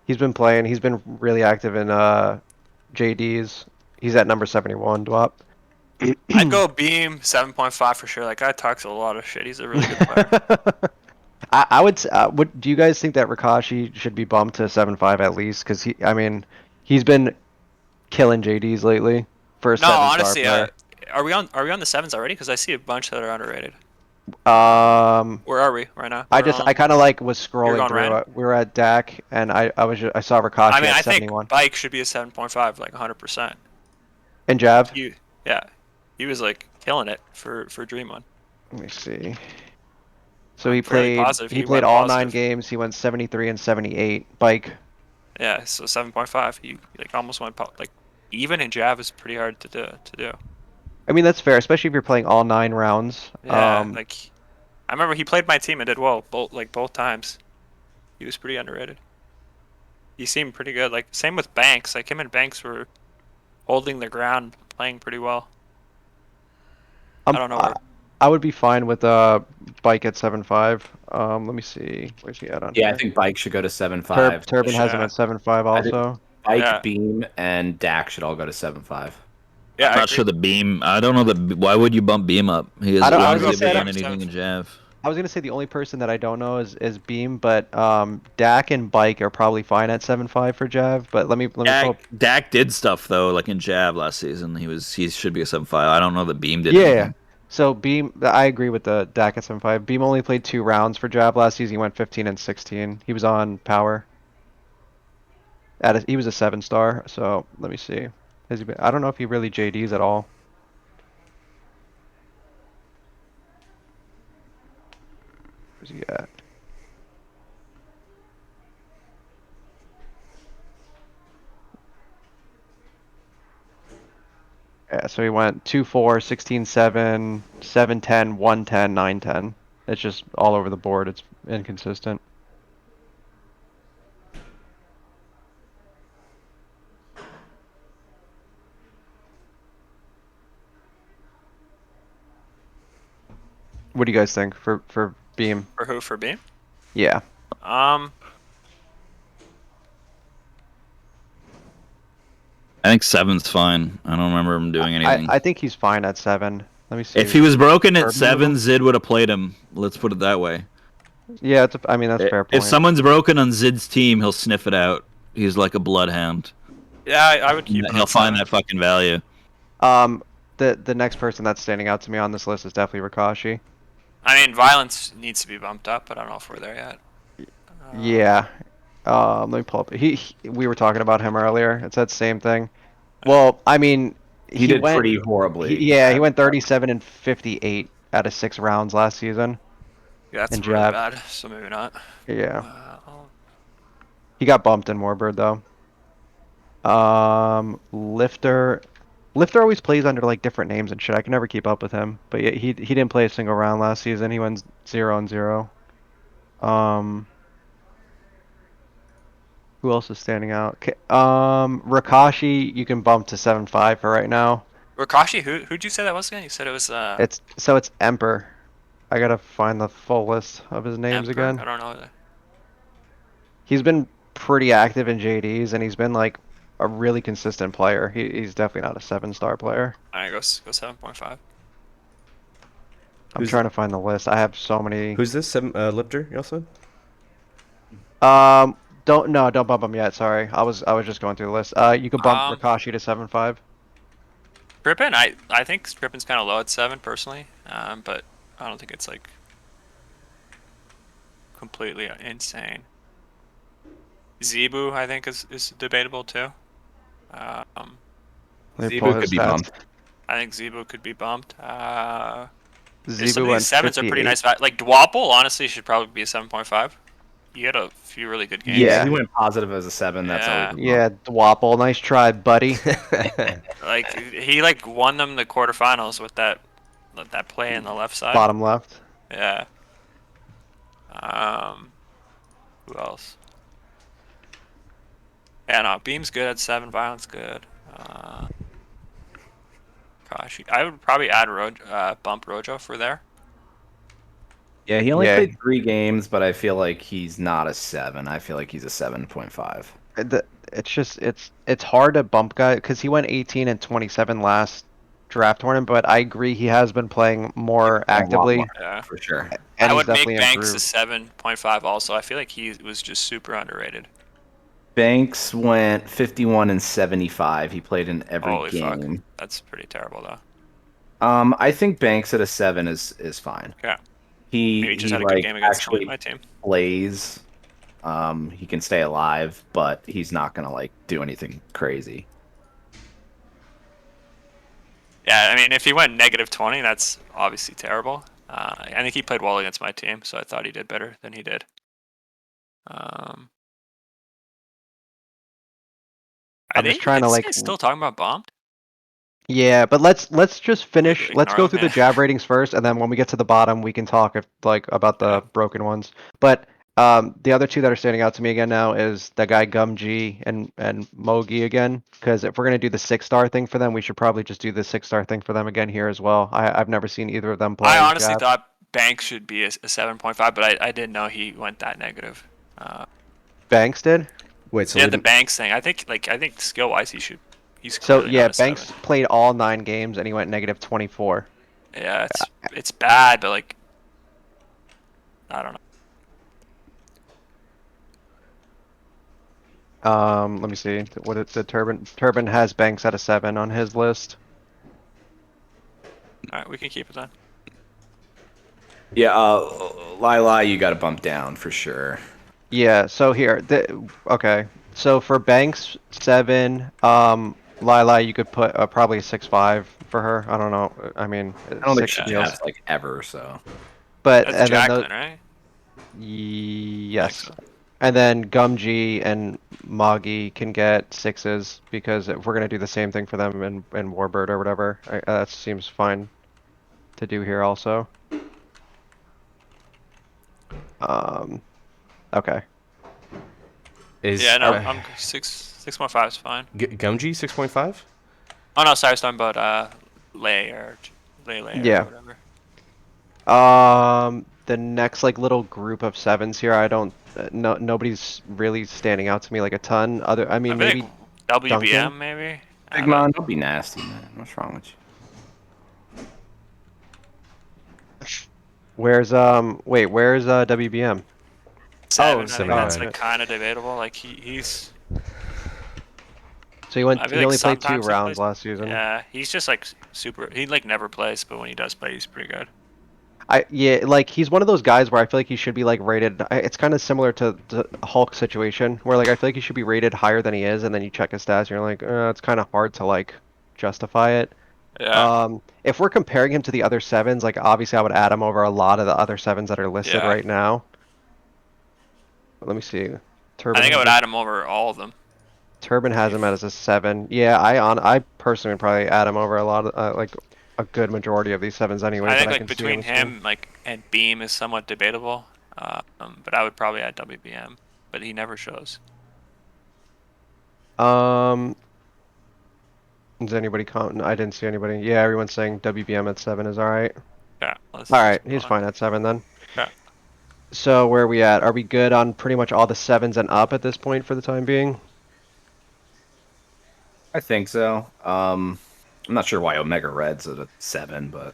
He's been playing. He's been really active in JDs. He's at number 71. Dwap. I'd go Beam 7.5 for sure. Like, I talk to a lot of shit. He's a really good player. I would. Do you guys think that Rikashi should be bumped to 7.5 at least? Because I mean, he's been killing JDs lately for a No, 7-star honestly, player. are we on the 7s already? Because I see a bunch that are underrated. Um, Where are we right now? I kind of like was going scrolling through. random? We were at Dak, and I saw Rikashi I mean, at I think 71. Bike should be a 7.5, like 100%. And Jav. Yeah, he was like killing it for Dream One. Let me see. So he I'm fairly played. positive He he played went all positive. 9 games. He went 73 and 78. Bike. Yeah, so 7.5. He like almost went like even in Jav is pretty hard to do. I mean that's fair, especially if you're playing all 9 rounds. Yeah, like I remember he played my team and did well both times. He was pretty underrated. He seemed pretty good. Like same with Banks. Like him and Banks were holding their ground, playing pretty well. I don't know where. I would be fine with Bike at 7.5. Let me see. Where's he at on Yeah, here? I think Bike should go to 7.5. Turbin has him Yeah. at 7.5 also. Bike, Yeah. Beam, and Dak should all go to 7.5. Yeah, I'm I not agree. sure the Beam. I don't know the. Why would you bump Beam up? He has I don't- I was honestly gonna say done that- anything in Jav. I was gonna say the only person that I don't know is Beam, but Dak and Bike are probably fine at 7.5 for Jav. But let me pull up. Dak did stuff though, like in Jav last season. He should be a 7-5. I don't know that Beam did. Yeah. anything. So Beam, I agree with the Dak at 7.5. Beam only played 2 rounds for Jav last season. He went 15 and 16. He was on power. He was a 7-star. So let me see. I don't know if he really JDs at all. Where's he at? Yeah, so he went 2-4, 16-7, 7-10, 1-10, 9-10. It's just all over the board. It's inconsistent. What do you guys think for Beam? For who? For Beam? Yeah. I think 7's fine. I don't remember him doing anything. I think he's fine at 7. Let me see. If he was broken at Urban 7, Noodle? Zid would have played him. Let's put it that way. Yeah, I mean that's a fair point. If someone's broken on Zid's team, he'll sniff it out. He's like a bloodhound. Yeah, I would keep. He'll find that fucking value. The next person that's standing out to me on this list is definitely Rikashi. I mean, violence needs to be bumped up, but I don't know if we're there yet. Yeah. Let me pull up. We were talking about him earlier. It's that same thing. Well, I mean, He did went, pretty horribly. he went 37 and 58 out of 6 rounds last season. Yeah, that's And really Jav. bad. So maybe not. Yeah. I'll- He got bumped in Warbird though. Lifter always plays under like different names and shit. I can never keep up with him. But yeah, he didn't play a single round last season. He went 0-0. Who else is standing out? Rikashi, you can bump to 7.5 for right now. Rikashi, who'd you say that was again? You said it was It's Emperor. I gotta find the full list of his names Emperor? again. I don't know. He's been pretty active in JDs, and he's been like a really consistent player. He's definitely not a 7-star player. Alright, go 7.5. I'm trying to find the list. I have so many. Who's this? Lifter, you also? Don't bump him yet. Sorry, I was just going through the list. You could bump Rikashi to 7.5. Strippin, I think Strippin's kind of low at 7 personally, but I don't think it's like completely insane. Zebu, I think, is debatable too. Um, Let me Zebu pull could his be stats. bumped. I think Zebu could be bumped. Some Zebu of these went 7s are pretty 58. nice. Like Dwapple, honestly, should probably be a 7.5. He had a few really good games. Yeah, Yeah. he went positive as a 7. That's always Yeah. a bump. Yeah, Dwapple, nice try, buddy. Like he like won them the quarterfinals with that play in the left side. Bottom left. Yeah. Who else? Yeah, no, Beam's good at 7. Violence good. Gosh, I would probably add bump Rojo for there. Yeah, he only Yeah. played 3 games, but I feel like he's not a 7. I feel like he's a 7.5. It's hard to bump guy because he went 18 and 27 last draft tournament, but I agree he has been playing more A lot actively, more, Yeah. for sure. and I he's would make definitely Banks improved. a 7.5 also. I feel like he was just super underrated. Banks went 51 and 75. He played in every Holy fuck. game. That's pretty terrible though. I think Banks at a 7 is fine. Yeah. He Maybe he just he had a good like game against actually my team. plays. He can stay alive, but he's not gonna like do anything crazy. Yeah, I mean, if he went -20, that's obviously terrible. I think he played well against my team, so I thought he did better than he did. I'm just trying to, like, still talking about bombed. Yeah, but let's just finish. Let's Ignore go them, through the jab ratings first, and then when we get to the bottom, we can talk about the Yeah. broken ones. But the other two that are standing out to me again now is the guy Gumg and Mogi again. Because if we're gonna do the 6-star thing for them, we should probably just do the 6-star thing for them again here as well. I've never seen either of them play. I honestly jab. thought Banks should be a 7.5, but I didn't know he went that negative. Banks did. Wait, so Yeah, we the didn't- Banks thing. I think skill wise he's So clearly yeah, not a Banks 7. played all 9 games and he went -24. Yeah, it's bad, but like I don't know. Let me see. What is the Turban has Banks at a 7 on his list. All right, we can keep it then. Yeah, Lila, you got to bump down for sure. Yeah, so here, okay. So for Banks 7, Lila, you could put probably a 6.5 for her. I don't know. I mean, I don't think 6 she feels. has like ever. So But That's and then Jacqueline, right? yes, Excellent. and then Gumg and Moggy can get 6s because if we're gonna do the same thing for them in Warbird or whatever, that seems fine to do here also. Okay. is Yeah, no, I'm 6.5 is fine. Gumg 6.5? Oh no, sorry, I was talking about Lay or Lay Yeah. or whatever. The next like little group of 7s here, I don't, nobody's really standing out to me like a ton. I mean, I maybe think WBM Duncan? maybe. Big Mon, don't be nasty, man. What's wrong with you? where's WBM? 7. I think 7, that's 9. like kind of debatable. Like he's. So he I feel like only played 2 sometimes he rounds plays- last season. Yeah, he's just like super. He like never plays, but when he does play, he's pretty good. Yeah, like he's one of those guys where I feel like he should be like rated. It's kind of similar to the Hulk situation, where like I feel like he should be rated higher than he is, and then you check his stats, and you're like, it's kind of hard to like justify it. Yeah. If we're comparing him to the other 7s, like obviously I would add him over a lot of the other 7s that are listed Yeah. right now. Let me see. Turban I think I has would him- add him over all of them. Turban has him as a 7. Yeah, I personally would probably add him over a lot of like a good majority of these 7s anyway. I that think like can see on between the screen. him and Beam is somewhat debatable. But I would probably add WBM, but he never shows. Does anybody comment? I didn't see anybody. Yeah, everyone's saying WBM at 7 is alright. Yeah. Alright, he's fine at 7 then. Yeah. So where are we at? Are we good on pretty much all the 7s and up at this point for the time being? I think so. I'm not sure why Omega Red's at a 7, but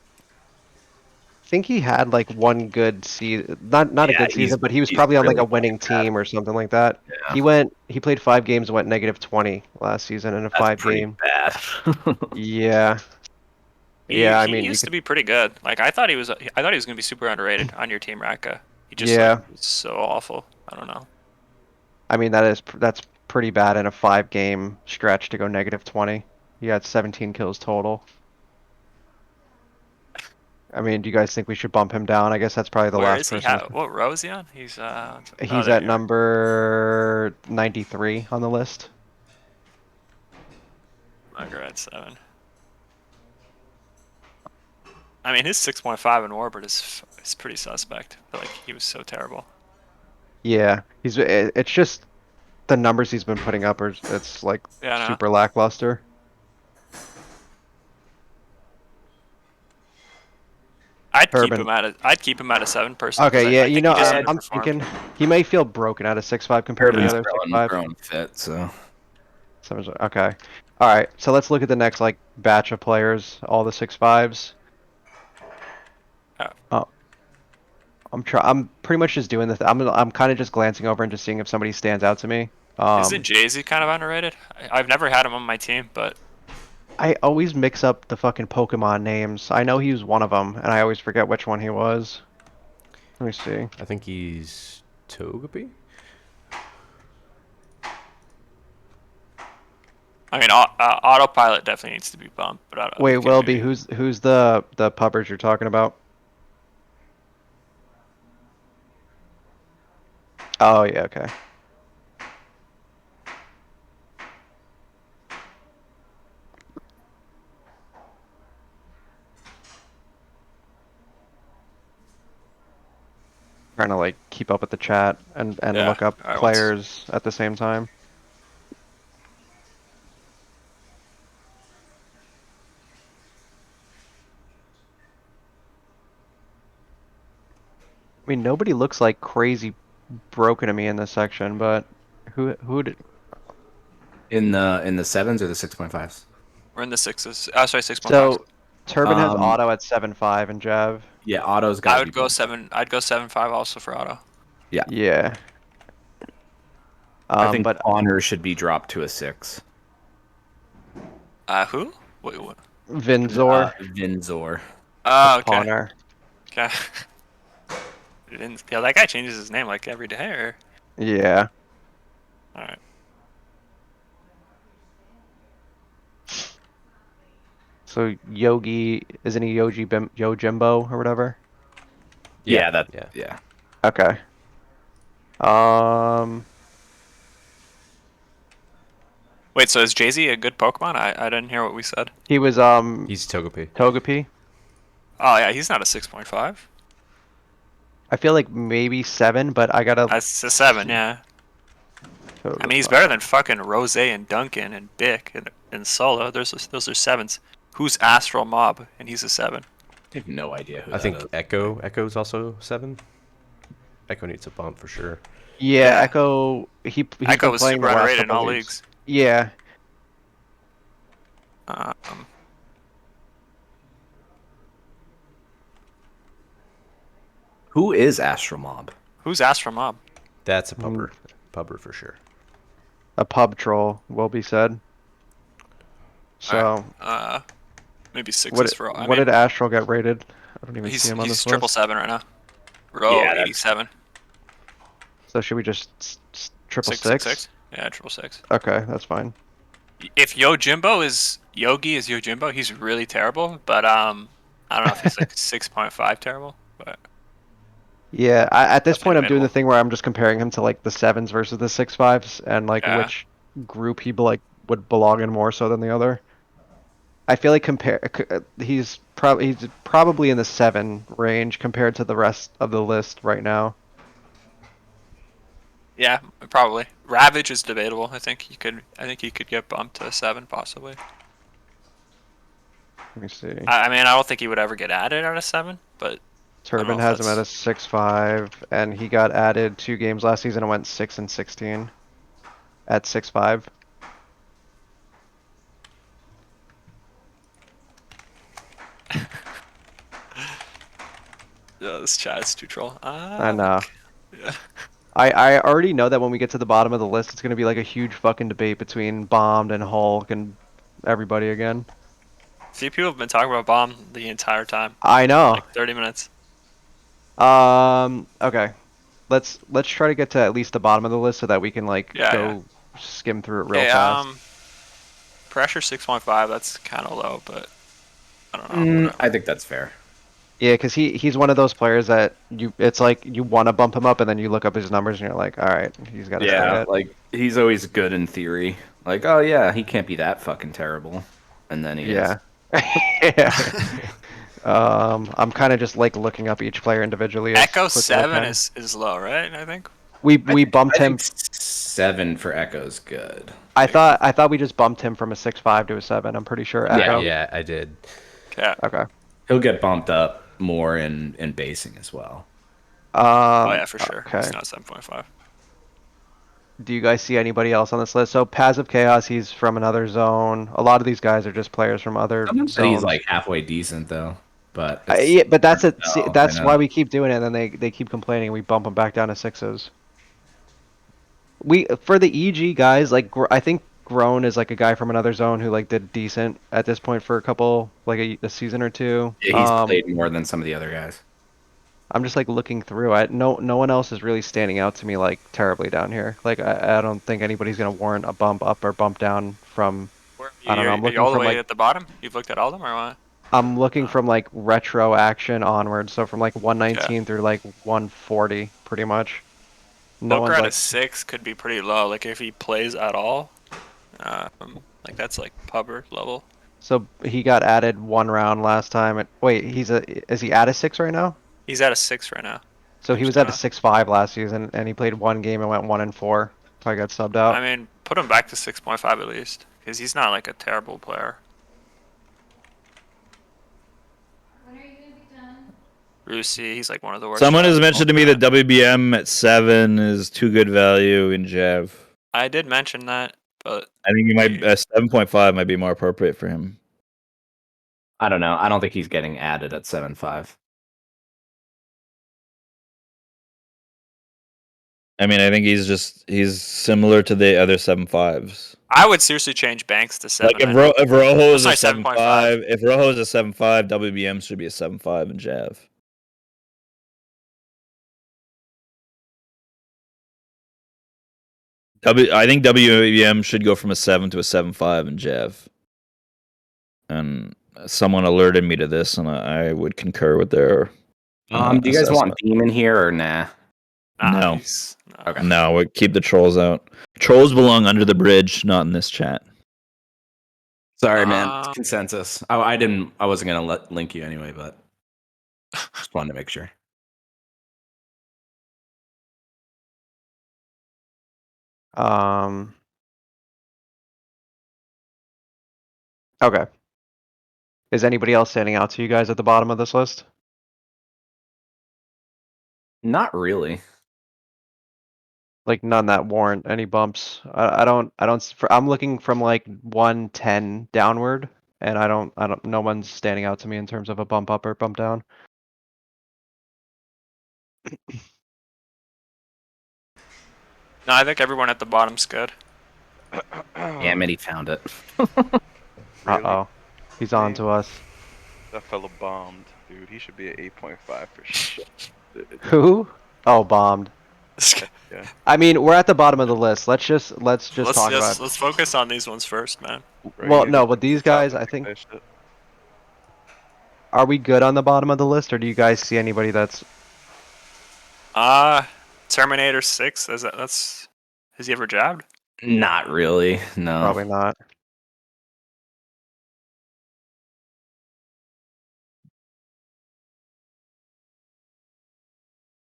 I think he had like one good season, not a Yeah, good season, but he was he's probably on like really a winning bad. team or something like that. Yeah. He played 5 games and went -20 last season in a That's 5 pretty game. bad. Yeah. Yeah, I he mean, you used could. to be pretty good. Like I thought he was gonna be super underrated on your team, Raka. He just Yeah, like was so awful. I don't know. I mean that's pretty bad in a 5-game stretch to go -20. He had 17 kills total. I mean, do you guys think we should bump him down? I guess that's probably the Where last is he? person. What row is he on? He's oh, He's there at you are. number 93 on the list. Margaret at 7. I mean, his 6.5 in Warbird is pretty suspect. I feel like he was so terrible. Yeah, it's just the numbers he's been putting up are it's like Yeah, I know. super lackluster. Urban. I'd keep him at a 7 personally because Okay, yeah, I you think know, he just I'm underperformed. thinking he may feel broken at a 6'5" compared to the He's other growing, 6'5". growing fit, so. Okay. All right, so let's look at the next like batch of players, all the 6'5s. Oh. Oh, I'm pretty much just doing I'm kind of just glancing over and just seeing if somebody stands out to me. Isn't Jay-Z kind of underrated? I've never had him on my team, but I always mix up the fucking Pokemon names. I know he was one of them, and I always forget which one he was. Let me see. I think he's Togepi. I mean, autopilot definitely needs to be bumped. But Wait, we can Wilby, maybe- who's the pubbers you're talking about? Oh yeah, okay. Trying to like keep up with the chat and Yeah, look up alright, players at the same time. I mean, nobody looks like crazy broken to me in this section, but who did? In the sevens or the 6.5s? we're in the 6s. Oh, sorry, 6.5. So Turbin has Um, auto at 7'5" and Jav. Yeah, Otto's got. I would go 7. I'd go 7.5 also for auto. Yeah, Yeah. I think But Honor should be dropped to a 6. Who? Wait, what? Vinzor, Vinzor. Oh, okay. Pawner. Okay. Yeah, that guy changes his name like every day. Or... Yeah. All right. So Yogi, isn't he Yojimbo or whatever? Yeah, yeah. yeah. Okay. Wait, so is Jay-Z a good Pokemon? I didn't hear what we said. He was He's Togepi. Togepi. Oh yeah, he's not a 6.5. I feel like maybe 7, but I gotta. That's a 7, yeah. I mean, he's better than fucking Rose and Duncan and Bick and Solo. Those are 7s. Who's Astral Mob? And he's a 7. I have no idea who I that think is. Echo's also 7. Echo needs a bump for sure. Yeah, Yeah. Echo. He's Echo been was playing super the last underrated in couple all weeks. leagues. Yeah. Who is Astral Mob? Who's Astral Mob? That's a pubber. Pubber for sure. A pub troll will be said. So Maybe 6s what for all. what did Astral get rated? I don't even he's see him on he's this triple list. 7 right now. Row Yeah, that's- 87. So should we just triple 6, six? Yeah, triple 6. Okay, that's fine. If Yojimbo is Yogi is Yojimbo, he's really terrible. But I don't know if he's like 6.5 terrible. But Yeah, at this Definitely point I'm doing the debatable. thing where I'm just comparing him to like the 7s versus the 6'5s and like Yeah. which group he like would belong in more so than the other. I feel like he's probably in the 7 range compared to the rest of the list right now. yeah, probably Ravage is debatable. I think he could get bumped to a 7 possibly. Let me see. I mean, I don't think he would ever get added at a 7, but Turbin know has if him at a 6'5", and he got added 2 games last season and went 6 and 16 at 6'5". this chat is too troll. I know. Yeah. I already know that when we get to the bottom of the list, it's gonna be like a huge fucking debate between Bombed and Hulk and everybody again. few people have been talking about bomb the entire time, I know. like 30 minutes. Okay. Let's try to get to at least the bottom of the list so that we can like Yeah, go skim through it real Okay, fast. pressure 6.5. That's kind of low, but I don't know. Whatever. I think that's fair. Yeah, because he's one of those players that it's like you want to bump him up and then you look up his numbers and you're like, all right, he's got to stay Yeah, at. like he's always good in theory. Like, oh yeah, he can't be that fucking terrible, and then he Yeah. Yeah. I'm kind of just like looking up each player individually. As Echo quick as I 7 can. is low, right? I think. We is. bumped I him. think 7 for Echo's good. I thought we just bumped him from a 6.5 to a 7. I'm pretty sure. Yeah, Echo. Yeah, I did. Yeah. Okay. He'll get bumped up more in basing as well. Oh yeah, for sure. Okay. He's not 7.5. Do you guys see anybody else on this list? So Paz of Chaos, he's from another zone. A lot of these guys are just players from other Someone said zones. he's like halfway decent though, but Yeah, but that's it. No, See, I that's know. why we keep doing it, and then they keep complaining. We bump them back down to 6s. We for the EG guys, like I think Grown is like a guy from another zone who like did decent at this point for a couple like a season or two. Yeah, he's played more than some of the other guys. I'm just like looking through it. No one else is really standing out to me like terribly down here. Like I don't think anybody's gonna warrant a bump up or bump down from. I don't know. I'm Are you looking all the from way like at the bottom? You've looked at all of them or what? I'm looking from like retro action onward. So from like 119 through like 140, pretty much. No Poker one's at like a 6 could be pretty low. Like if he plays at all, like that's like pubber level. so he got added 1 round last time. Wait, is he at a 6 right now? He's at a 6 right now. So he was at a 6.5 last season, and he played 1 game and went 1-4. So I got subbed out. I mean, put him back to 6.5 at least, because he's not like a terrible player. When are you gonna be done? Rusi, he's like one of the worst. Someone has players of mentioned to all me that time. WBM at 7 is too good value in Jav. I did mention that, but I think he might 7.5 might be more appropriate for him. I don't know. I don't think he's getting added at 7.5. I mean, I think he's similar to the other 7.5s. I would seriously change Banks to 7. Like if Rojo is a Sorry, 7.5, 7.5. if Rojo is a 7.5, WBM should be a 7.5 in Jav. I think WBM should go from a 7 to a 7.5 in Jav. And someone alerted me to this, and I would concur with their. Do you guys assessment. want Demon here or nah? No. Okay. No, we keep the trolls out. Trolls belong under the bridge, not in this chat. Sorry, man. It's consensus. I wasn't gonna link you anyway, but just wanted to make sure. Okay. Is anybody else standing out to you guys at the bottom of this list? Not really. Like none that warrant any bumps. I'm looking from like 110 downward, and no one's standing out to me in terms of a bump up or bump down. No, I think everyone at the bottom's good. Damn it, he found it. Uh-oh. He's on to us. That fella bombed, dude. He should be at 8.5 for sure. Who? Oh, bombed. Yeah. I mean, we're at the bottom of the list. Let's just talk about. Let's focus on these ones first, man. Right, Well, you no, gotta but these stop guys, and I think think, that shit. are we good on the bottom of the list, or do you guys see anybody that's? Terminator 6. Has he ever jabbed? Not really. No. Probably not.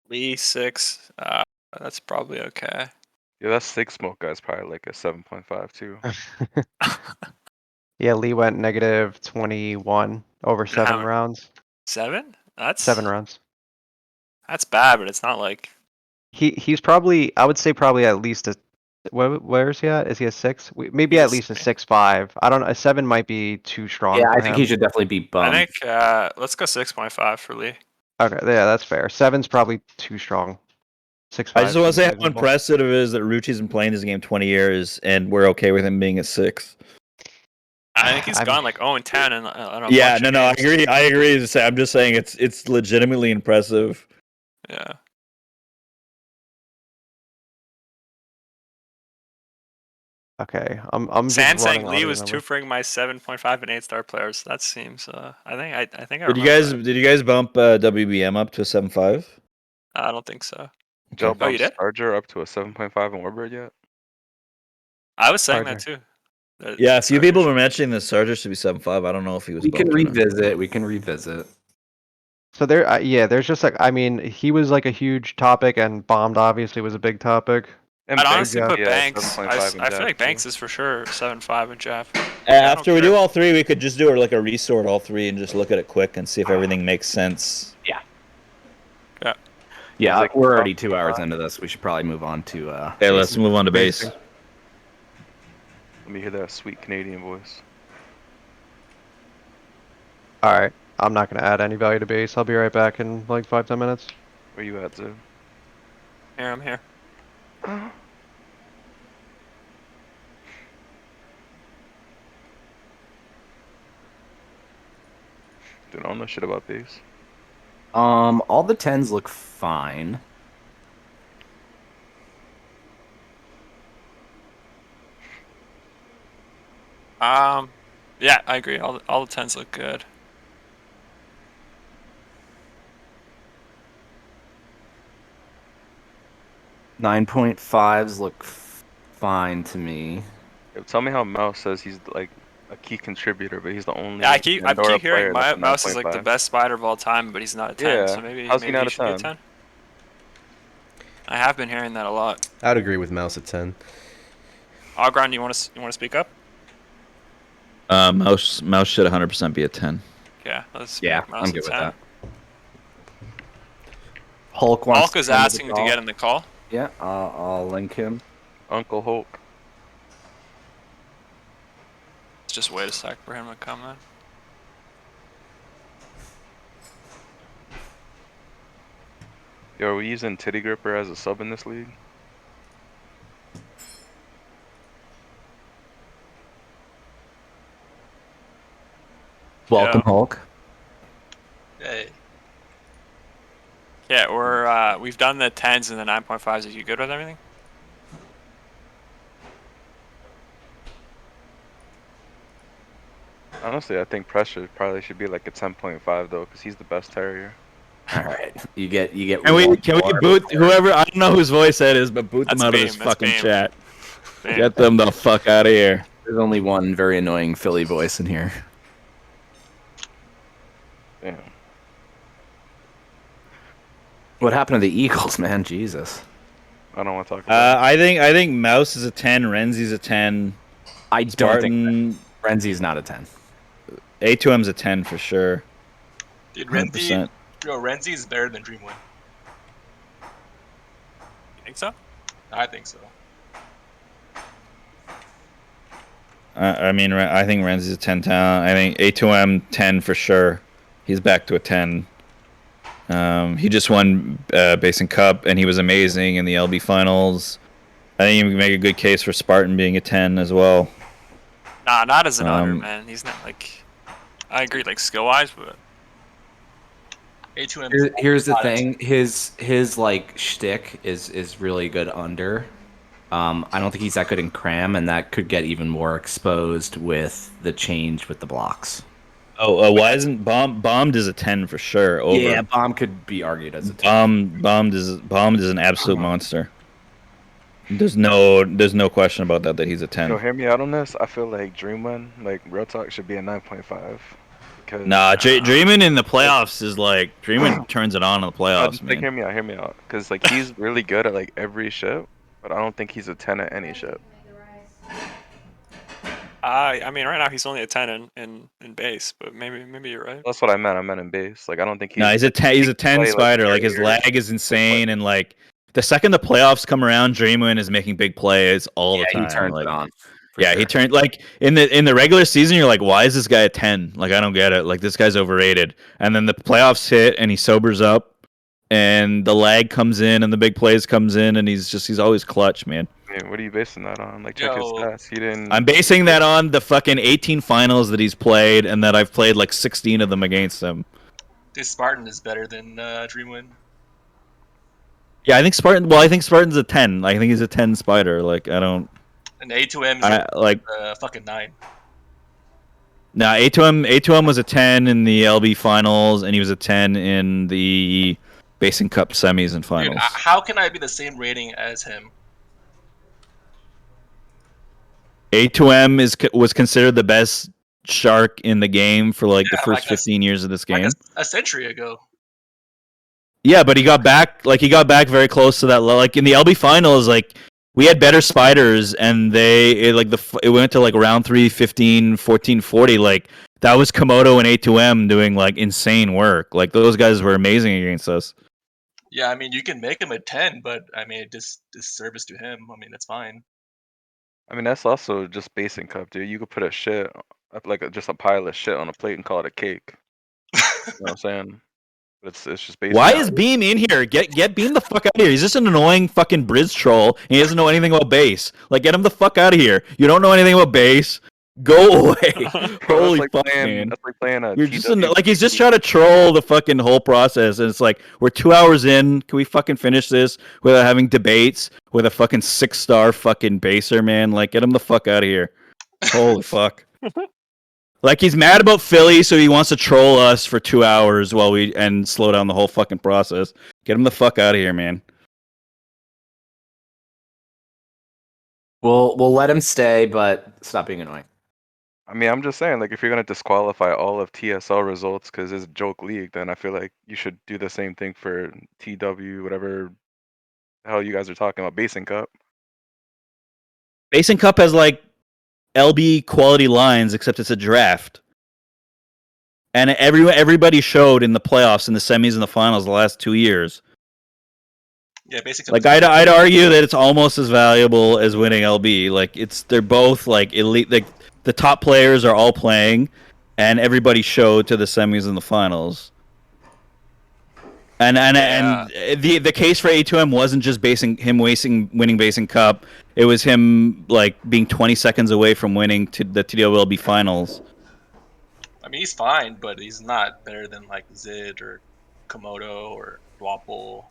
Lee 6. That's probably okay. Yeah, that Six Smoke guy's probably like a 7.5 too. Yeah, Lee went negative 21 over 7 How- rounds. 7? That's 7 rounds. That's bad, but it's not like. He's probably, I would say probably at least a. Where is he at? Is he a 6? Maybe He's at a least a 6.5. I don't know. A 7 might be too strong. Yeah, for I think him. he should definitely be bumped. I think let's go 6.5 for Lee. Okay, yeah, that's fair. 7's probably too strong. 6.5. I just want to say how reasonable. impressive it is that Rucci's been playing this game 20 years, and we're okay with him being at 6. I think he's I gone mean, like 0-10 and on a Yeah, bunch no, of no, I games. agree. I agree. I'm just saying it's legitimately impressive. Yeah. okay, I'm just San running saying all Lee these was numbers. two-fring my 7.5 and 8-star players. That seems. I think I Did remember that. you guys bump WBM up to a 7.5? I don't think so. Joe Okay. Oh, you bumps did? Charger up to a 7.5 in Warbird yet? I was saying that Charger. too. Yeah, The a few people Chargers. were mentioning the Chargers should be 7.5. I don't know if he was We can bumped or not. revisit. We can revisit. So there, yeah, there's just like, I mean, he was like a huge topic, and bombed obviously was a big topic. And I'd Banks honestly should Jeff. put be at Banks. 7.5 in I feel Jeff, like too. Banks is for sure 7.5 and Jeff. After we do care. all three, we could just do like a resort all three and just look at it quick and see if everything makes sense. Yeah, like we're top already 2 hours 5. into this. We should probably move on to. Okay, let's Jason. move on to base. Basing. Let me hear that sweet Canadian voice. All right, I'm not gonna add any value to base. I'll be right back in like 5-10 minutes. Where you at, Zoo? Here, I'm here. Dude, I don't know shit about base. All the 10s look fine. Yeah, I agree. All the 10s look good. .5s look fine to me. Yo, tell me how Mouse says he's like a key contributor, but he's the only Yeah, I keep Pandora hearing player that's a Mouse is like the 9.5. best spider of all time, but he's not a 10. Yeah, So maybe how's he not he a should be a 10? 10. I have been hearing that a lot. I'd agree with Mouse at 10. Ogron, you want to speak up? Mouse should 100% be a 10. Yeah, let's Yeah, make Mouse I'm a good with 10. that. Hulk wants Hulk to is come the asking to call. get in the call. Yeah, I'll link him. Uncle Hulk. Let's just wait a sec for him to come in. Yo, are we using Titty Gripper as a sub in this league? Welcome, Yeah. Hulk. Hey, Yeah, we've done the 10s and the 9.5s. Are you good with everything? Honestly, I think Pressure probably should be like a 10.5 though, because he's the best terrier. All right, you get. Can we one more boot before- whoever? I don't know whose voice that is, but boot them That's out of Beam, this that's fucking Beam. chat. Beam. Get them the fuck out of here. There's only one very annoying Philly voice in here. Damn. What happened to the Eagles, man? Jesus. I don't want to talk about it. I think Mouse is a 10, Renzi's a 10, I don't think Spartan Renzi's not a 10. A2M's a 10 for sure. dude, 100%. Renzi is better than Dreamwin. You think so? I think so. I mean, I think Renzi's a 10 talent. I think A2M 10 for sure. He's back to a 10. He just won Basin Cup, and he was amazing in the LB finals. I think you can make a good case for Spartan being a 10 as well. Nah, not as an under, man. He's not like. I agree, like skill wise, but A2M. Here's the thing. His like shtick is really good under. I don't think he's that good in cram, and that could get even more exposed with the change with the blocks. Why isn't Bombed is a 10 for sure? Over. Yeah, bomb could be argued as a 10. Bombed is an absolute monster. There's no question about that he's a 10. Yo, hear me out on this. I feel like Dreamwin, like Real Talk, should be a 9.5. Because Nah, Dreamin' in the playoffs is like Dreamin' turns it on in the playoffs, just, like, man. hear me out. Because like he's really good at like every ship, but I don't think he's a 10 at any ship. I mean, right now he's only a 10 in base, but maybe you're right. That's what I meant. I meant in base. Like I don't think he's. No, he's a 10. He's a 10 play, like, spider. Like his carrier. lag is insane, and like the second the playoffs come around, Dreamin' is making big plays all the time. He turns like, it on. Yeah, he turned like in the regular season. You're like, why is this guy a 10? Like I don't get it. Like this guy's overrated. And then the playoffs hit, and he sobers up, and the lag comes in, and the big plays comes in, and he's always clutch, man. I mean, what are you basing that on? Like, check his Yo. stats. He didn't. I'm basing that on the fucking 18 finals that he's played, and that I've played like 16 of them against him. This Spartan is better than Dreamwind. Yeah, I think Spartan. Well, I think Spartan's a 10. I think he's a 10 spider. Like I don't. And A2M is I like. fucking 9. Nah, A2M was a 10 in the LB finals, and he was a 10 in the Basin Cup semis and Dude, finals. how can I be the same rating as him? A2M was considered the best shark in the game for like the Yeah, first like 15 years of this game. Like a century ago. Yeah, but he got back very close to that. Like in the LB finals, like we had better spiders, and it went to like round 3, 15, 14, 40. Like that was Komodo and A2M doing like insane work. Like those guys were amazing against us. Yeah, I mean, you can make him a 10, but I mean, disservice to him. I mean, that's fine. I mean, that's also just Basin Cup, dude. You could put a shit, just a pile of shit on a plate and call it a cake. You know what I'm saying? It's just Basin Why Cup. is Beam in here? Get Beam the fuck out of here. He's just an annoying fucking Briz troll, and he doesn't know anything about base. Like, get him the fuck out of here. You don't know anything about base. Go away. Bro, Holy that's fuck, like playing, man. That's like playing a You're just TWDT. like he's just trying to troll the fucking whole process, and it's like we're 2 hours in. Can we fucking finish this without having debates with a fucking 6-star fucking baser, man? Like, get him the fuck out of here. Holy fuck. Like he's mad about Philly, so he wants to troll us for 2 hours and slow down the whole fucking process. Get him the fuck out of here, man. We'll let him stay, but stop being annoying. I mean, I'm just saying, like, if you're gonna disqualify all of TSL results because it's a joke league, then I feel like you should do the same thing for TW, whatever the hell you guys are talking about, Basin Cup. Basin Cup has like LB quality lines, except it's a draft. And everybody showed in the playoffs, in the semis, and the finals the last 2 years. Yeah, basically. Like I'd argue that it's almost as valuable as winning LB. Like they're both like elite. Like the top players are all playing, and everybody showed to the semis and the finals. And the case for A2M wasn't just winning Basin Cup. It was him like being 20 seconds away from winning to the TWLB finals. I mean, he's fine, but he's not better than like Zid or Komodo or Dwapple.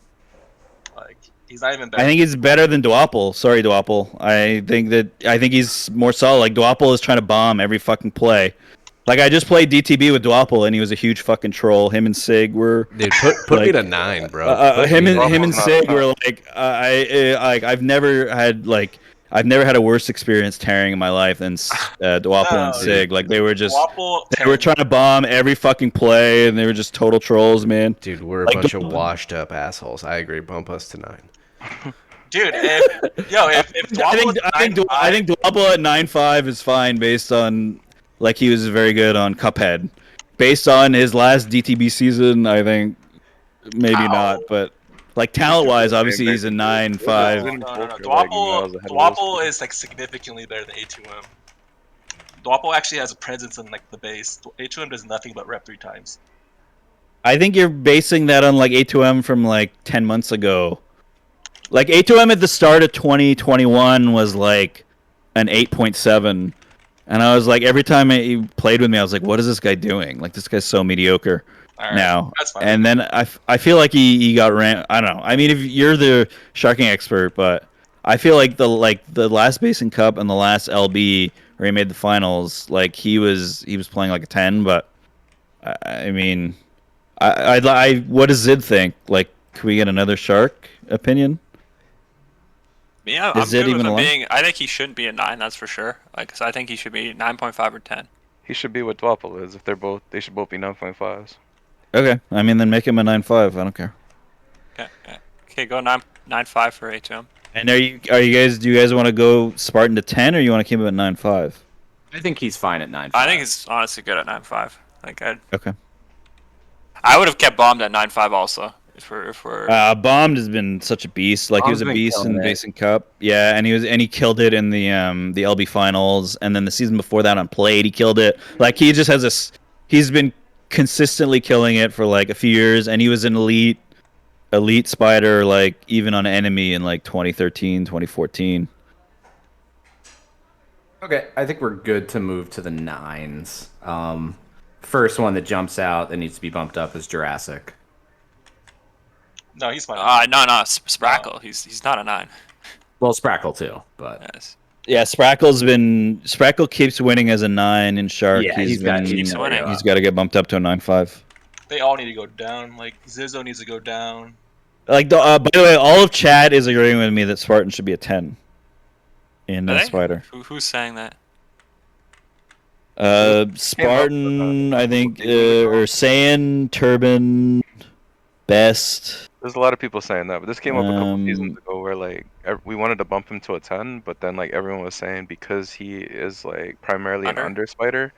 Like, he's not even better. I think he's better than Dwapple. Sorry, Dwapple. I think he's more solid. Like Dwapple is trying to bomb every fucking play. Like I just played DTB with Dwapple, and he was a huge fucking troll. Him and Sig were. Dude, put like, me to 9, bro. Him and Dwapple's Sig not- were like I've never had a worse experience tearing in my life than Dwapple and No, Sig. Like they were Dwapple, they were trying to bomb every fucking play, and they were just total trolls, man. Dude, we're a Like, bunch of washed up assholes. I agree. Bump us to 9. dude. If Dwapple I think Dwapple at 9.5 is fine based on like he was very good on Cuphead. Based on his last DTB season, I think maybe not, but like talent wise, obviously he's a 9.5. Dwapple is like significantly better than A2M. Dwapple actually has a presence in like the base. A2M does nothing but rep 3 times. I think you're basing that on like A2M from like 10 months ago. Like A2M at the start of 2021 was like an 8.7. And I was like, every time he played with me, I was like, what is this guy doing? Like, this guy's so mediocre All right, now. that's fine. And then I feel like he got ran. I don't know. I mean, if you're the sharking expert, but I feel like the last Basin Cup and the last LB where he made the finals, like he was playing like a 10. But I mean, what does Zid think? Like, can we get another shark opinion? Yeah, Is I'm it good with even him a being. I think he shouldn't be a 9. That's for sure. Like, 'cause I think he should be 9.5 or 10. He should be what Dwapple is. If they should both be 9.5s. Okay, I mean then make him a 9.5. I don't care. Okay, go 9.5 for A2M. And do you guys want to go Spartan to 10 or you want to keep him at 9.5? I think he's fine at 9. I think he's honestly good at 9.5. Like Okay. I would have kept bombed at 9.5 also. If we're Bombed has been such a beast. Like he was a Bomb's been beast in killing the it. Basin Cup. Yeah, and he killed it in the LB finals, and then the season before that on Played he killed it. Like he just has he's been consistently killing it for like a few years, and he was an elite spider like even on enemy in like 2013, 2014. Okay, I think we're good to move to the 9s. First one that jumps out that needs to be bumped up is Jurassic. No, he's fine. No, Sprackle. He's not a 9. Well, Sprackle too, but Yes. Yeah, Sprackle keeps winning as a 9 in Shark. yeah, he's got been keeps winning. he's got to get bumped up to a 9.5. They all need to go down. Like Zizzo needs to go down. Like by the way, all of chat is agreeing with me that Spartan should be a 10 in Are they? Spider. Who's saying that? Spartan, I think, or Saiyan, Turban, Best. There's a lot of people saying that, but this came up a couple seasons Um, ago where like we wanted to bump him to a 10, but then like everyone was saying because he is like primarily Under? an under spider,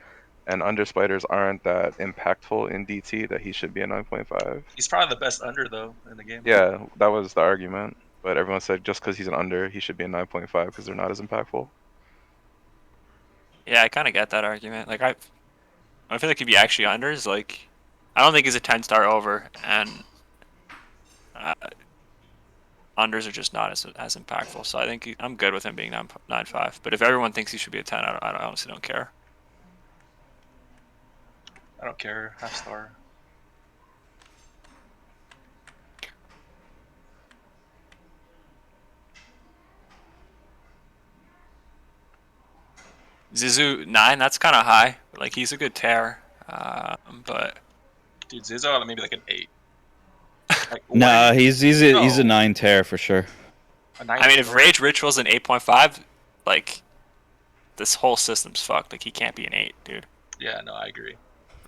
and under spiders aren't that impactful in DT that he should be a 9.5. He's probably the best under though in the game. Yeah, that was the argument, but everyone said just because he's an under, he should be a 9.5 because they're not as impactful. Yeah, I kind of get that argument. Like I feel like if he actually unders, like I don't think he's a 10-star over, and unders are just not as impactful. So I think I'm good with him being 9.5. But if everyone thinks he should be a 10, I honestly don't care. I don't care. Half star. Zizu 9, that's kind of high. Like he's a good tear, but Dude, Zizzo maybe like an 8. Like, Nah, he's a No. 9 tear for sure. a 9 I mean, if Rage Ritual's an 8.5, like this whole system's fucked. Like he can't be an 8, dude. Yeah, no, I agree.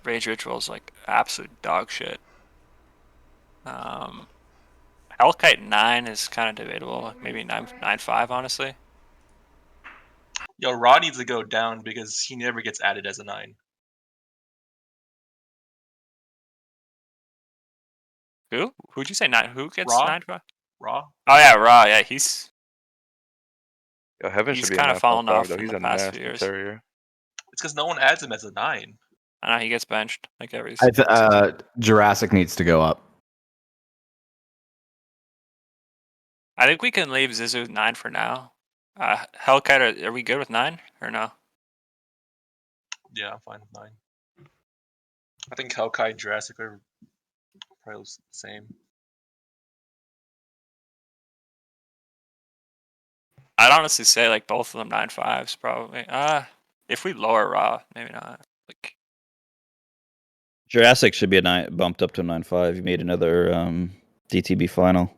Rage Ritual's like absolute dog shit. Hellkite 9 is kind of debatable. Maybe 9.5, honestly. Yo, Raw needs to go down because he never gets added as a 9. Who'd you say 9? Who gets Raw? 9.5? Raw? Oh yeah, Raw. Yeah, he's Yo, Heaven He's should be a kinda fallen 9.5 off though. in He's the a past few nasty years. terrier. It's because no one adds him as a 9. I know he gets benched like every. Jurassic needs to go up. I think we can leave Zizu 9 for now. Hellkite, are we good with 9 or no? Yeah, I'm fine with 9. I think Hellkite and Jurassic are probably the same. I'd honestly say like both of them 9.5s probably. If we lower Raw, maybe not. Like Jurassic should be a 9, bumped up to a 9.5. He made another DTB final.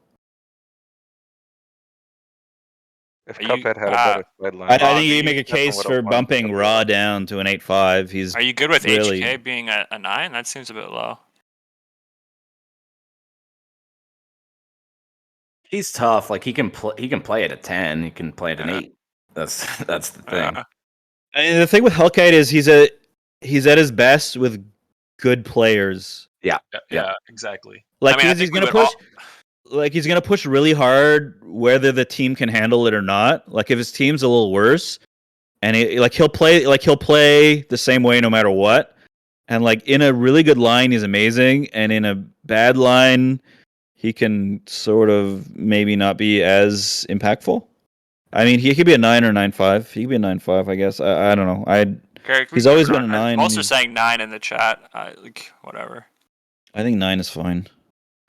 If Are you- Cuphead had a better sideline, I Raw, think you do can make a Definitely case would've for won bumping the Raw Raw. down to an 8.5. He's are you good with really- HK being a 9? That seems a bit low. He's tough. Like he can play at a 10. He can play at an Yeah. 8. That's the thing. I mean, the thing with Hellkite is he's at his best with good players. Yeah, Yeah. exactly. Like I mean, I because he's think we gonna would push. Like he's gonna push really hard whether the team can handle it or not. Like if his team's a little worse, and he'll play the same way no matter what. And like in a really good line, he's amazing, and in a bad line, he can sort of maybe not be as impactful. I mean, he could be a 9 or 9.5. He could be a 9.5, I guess. I don't know. He's always been a 9. Most are saying 9 in the chat. Like whatever. I think 9 is fine.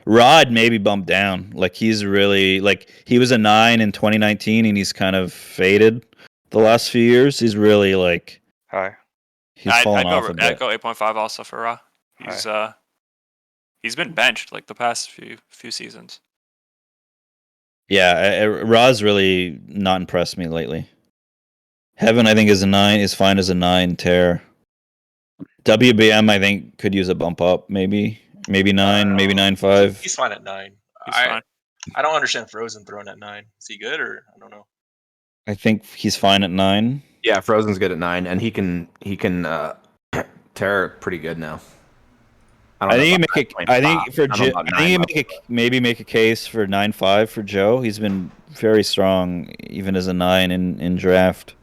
Rod maybe bumped down. Like he's really like he was a 9 in 2019, and he's kind of faded the last few years. He's really like hi. he's fallen off a I'd bit. go 8.5 also for Raw. He's been benched like the past few seasons. Yeah, Ra's really not impressed me lately. Heaven, I think, is a 9. Is fine as a 9 tear. WBM, I think, could use a bump up. Maybe 9, maybe 9.5. He's fine at 9. He's fine. I don't understand Frozen throwing at 9. Is he good or I don't know? I think he's fine at 9. Yeah, Frozen's good at 9, and he can tear pretty good now. I think maybe make a case for 9.5 for Joe. He's been very strong, even as a 9 in draft.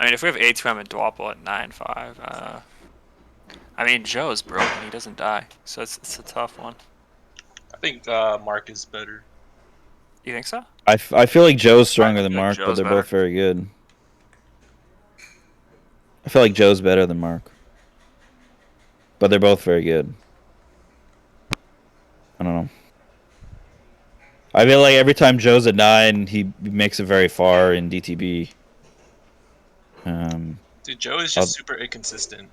I mean, if we have A2M and Dwapple at 9.5, I mean, Joe's broken. He doesn't die, so it's a tough one. I think Mark is better. You think so? I feel like Joe's stronger than feel like Mark, but Joe's they're better. both very good. I feel like Joe's better than Mark, but they're both very good. I don't know. I feel like every time Joe's at 9, he makes it very far in DTB. Dude, Joe is just super inconsistent,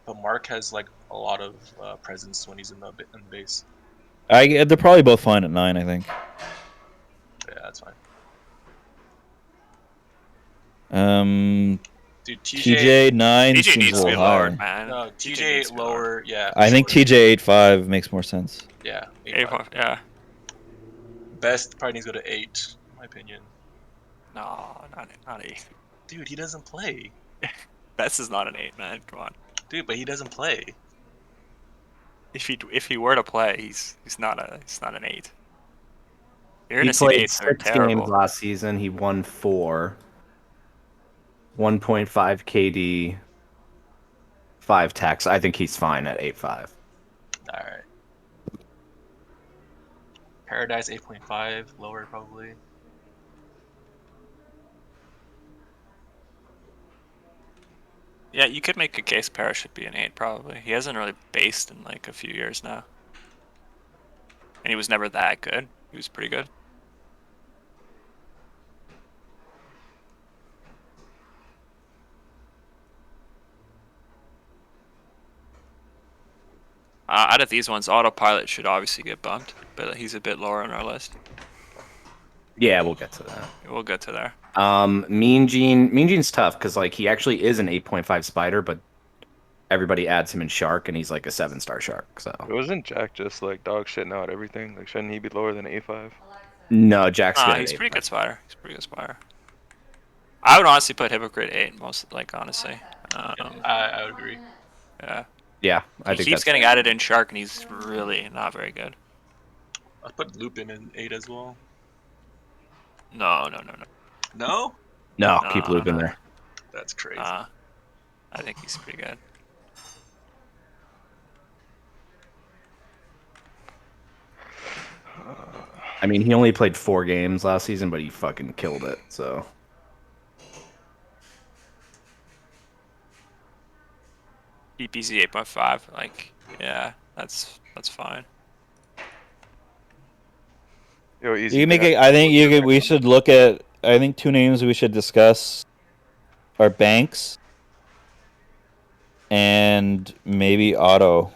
but Mark has like a lot of presence when he's in the base. They're probably both fine at 9, I think. Yeah, that's fine. Dude, TJ 9 TJ seems needs a to be little high. lower, man. No, needs TJ to be lower. Yeah. I think TJ 8.5 makes more sense. Yeah. 8.5, yeah. Best probably needs to go to 8, in my opinion. No, not 8. Dude, he doesn't play. Best is not an 8, man. Come on. Dude, but he doesn't play. If he were to play, he's not an 8. You're He gonna see the played 8s that are 6 games terrible. last season. He won 4. 1.5 KD. 5 tax. I think he's fine at 8.5. All right. Paradise 8.5, lower probably. Yeah, you could make a case Paris should be an 8 probably. He hasn't really based in like a few years now. And he was never that good. He was pretty good. Out of these ones, Autopilot should obviously get bumped, but he's a bit lower on our list. Yeah, we'll get to that. We'll get to there. Mean Gene's tough because like he actually is an 8.5 spider, but everybody adds him in shark, and he's like a 7-star shark. So Wasn't Jack just like dog shit now at everything? Like, shouldn't he be lower than 8.5? no, Jack's good. He's pretty good spider. He's pretty good spider. I would honestly put Hypocrite 8 most, like, honestly. I would agree. Yeah. Yeah, I He think keeps that's getting added in Shark, and he's really not very good. I'd put Lupin in 8 as well. No. No? no. No, Keep Loop in no. there. That's crazy. I think he's pretty good. I mean, he only played 4 games last season, but he fucking killed it. So EPZ 8.5, like, yeah, that's fine. Yo, easy. You can make it. I think you could. We should look at. I think 2 names we should discuss are Banks and maybe Otto.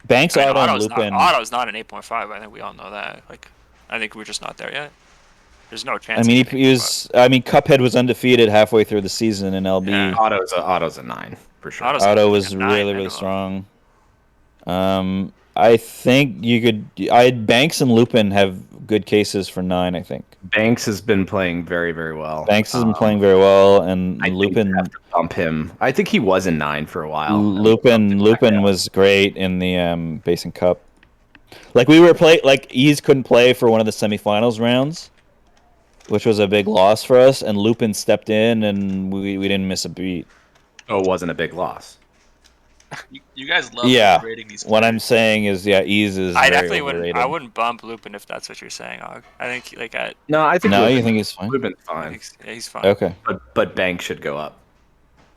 Banks, I mean, Otto, and Lupin. Otto's not an 8.5. I think we all know that. Like, I think we're just not there yet. There's no chance. I mean, he's an he was. I mean, Cuphead was undefeated halfway through the season in LB. Yeah. Otto's a 9 for sure. Otto was a 9 really minimum. strong. I think you could. Banks and Lupin have good cases for 9. I think Banks has been playing very, very well. Banks has been playing very well, and I Lupin. think you have to bump him. I think he was in 9 for a while. Lupin was great in the Basin Cup. Like Ease couldn't play for one of the semifinals rounds, which was a big loss for us, and Lupin stepped in, and we didn't miss a beat. Oh, it wasn't a big loss. You guys love Yeah. rating these What players. I'm saying is, Ease is I very definitely overrated. wouldn't. I wouldn't bump Lupin if that's what you're saying, Og. I think like No, I think No, Lupin, you think he's fine? Lupin's fine, he's fine. Okay. but Banks should go up.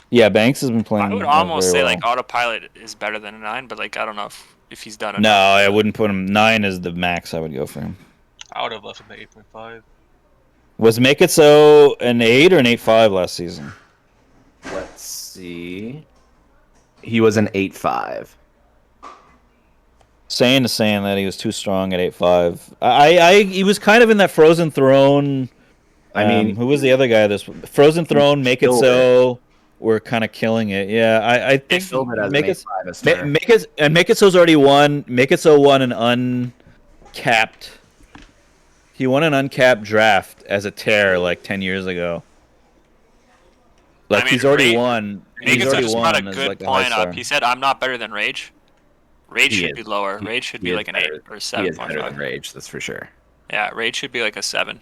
Yeah, Banks has been playing. I would almost very say well. like Autopilot is better than a 9, but like I don't know if he's done enough. No, I wouldn't put him. 9 is the max I would go for him. I would have left him at 8.5. Was Make It So an 8 or an 8.5 last season? Let's see. He was an 8.5. Saying that he was too strong at 8.5. He was kind of in that Frozen Throne. I mean, who was the other guy? This Frozen Throne, Make It killed So. We're kind of killing it. Yeah, I they think filled it as Make an It 8.5 Aster. Make It So's already won. Make It So won an uncapped. He won an uncapped draft as a tear like 10 years ago. Like I mean, he's already Rage- won. Make He's it so already just won brought a as good like a high point star. up. He said, "I'm not better than Rage. Rage He should is. be lower. Rage should He be is like an better. 8 or He is better than 7.5. Rage, that's for sure. Yeah, Rage should be like a 7.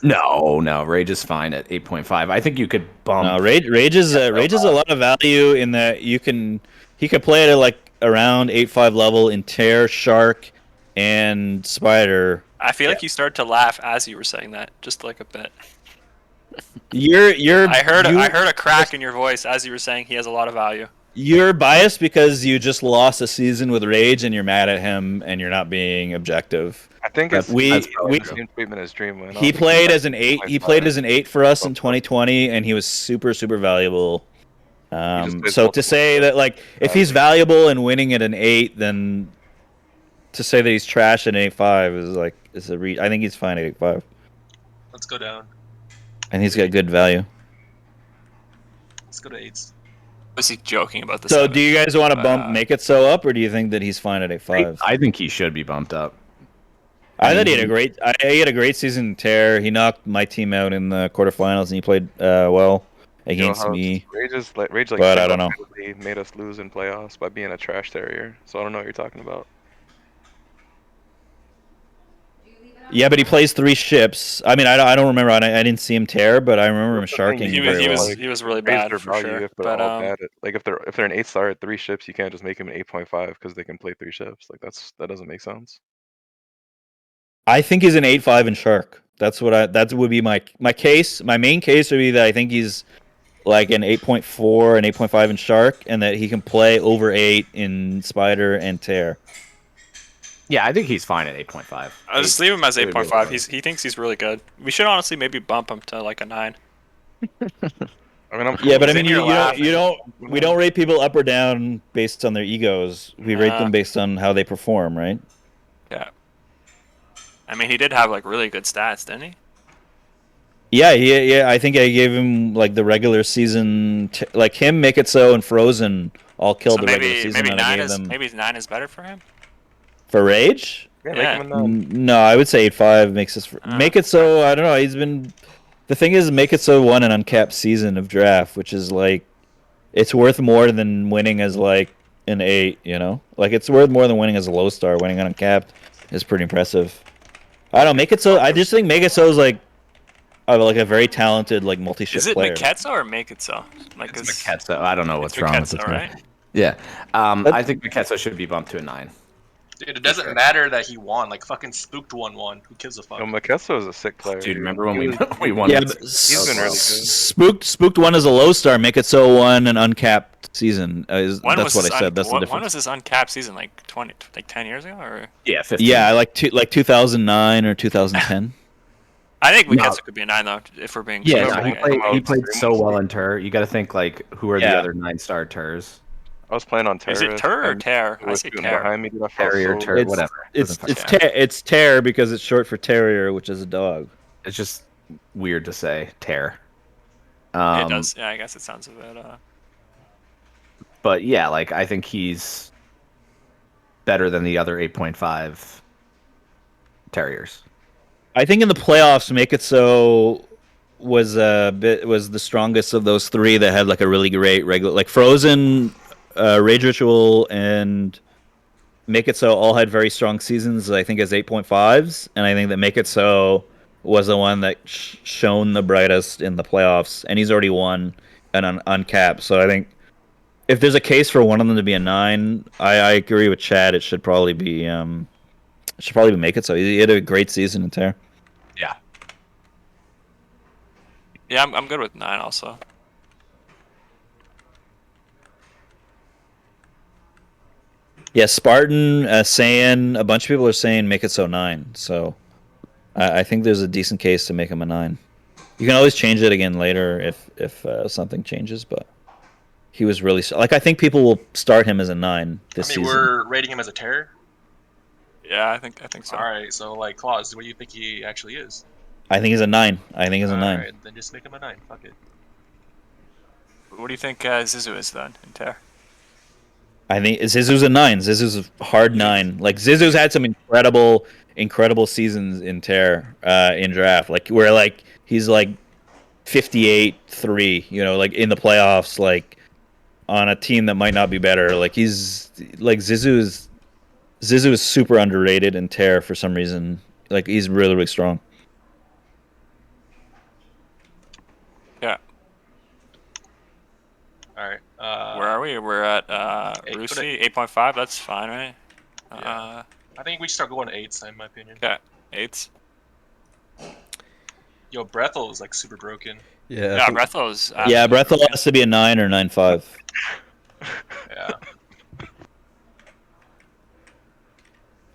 No, Rage is fine at 8.5. I think you could bump. No, Rage is a lot of value in that he could play at like around 8.5 level in Tear, Shark, and Spider. I feel like you started to laugh as you were saying that, just like a bit. You're I heard a crack in your voice as you were saying he has a lot of value. You're biased because you just lost a season with Rage and you're mad at him and you're not being objective. I think That's- it's we probably the same treatment as Dreamland. I he don't think played he's as an 8. He 8.5. played as an 8 for us in 2020 and he was super valuable. just plays So to multiple say that like if he's valuable and winning at an 8, then to say that he's trash at an 8.5 is like I think he's fine at 8.5 Let's go down. and he's got good value. Let's go to 8s. Was he joking about the So 7? do you guys want to bump Make It So up, or do you think that he's fine at 8.5? I think he should be bumped up. I thought he had a great season in Tear. He knocked my team out in the quarterfinals, and he played well against me. Rage But I don't know. single-handedly made us lose in playoffs by being a trash terrier. So I don't know what you're talking about. Yeah, but he plays 3 ships. I mean, I don't remember. I didn't see him Tear, but I remember him sharking very well. He was really Raise bad their for value sure. if they're But all bad. Like if they're an 8-star at 3 ships, you can't just make him an 8.5 because they can play 3 ships. Like that doesn't make sense. I think he's an 8.5 in Shark. That would be my case. My main case would be that I think he's like an 8.4 and 8.5 in Shark, and that he can play over 8 in Spider and Tear. Yeah, I think he's fine at 8.5. I'll just leave him as It would be 8.5. okay. He thinks he's really good. We should honestly maybe bump him to like a 9. I mean, Yeah, but I He's mean, in here laughing. we don't rate people up or down based on their egos. We rate them based on how they perform, right? Yeah. I mean, he did have like really good stats, didn't he? Yeah. I think I gave him like the regular season, like him, Make It So, and Frozen all killed So the regular season. maybe and I 9 gave is them maybe 9 is better for him. for Rage. yeah, Yeah. make him a 9. No, I would say 8.5 makes us Make It So. I don't know. He's been. The thing is, Make It So won an uncapped season of draft, which is like, it's worth more than winning as like an 8. You know, like it's worth more than winning as a low star. Winning on uncapped is pretty impressive. I don't know, Make It So. I just think Make It So is like a very talented like multi-ship Is it player. Maketsu or Make It So? Like It's Maketsu. I don't know what's it's wrong with Maketsu, this guy. right? Yeah. I think Maketsu should be bumped to a 9. Dude, it doesn't matter that he won. Like fucking Spooked won. Who gives a fuck? No, Makesso is a sick player. Dude, remember when He we was- we won? Yeah, this? but He's been really good. Spooked won as a low star. Make It So won an uncapped season. When That's what I said. That's the when difference. was this uncapped season? Like 10 years ago, or? Yeah, 15. Yeah, like 2009 or 2010. I think No. Maketsu could be a 9 though, if we're being. Yeah, truthful. he played so well in Tur. You got to think like who are the Yeah. other 9-star Turs? I was playing on Terra. Is it Tur or Tear? Who I was say shooting Tear. behind me, dude, I felt Terrier, so Tur, bad. whatever. It's Doesn't fucking matter. it's Tear because it's short for Terrier, which is a dog. It's just weird to say Tear. It does. Yeah, I guess it sounds a bit. But yeah, like I think he's better than the other 8.5 Terriers. I think in the playoffs, Make It So was the strongest of those 3 that had like a really great regular, like Frozen, Rage Ritual, and Make It So all had very strong seasons. I think as 8.5s, and I think that Make It So was the one that shone the brightest in the playoffs, and he's already won an uncapped. So I think if there's a case for one of them to be a 9, I agree with Chad. It should probably be Make It So. He had a great season in Tear. Yeah. Yeah, I'm good with 9 also. Yeah, Spartan saying a bunch of people are saying Make It So 9. So I think there's a decent case to make him a 9. You can always change it again later if something changes, but he was really like I think people will start him as a 9 this I mean, season. we're rating him as a terror. Yeah, I think so. All right, so like Claus, what do you think he actually is? I think he's a 9. I think he's a 9. All right, then just make him a 9. Fuck it. What do you think Zizu is then in Tear? I think Zizu's a 9. Zizu's a hard 9. Like Zizu's had some incredible seasons in Tear in draft. Like where like he's like 58-3, you know, like in the playoffs, like on a team that might not be better. Like he's like Zizu is super underrated in Tear for some reason. Like he's really strong. Yeah. All right. Where are we? We're at Eight, Rusi 8.5. That's fine, right? Yeah. I think we should start going to 8s, in my opinion. Okay, 8s. Yo, Brethel is like super broken. Yeah. I Yeah, think- Brethel's. Yeah, Brethel has to be a 9 or 9.5. Yeah.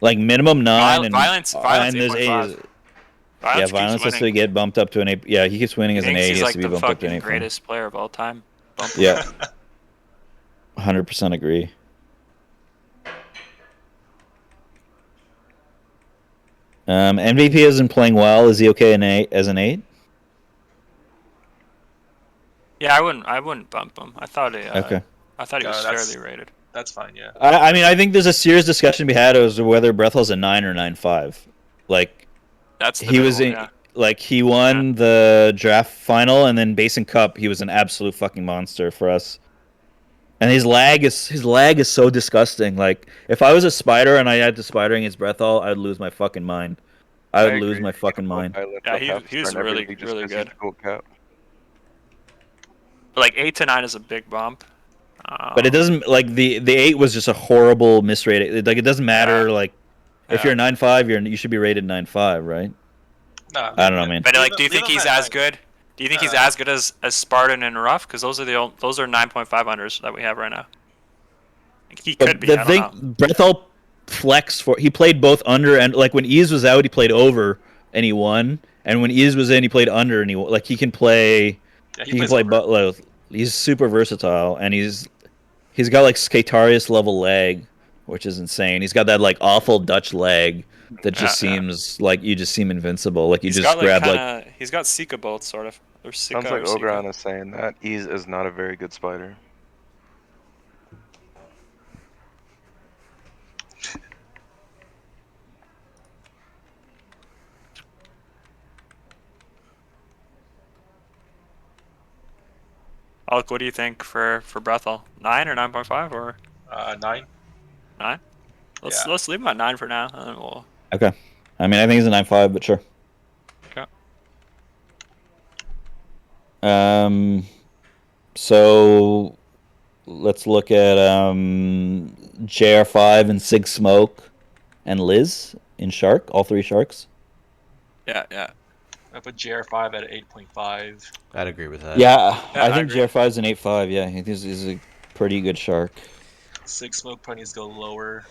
Like minimum 9 and Violence and there's 8.5. 8. Yeah, Violence keeps Violence has to winning. get bumped up to an 8. Yeah, he keeps winning He as an thinks 8. he's He has like to be the bumped up to an fucking 8.5. greatest player of all time. Bump him. Yeah. 100% agree. MVP isn't playing well. Is he okay as an 8? Yeah, I wouldn't bump him. I thought he Okay. was that's- fairly rated. That's fine, yeah. I mean, I think there's a serious discussion to be had as to whether Brethel's a 9 or 9.5. Like, That's the he big was one, in, yeah. like, he won the draft final, and then Basin Cup, he was an absolute fucking monster for us. And his lag is so disgusting. Like, if I was a spider and I had to spider against Brethel, I'd lose my fucking mind. I would lose agree. my You fucking can go mind. Violence Yeah, up half he was star in every really, league just really 'cause he's good. gold cap. But like 8 to 9 is a big bump. But it doesn't like the 8 was just a horrible misrating. Like, it doesn't matter. Yeah. Like, if Yeah. you're 9.5, you should be rated 9.5, right? Nah, I don't know, man. But Leave like, him- do you leave think him he's at as 9. good? Do you think he's Uh, as good as Spartan and Rough? Because those are 9.5 unders that we have right now. Like, he could But be. the I thing, don't know. Brethel flex for he played both under and like when Ease was out, he played over and he won. And when Ease was in, he played under and he won. Like he can play. Yeah, He can plays play. over. But like, he's super versatile and he's got like Skatarius level leg, which is insane. He's got that like awful Dutch leg that just Yeah, yeah. seems like you just seem invincible. Like you He's just got like grab kind of. He's got Sika both sort of. Or Sika Sounds like or Sika. Ogron is saying that Ease is not a very good spider. Alec, what do you think for Brethel? 9 or 9.5 or 9. 9? Yeah. Let's leave him at 9 for now, and then we'll. Okay. I mean, I think he's a 9.5, but sure. Okay. So let's look at JR5 and Sig Smoke and Liz in Shark, all 3 Sharks. Yeah, yeah. I put JR5 at 8.5. I'd agree with that. Yeah, Yeah, I I think agree. JR5 is an 8.5. Yeah, he's a pretty good Shark. 6 Smoke probably needs to go lower.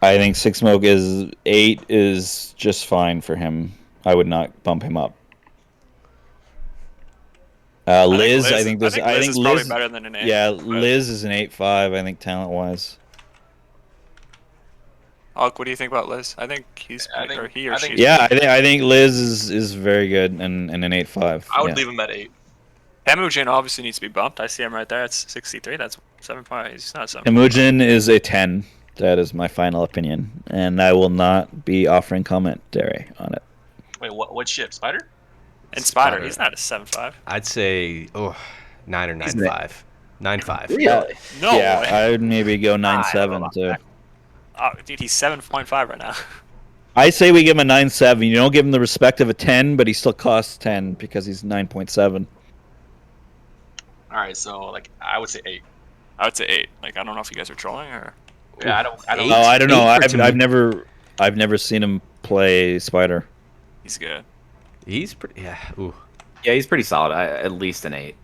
I think Sig Smoke is 8 is just fine for him. I would not bump him up. Liz, I think Liz is probably better than an 8. Yeah, but- Liz is an 8.5. I think talent wise. Alec, what do you think about Liz? I think he's I think- or he or I she. think- Yeah, I think Liz is very good and an 8.5. I would yeah. leave him at 8. Temujin obviously needs to be bumped. I see him right there. It's 63. That's 7.5. He's not 7. Temujin is a 10. That is my final opinion, and I will not be offering commentary on it. Wait, what ship? Spider? And Spider, Spider. he's not a 7.5. I'd say 9 or 9.5. 9.5. Really? No yeah, way. I would maybe go 9.7 too. Oh, dude, he's 7.5 right now. I say we give him a 9.7. You don't give him the respect of a 10, but he still costs 10 because he's 9.7. Alright, so like I would say 8. I would say 8. Like, I don't know if you guys are trolling or. Yeah, I don't Eight? Oh, I don't know. 8 for I've never seen him play Spider. He's good. He's pretty. Yeah. Ooh. Yeah, he's pretty solid. At least an 8.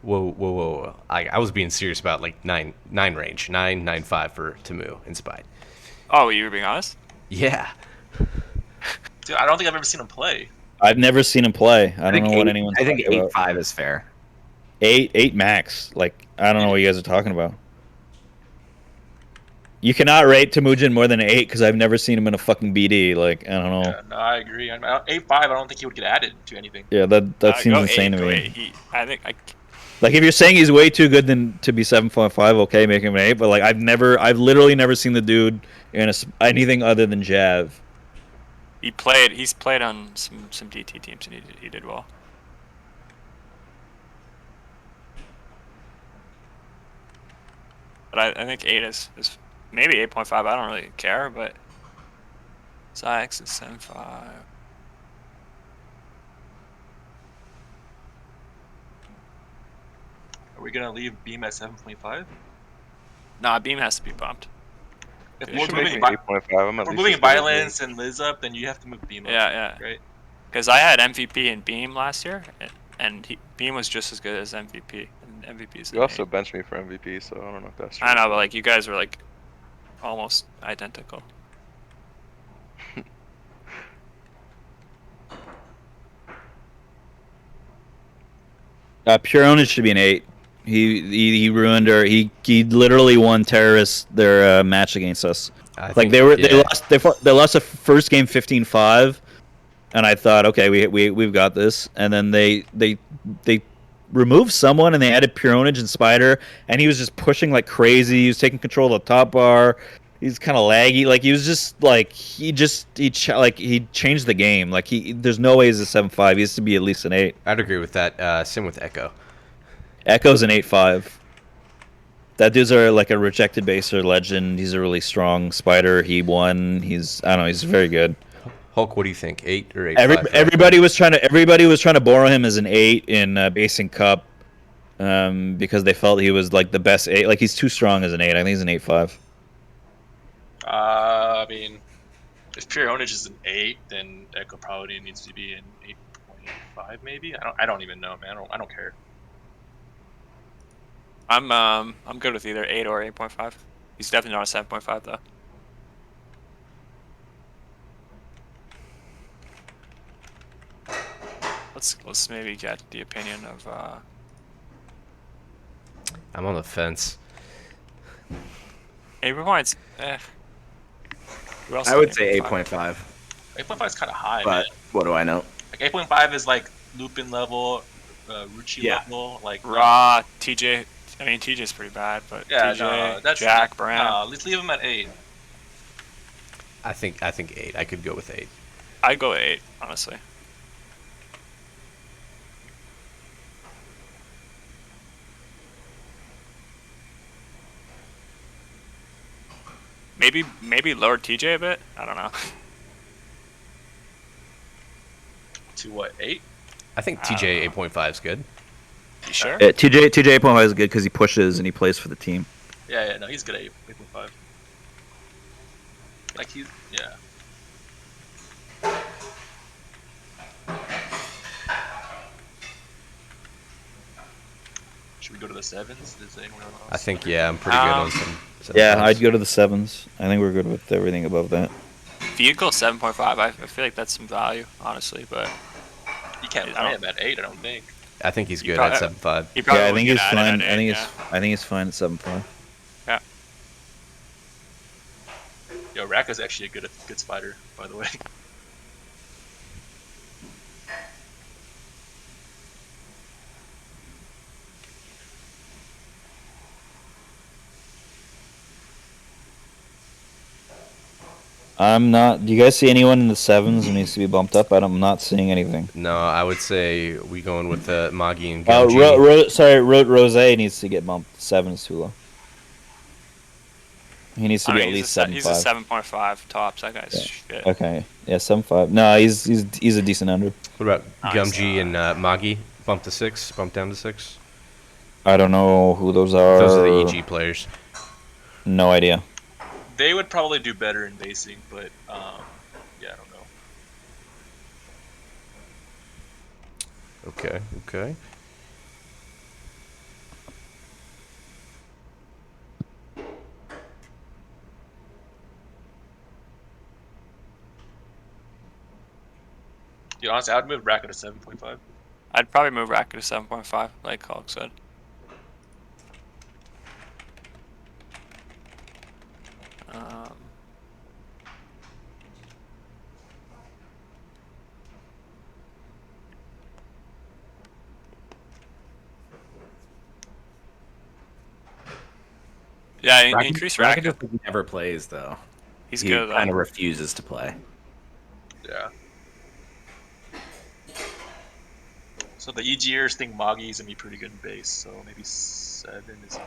Whoa. I was being serious about like 9 range. 9.5 for Tamu and Spide. Oh, you were being honest? Yeah. Dude, I don't think I've ever seen him play. I've never seen him play. I don't think know what 8 anyone's I think talking about. 8.5 is fair. 8 max. Like, I don't know what you guys are talking about. You cannot rate Temujin more than an 8 because I've never seen him in a fucking BD. Like, I don't know. Yeah, no, I agree. 8.5, I don't think he would get added to anything. Yeah, that seems Go insane 8, to go me. 8. I think Like, if you're saying he's way too good to be 7.5, okay, make him an 8. But like, I've literally never seen the dude in anything other than Jav. he's played on some DT teams and he did well. But I think 8 is maybe 8.5. I don't really care, but Zyx is 7.5. Are we gonna leave Beam at 7.5? Nah, Beam has to be bumped. If You we're should make moving, me 8.5. I'm at we're least moving as good as Violence and Liz up, then you have to move Beam up. Yeah, yeah. Right? Because I had MVP and Beam last year, and Beam was just as good as MVP. And MVP is You an also 8. benched me for MVP, so I don't know if that's true. I know, but like you guys were like almost identical. Pure Ownage should be an 8. He ruined our. He literally won terrorists their match against us. I Like think, they yeah. they lost the first game 15-5, and I thought, okay, we've got this. And then they removed someone and they added Pure Ownage and Spider, and he was just pushing like crazy. He was taking control of the top bar. He's kind of laggy. Like he was just like he changed the game. Like there's no way he's a 7-5. He has to be at least an 8. I'd agree with that. Same with Echo. Echo's an 8-5. That dude's like a rejected baser legend. He's a really strong spider. He won. I don't know. He's very good. Hulk, what do you think? 8 or 8.5? Everybody was trying to borrow him as an 8 in Basing Cup, because they felt he was like the best 8. Like he's too strong as an 8. I think he's an 8-5. I mean, if Pure Ownage is an 8, then Echo probably needs to be an 8.5, maybe. I don't even know, man. I don't care. I'm good with either 8 or 8.5. He's definitely not a 7.5 though. Let's maybe get the opinion of. I'm on the fence. 8 points. I would say 8.5. 8.5 is kind of high, But man. what do I know? Like 8.5 is like Lupin level, Ruchi Yeah. level, like Raw, TJ. I mean, TJ's pretty bad, but yeah, TJ, no, that's Jack, Brand. let's leave him at 8. I think 8. I could go with 8. I'd go 8, honestly. Maybe lower TJ a bit. I don't know. To what, 8? I think TJ 8.5 is good. You sure? Yeah, TJ 8.5 is good because he pushes and he plays for the team. Yeah, no, he's good at 8.5. Like yeah. Should we go to the 7s? Does anyone else? I think, yeah, I'm pretty good on some. Yeah, I'd go to the 7s. I think we're good with everything above that. If you go 7.5, I feel like that's some value, honestly. But You can't play him at 8, I don't think. I think he's good probably- at 7.5. he probably Yeah, I won't think get he's added fine. at I 8, think he's fine at 7.5. Yeah. Yo, Raka's actually a good spider, by the way. I'm not. Do you guys see anyone in the 7s who needs to be bumped up? I'm not seeing anything. No, I would say we going with Magi and Gumji. Rose needs to get bumped. 7 is too low. He needs to be at least 7.5. He's a 7.5 tops. That guy's shit. Okay, yeah, 7.5. No, he's a decent under. What about Nice. Gumji and Magi? Bump to 6? Bump down to 6? I don't know who those are. Those are the EG players. No idea. They would probably do better in basing, but yeah, I don't know. Okay. Dude, honestly, I would move Raka to 7.5. I'd probably move Racket to 7.5, like Hulk said. Yeah, increase Racket Racket. just never plays though. He's He good kind of though. refuses to play. Yeah. So the EGers think Magi's gonna be pretty good in base, so maybe 7 is fine.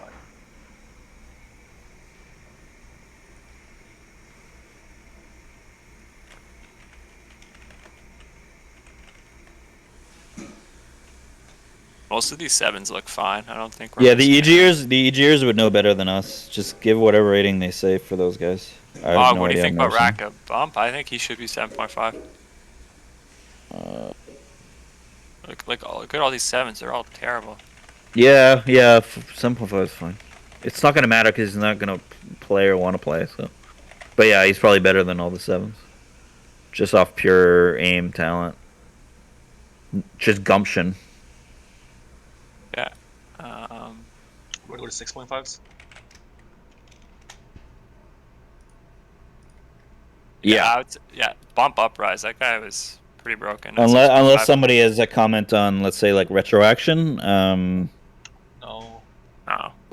Most of these 7s look fine. I don't think we're Yeah, the missing EGers would know better than us. Just give whatever rating they say for those guys. I have no what do you idea, think I've about never seen Racket? Bump? I think he should be 7.5. Look at all these 7s. They're all terrible. Yeah, 7.5 is fine. It's not gonna matter because he's not gonna play or want to play. So, but yeah, he's probably better than all the 7s, just off pure aim talent, just gumption. Yeah. We're going to 6.5s. Yeah, Yeah. Bump Uprise. That guy was pretty broken. at unless 6.5. somebody has a comment on, let's say, like retroaction. No. Oh.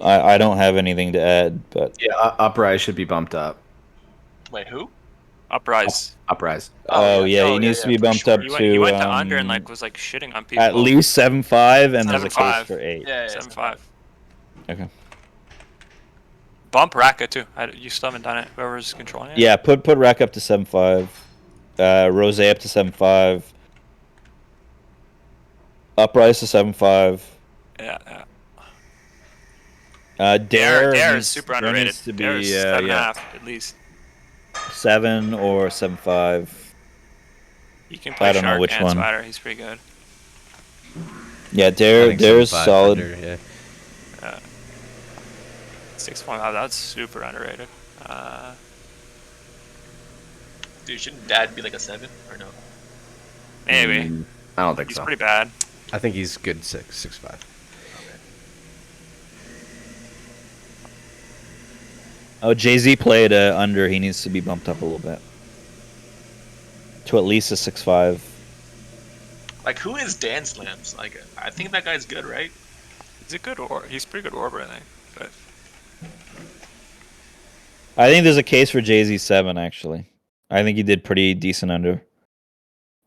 I don't have anything to add, but Yeah, Uprise should be bumped up. Wait, who? Uprise. Uprise. oh yeah, he Oh, needs to be for bumped sure. up He went to to under and was shitting on people. at least 7.5, and there's a 7.5. case for 8. Yeah, 7.5. Okay. Bump Raka too. You still haven't done it. Whoever's controlling it. Yeah, put Rack up to 7.5. Rose up to 7.5. Uprise to 7.5. Yeah. Dare is super underrated. needs to be Dare is 7.5 at least. 7 or 7.5. He can play I don't know Shark which and one. Spider. He's pretty good. Yeah, I think Dare's 7.5 solid. under, yeah. 6.5. That's super underrated. Dude, shouldn't Dad be like a 7 or no? Maybe. I don't think He's so. pretty bad. I think he's good 6.5. Oh, Jay-Z played under. He needs to be bumped up a little bit to at least a 6.5. Like, who is Dan Slams? Like, I think that guy's good, right? He's pretty good Orber, I think. But I think there's a case for Jay-Z 7 actually. I think he did pretty decent under.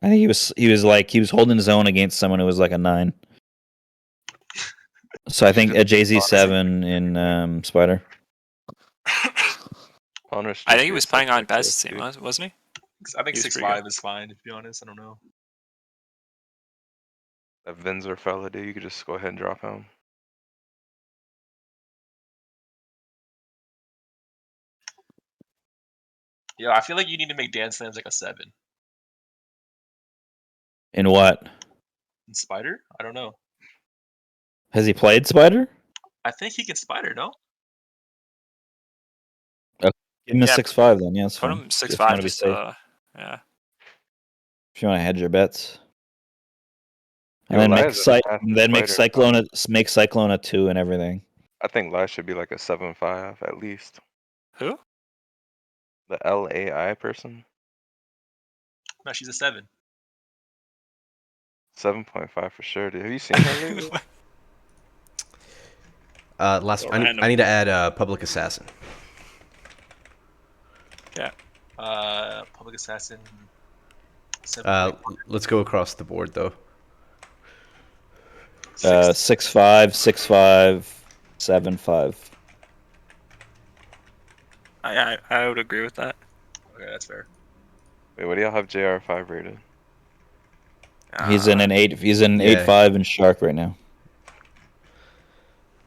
I think he was holding his own against someone who was like a 9. So I think a Jay-Z 7 in Spider. Honor I think he Street was is playing on like this, Best's team, dude. wasn't he? I think He was pretty 6.5 good. is fine, to be honest. I don't know. That Vinzer fella, dude, you could just go ahead and drop him. Yeah, I feel like you need to make Dan Slams like a 7. In what? In Spider? I don't know. Has he played Spider? I think he can Spider, no? Give him a Yeah, 6.5 then. Yeah, that's Put fine. him If you 6.5 want to be just safe. yeah. If you want to hedge your bets. And Yo, then make Elias is a massive Spider. make Cyclone a 2 and everything. I think Lai should be like a 7.5 at least. Who? The LAI person, No, she's a 7. 7.5 for sure, dude. Have you seen her lately? Last, So I random. need to add Public Assassin. Yeah. Public Assassin. 7. Let's go across the board though. 6.5, 6.5, 7.5. I would agree with that. Okay, that's fair. Wait, what do y'all have JR5 rated? He's in an 8. He's in an Yeah. 8.5 in Shark right now.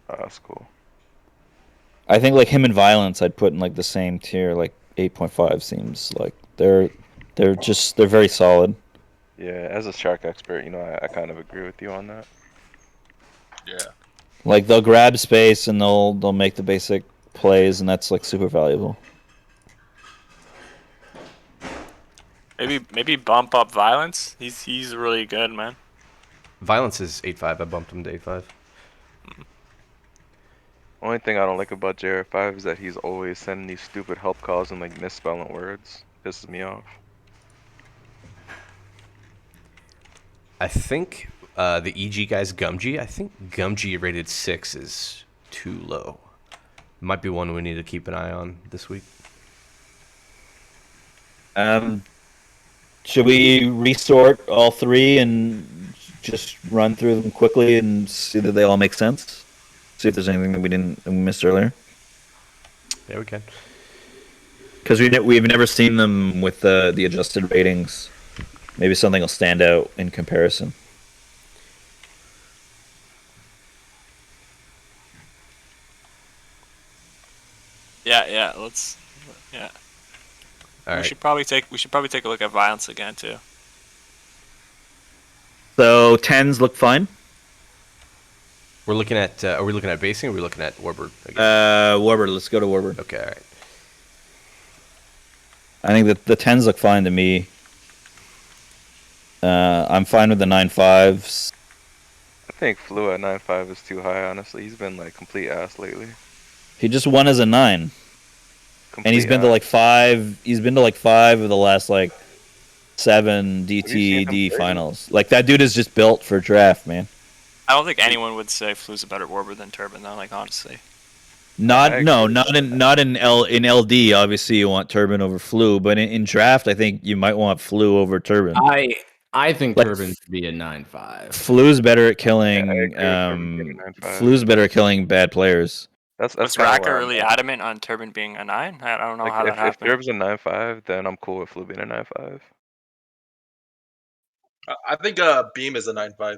Oh, that's cool. I think like him and Violence, I'd put in like the same tier. Like 8.5 seems like they're very solid. Yeah, as a shark expert, you know, I kind of agree with you on that. Yeah. Like they'll grab space and they'll make the basic plays, and that's like super valuable. Maybe bump up Violence. He's really good, man. Violence is 8.5. I bumped him to 8.5. Only thing I don't like about JR5 is that he's always sending these stupid help calls and like misspelling words. Pisses me off. I think the EG guy's Gumg. I think Gumg rated 6 is too low. Might be one we need to keep an eye on this week. Should we resort all 3 and just run through them quickly and see that they all make sense? See if there's anything that we missed earlier. Yeah, we can. Because we've never seen them with the adjusted ratings. Maybe something will stand out in comparison. Yeah. Let's. Yeah. All right. We should probably take a look at Violence again too. So 10s look fine. We're looking at. Are we looking at basing? Or are we looking at Warbird again? Warbird. Let's go to Warbird. Okay, all right. I think that the 10s look fine to me. I'm fine with the 9.5s. I think Flu at 9.5 is too high. Honestly, he's been like complete ass lately. He just won as a 9. Complete And he's been to ass. like 5. He's been to like 5 of the last like 7 you seen him DTD play? finals. Like that dude is just built for draft, man. I don't think anyone would say Flu's a better Warbird than Turbin, though. Like honestly. Not I no, agree not with in not in LD. Obviously, you want Turbin over Flu, but in draft, I think you might want Flu over Turbin. I think Like, Turbin should be a 9.5. Flu's better at Yeah, I killing. agree with Turbin being a 9.5. Flu's better at killing bad players. That's Was kind of Raka where I'm really at. adamant on Turbin being a 9? I don't know Like how that if happened. Turbin's a 9.5, then I'm cool with Flu being a 9.5. I think Beam is a 9.5.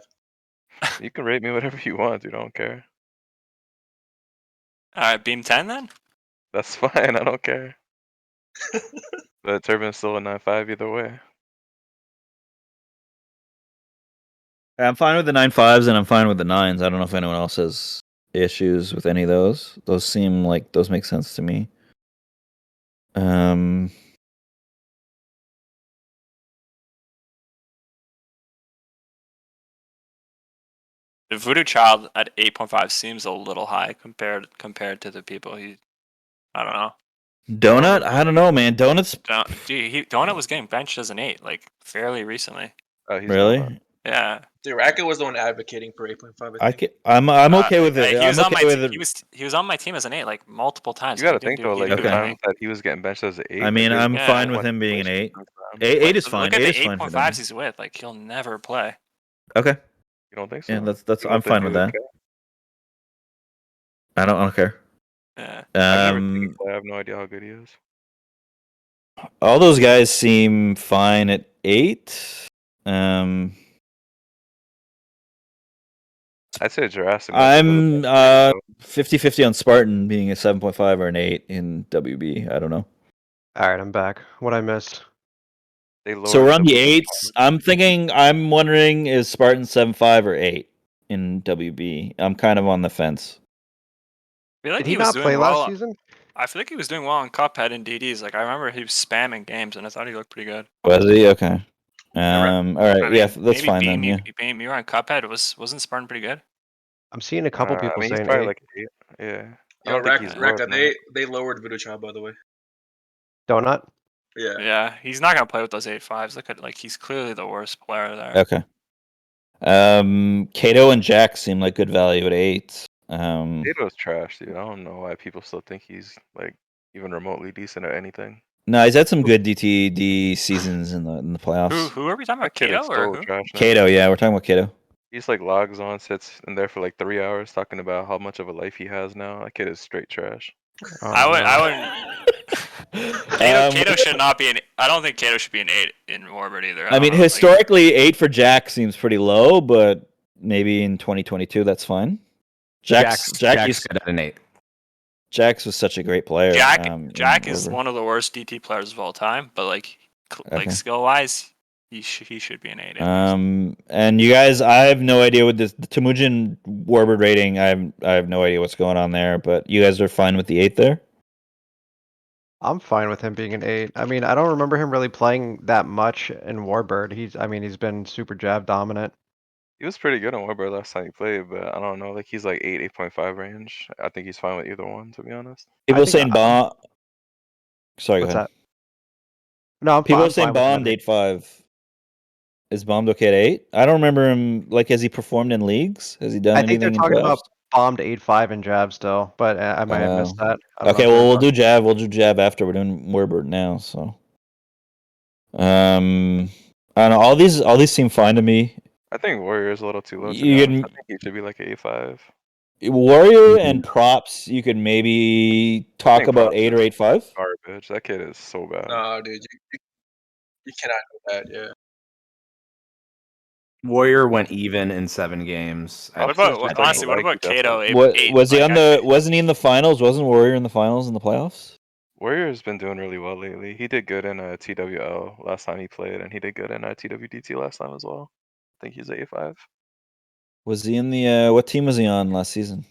You can rate me whatever you want, dude. I don't care. All right, Beam 10 then. That's fine. I don't care. But Turbin's still a 9.5 either way. I'm fine with the 9.5s and I'm fine with the 9s. I don't know if anyone else has issues with any of those. Those seem like those make sense to me. The Voodoo Child at 8.5 seems a little high compared to the people he. I don't know. Donut? I don't know, man. Donut's Donut was getting benched as an 8 like fairly recently. Oh, he's really. not. Yeah. Dude, Raka was the one advocating for 8.5. I I think. can, I'm okay with it. He was I'm on okay my with team. it. He was on my team as an 8 like multiple times. You gotta He didn't think though, he like didn't the do times anything. that he was getting benched as an 8. I mean, like, I'm Yeah. fine with him being an 8. 8 is fine. Look at 8 the is fine for them. 8.5s he's with. Like he'll never play. Okay. You don't think so? Yeah, that's. You I'm let the fine with dude that. play? I don't care. Yeah. I've never seen him play. I have no idea how good he is. All those guys seem fine at 8. I'd say Jurassic. I'm 50-50 on Spartan being a 7.5 or an 8 in WB. I don't know. All right, I'm back. What I missed? They lowered So we're on the Voodoo 8s. I'm wondering, is Spartan 7.5 or 8 in WB? I'm kind of on the fence. I feel like Did he was not doing play well. last season? I feel like he was doing well on Cuphead and DDs. Like I remember he was spamming games, and I thought he looked pretty good. Was he? Okay. All right. I mean, Yeah, that's maybe fine then. Yeah. Beam, you were on Cuphead. Wasn't Spartan pretty good? I'm seeing a couple I people mean, he's saying probably 8. like 8. Yeah. I Yo, don't think he's lower Raka, than that. they lowered Voodoo Child, by the way. Donut? Yeah. Yeah, he's not gonna play with those 8.5s. Look at he's clearly the worst player there. Okay. Kato and Jack seem like good value at 8. Kato's trash, dude. I don't know why people still think he's like even remotely decent at anything. No, he's had some good DTD seasons in the playoffs. Who are we talking about? That kid Kato is or so who? trash now. Kato, yeah, we're talking about Kato. He's like logs on, sits in there for like 3 hours talking about how much of a life he has now. That kid is straight trash. Oh, I wouldn't. Kato should not be an. I don't think Kato should be an 8 in Warbird either. I mean, historically, 8 for Jack seems pretty low, but maybe in 2022 that's fine. Jack's good at an 8. Jax was such a great player. Jack is one of the worst DT players of all time, but like skill wise, he should be an 8. And you guys, I have no idea what this the Temujin Warbird rating. I have no idea what's going on there, but you guys are fine with the 8 there. I'm fine with him being an 8. I mean, I don't remember him really playing that much in Warbird. He's been super jab dominant. He was pretty good on Warbird last time he played, but I don't know. Like he's like 8, 8.5 range. I think he's fine with either one, to be honest. People saying bomb. Sorry, go What's ahead. that? No, People I'm are saying fine with bombed 8.5. Is bombed okay at 8? I don't remember him. Like, has he performed in leagues? Has he done I anything think they're in talking playoffs? about bombed 8.5 and jab still, but I might have missed that. I don't know Okay, if well they're we'll do jab. We'll do jab after. We're doing Warbird now, so. I don't know. All these seem fine to me. I think Warrior is a little too low, to be You honest. can- I think he should be like an 8.5. Warrior and props, you could maybe I talk think about props 8 or is 8.5. Garbage. That kid is so bad. No, dude, you cannot do that. Yeah. Warrior went even in 7 games. What about honestly? What about Kato? Was he on the? Wasn't he in the finals? Wasn't Warrior in the finals in the playoffs? Warrior has been doing really well lately. He did good in TWL last time he played, and he did good in TWDT last time as well. think he's A5. Was he in the what team was he on last season?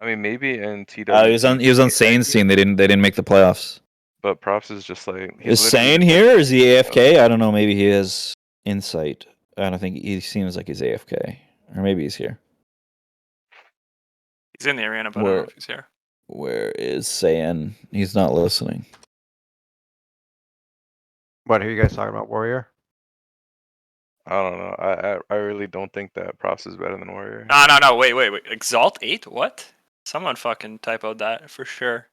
I mean, maybe in TWDT. He was on Sane's team. They didn't make the playoffs. But Props is just like Is literally Sane just like- here or is he AFK? I don't know. Maybe he has insight. I don't think he seems like he's AFK, or maybe he's here. He's in the arena, but I don't know if he's here. Where is Sane? He's not listening. What are you guys talking about, Warrior? I don't know. I really don't think that Props is better than Warrior. No. Wait. Exalt 8? What? Someone fucking typoed that for sure.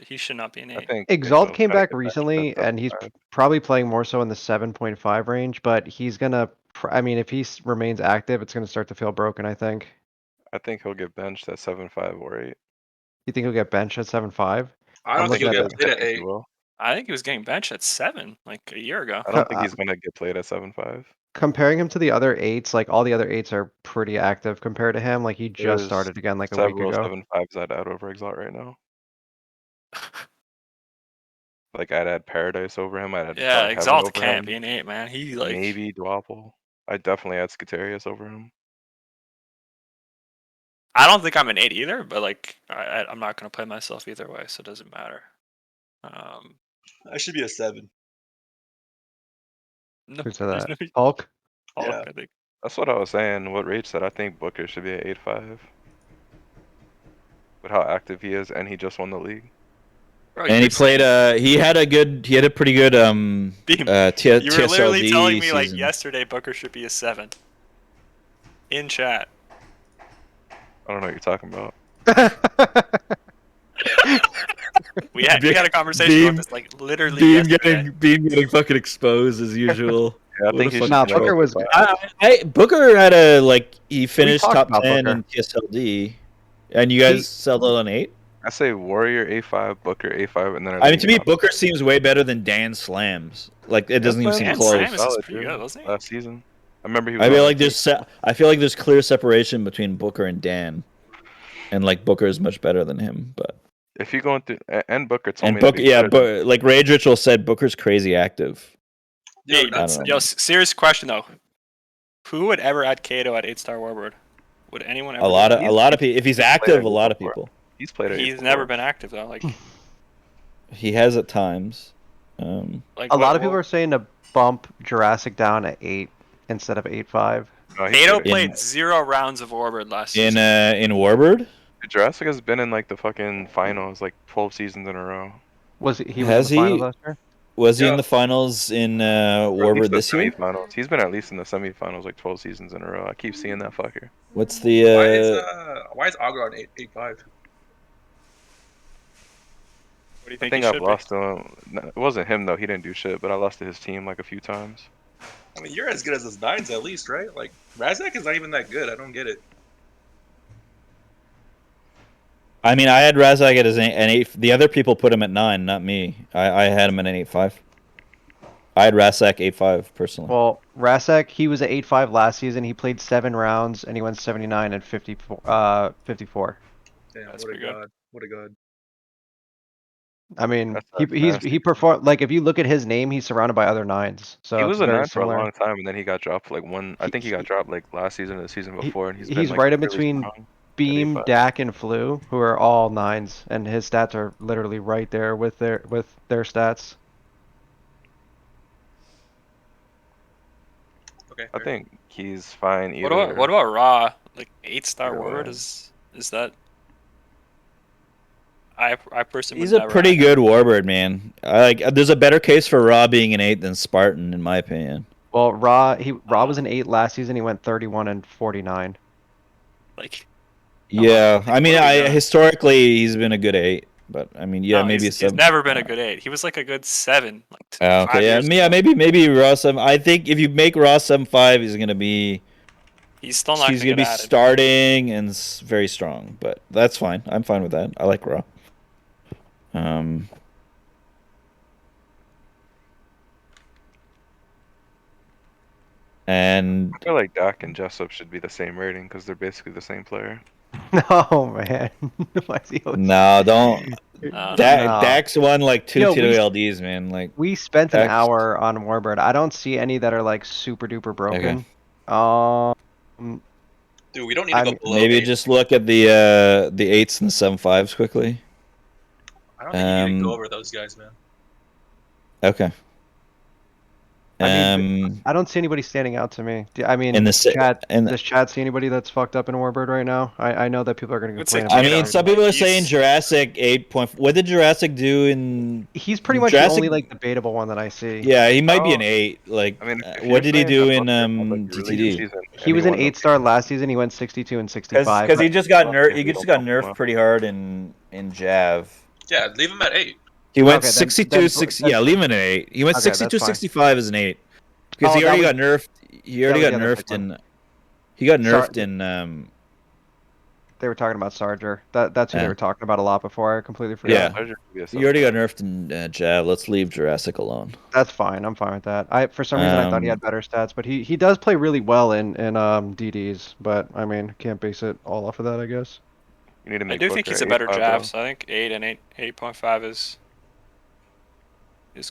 He should not be an 8. I think Exalt came gotta back get back to recently, that and he's 7.5. probably playing more so in the 7.5 range, but he's gonna. I mean, if he remains active, it's gonna start to feel broken, I think. I think he'll get benched at 7.5 or 8. You think he'll get benched at 7.5? I don't I'm think he'll looking get at played I at think he 8. will. I think he was getting benched at 7 like a year ago. I don't think he's gonna get played at 7.5. Comparing him to the other 8s, like all the other 8s are pretty active compared to him. Like he just There's started again like a week several ago. 7.5s I'd add over Exalt right now. Like I'd add Paradise over him. I'd add Yeah, Dark Heaven Exalt over can't him. be an 8, man. He like Maybe Dwapple. I'd definitely add Scutarius over him. I don't think I'm an 8 either, but like I'm not gonna play myself either way, so it doesn't matter. I should be a 7. No, Who said there's that? no Hulk? Hulk, Yeah. I think. That's what I was saying. What Rage said. I think Booker should be at 8.5. With how active he is, and he just won the league. Bro, And he played. He had a pretty good Beam. You were literally TSLD telling me like season. yesterday Booker should be a 7. In chat. I don't know what you're talking about. We had a conversation about this like literally yesterday. Beam getting fucking exposed as usual. Yeah, I think he should Nah, be like Booker was. 8.5. Booker had he finished talked top about 10 Booker. in TSLD, and you guys settled on 8. I say Warrior A5, Booker A5, and then I mean, to me, Booker seems way better than Dan Slams. Like it doesn't even seem Dan close. Slams is pretty good, wasn't he? Last season. I remember he was I feel on like there's clear separation between Booker and Dan, and like Booker is much better than him. But if you're going through and Booker told and me to Booker, be yeah, better but like Rage Ritual said, Booker's crazy active. Yo, Hey, that's, serious question though. Who would ever add Kato at 8-star Warbird? Would anyone ever? A lot of people. If he's active, a lot of before. people. He's played it. He's never been active though. Like He has at times. like A lot of people are saying to bump Jurassic down at 8 instead of 8.5. No, he Kato played it. played 0 rounds of Warbird last season. In Warbird. Jurassic has been in like the fucking finals like 12 seasons in a row. Was he Has was in the finals he? last year? Was he Yeah. in the finals in Or at least Warbird the this year? semifinals. He's been at least in the semifinals like 12 seasons in a row. I keep seeing that fucker. What's the why is Augur on 8.5? What do you I think think he I've should lost to him. No, it wasn't him though. He didn't do shit, but I lost to his team like a few times. I mean, you're as good as his 9s at least, right? Like Razak is not even that good. I don't get it. I mean, I had Razak at an 8. The other people put him at 9, not me. I had him at an 8.5. I had Razak 8.5 personally. Well, Rasek, he was at 8.5 last season. He played 7 rounds and he went 79 and 54. 54. Damn, That's what a pretty good. god. What a god. I mean, That's nasty. he performed like if you look at his name, he's surrounded by other 9s. So He it's was a very 9 for a similar. long time, and then he got dropped like one. I think he got dropped like last season or the season before, and he's been like right in really between strong. Beam, 85. Dak, and Flu, who are all 9s, and his stats are literally right there with their stats. Okay. I fair. think he's fine either. What about Raw? Like 8-star Either Warbird way. is that? I personally He's would a never pretty add him. good Warbird, man. There's a better case for Raw being an 8 than Spartan, in my opinion. Well, Raw was an 8 last season. He went 31 and 49. Like Yeah, I mean, what are we doing? historically he's been a good 8, but I mean, yeah, no, maybe a he's 7. never been a good 8. He was like a good 7. Like Okay, 5 years ago. maybe Raw 7. I think if you make Raw 7.5, he's gonna be He's still not he's gonna gonna be get added. starting and very strong, but that's fine. I'm fine with that. I like Raw. And I feel like Dak and Jessup should be the same rating because they're basically the same player. No, man. Why is he always... no, don't. No. Dax won like two Yo, we- TWLDs, man. Like We spent an Dax- hour on Warbird. I don't see any that are like super duper broken. Dude, we don't need to I go mean, below Maybe 8. just look at the 8s and the 7.5s quickly. I don't think you need to go over those guys, man. Okay. I mean, I don't see anybody standing out to me. I mean, in the chat, in the, does chat see anybody that's fucked up in Warbird right now? I know that people are going to I'd say complain I about mean, it. some people are saying Jurassic 8. What did Jurassic do in? He's pretty much the Jurassic, only like debatable one that I see. Yeah, he might be an Oh, 8. Like, I mean, if what you're did he saying do that in Booker had, like, a really good GTD? season, He was an anyone 8-star last season. He went 62 and 65. Because he just got Oh, nerfed. maybe He we just don't got bump him nerfed up. pretty hard in Jav. Yeah, leave him at 8. He went Okay, 62, 60. Yeah, leave him at an 8. He went Okay, that's 62, fine. 65 as an 8 because Oh, he that already was- got nerfed. He already that got was the other nerfed big one. in. He got Sorry. nerfed in. They were talking about Sarger. That's who they Yeah. were talking about a lot before. I completely forgot. Yeah. Pleasure to be a He already got subscriber. nerfed in Jav. Let's leave Jurassic alone. That's fine. I'm fine with that. For some reason I thought he had better stats, but he does play really well in DDs. But I mean, can't base it all off of that, I guess. You need to I make do think Booker he's a better 8.5, Jav, though. so I think 8 and 8.5 is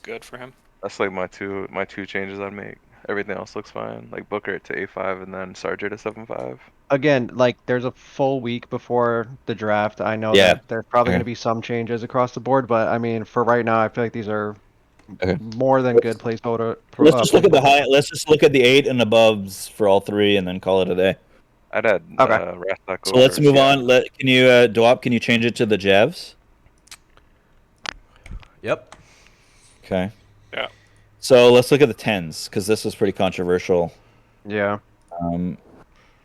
good for him. That's like my two changes I'd make. Everything else looks fine. Like Booker to 8.5 and then Sarger to 7.5. Again, like there's a full week before the draft. I know Yeah. that there's probably Okay. going to be some changes across the board, but I mean, for right now, I feel like these are Okay. more than good placeholder. Let's just look at the placeholders. high. Let's just look at the 8 and aboves for all 3, and then call it a day. I'd add Okay. Rastak So over. let's move yeah. on. Can you Dwap? Can you change it to the Javs? Yep. Okay. Yeah. So let's look at the 10s because this was pretty controversial. Yeah.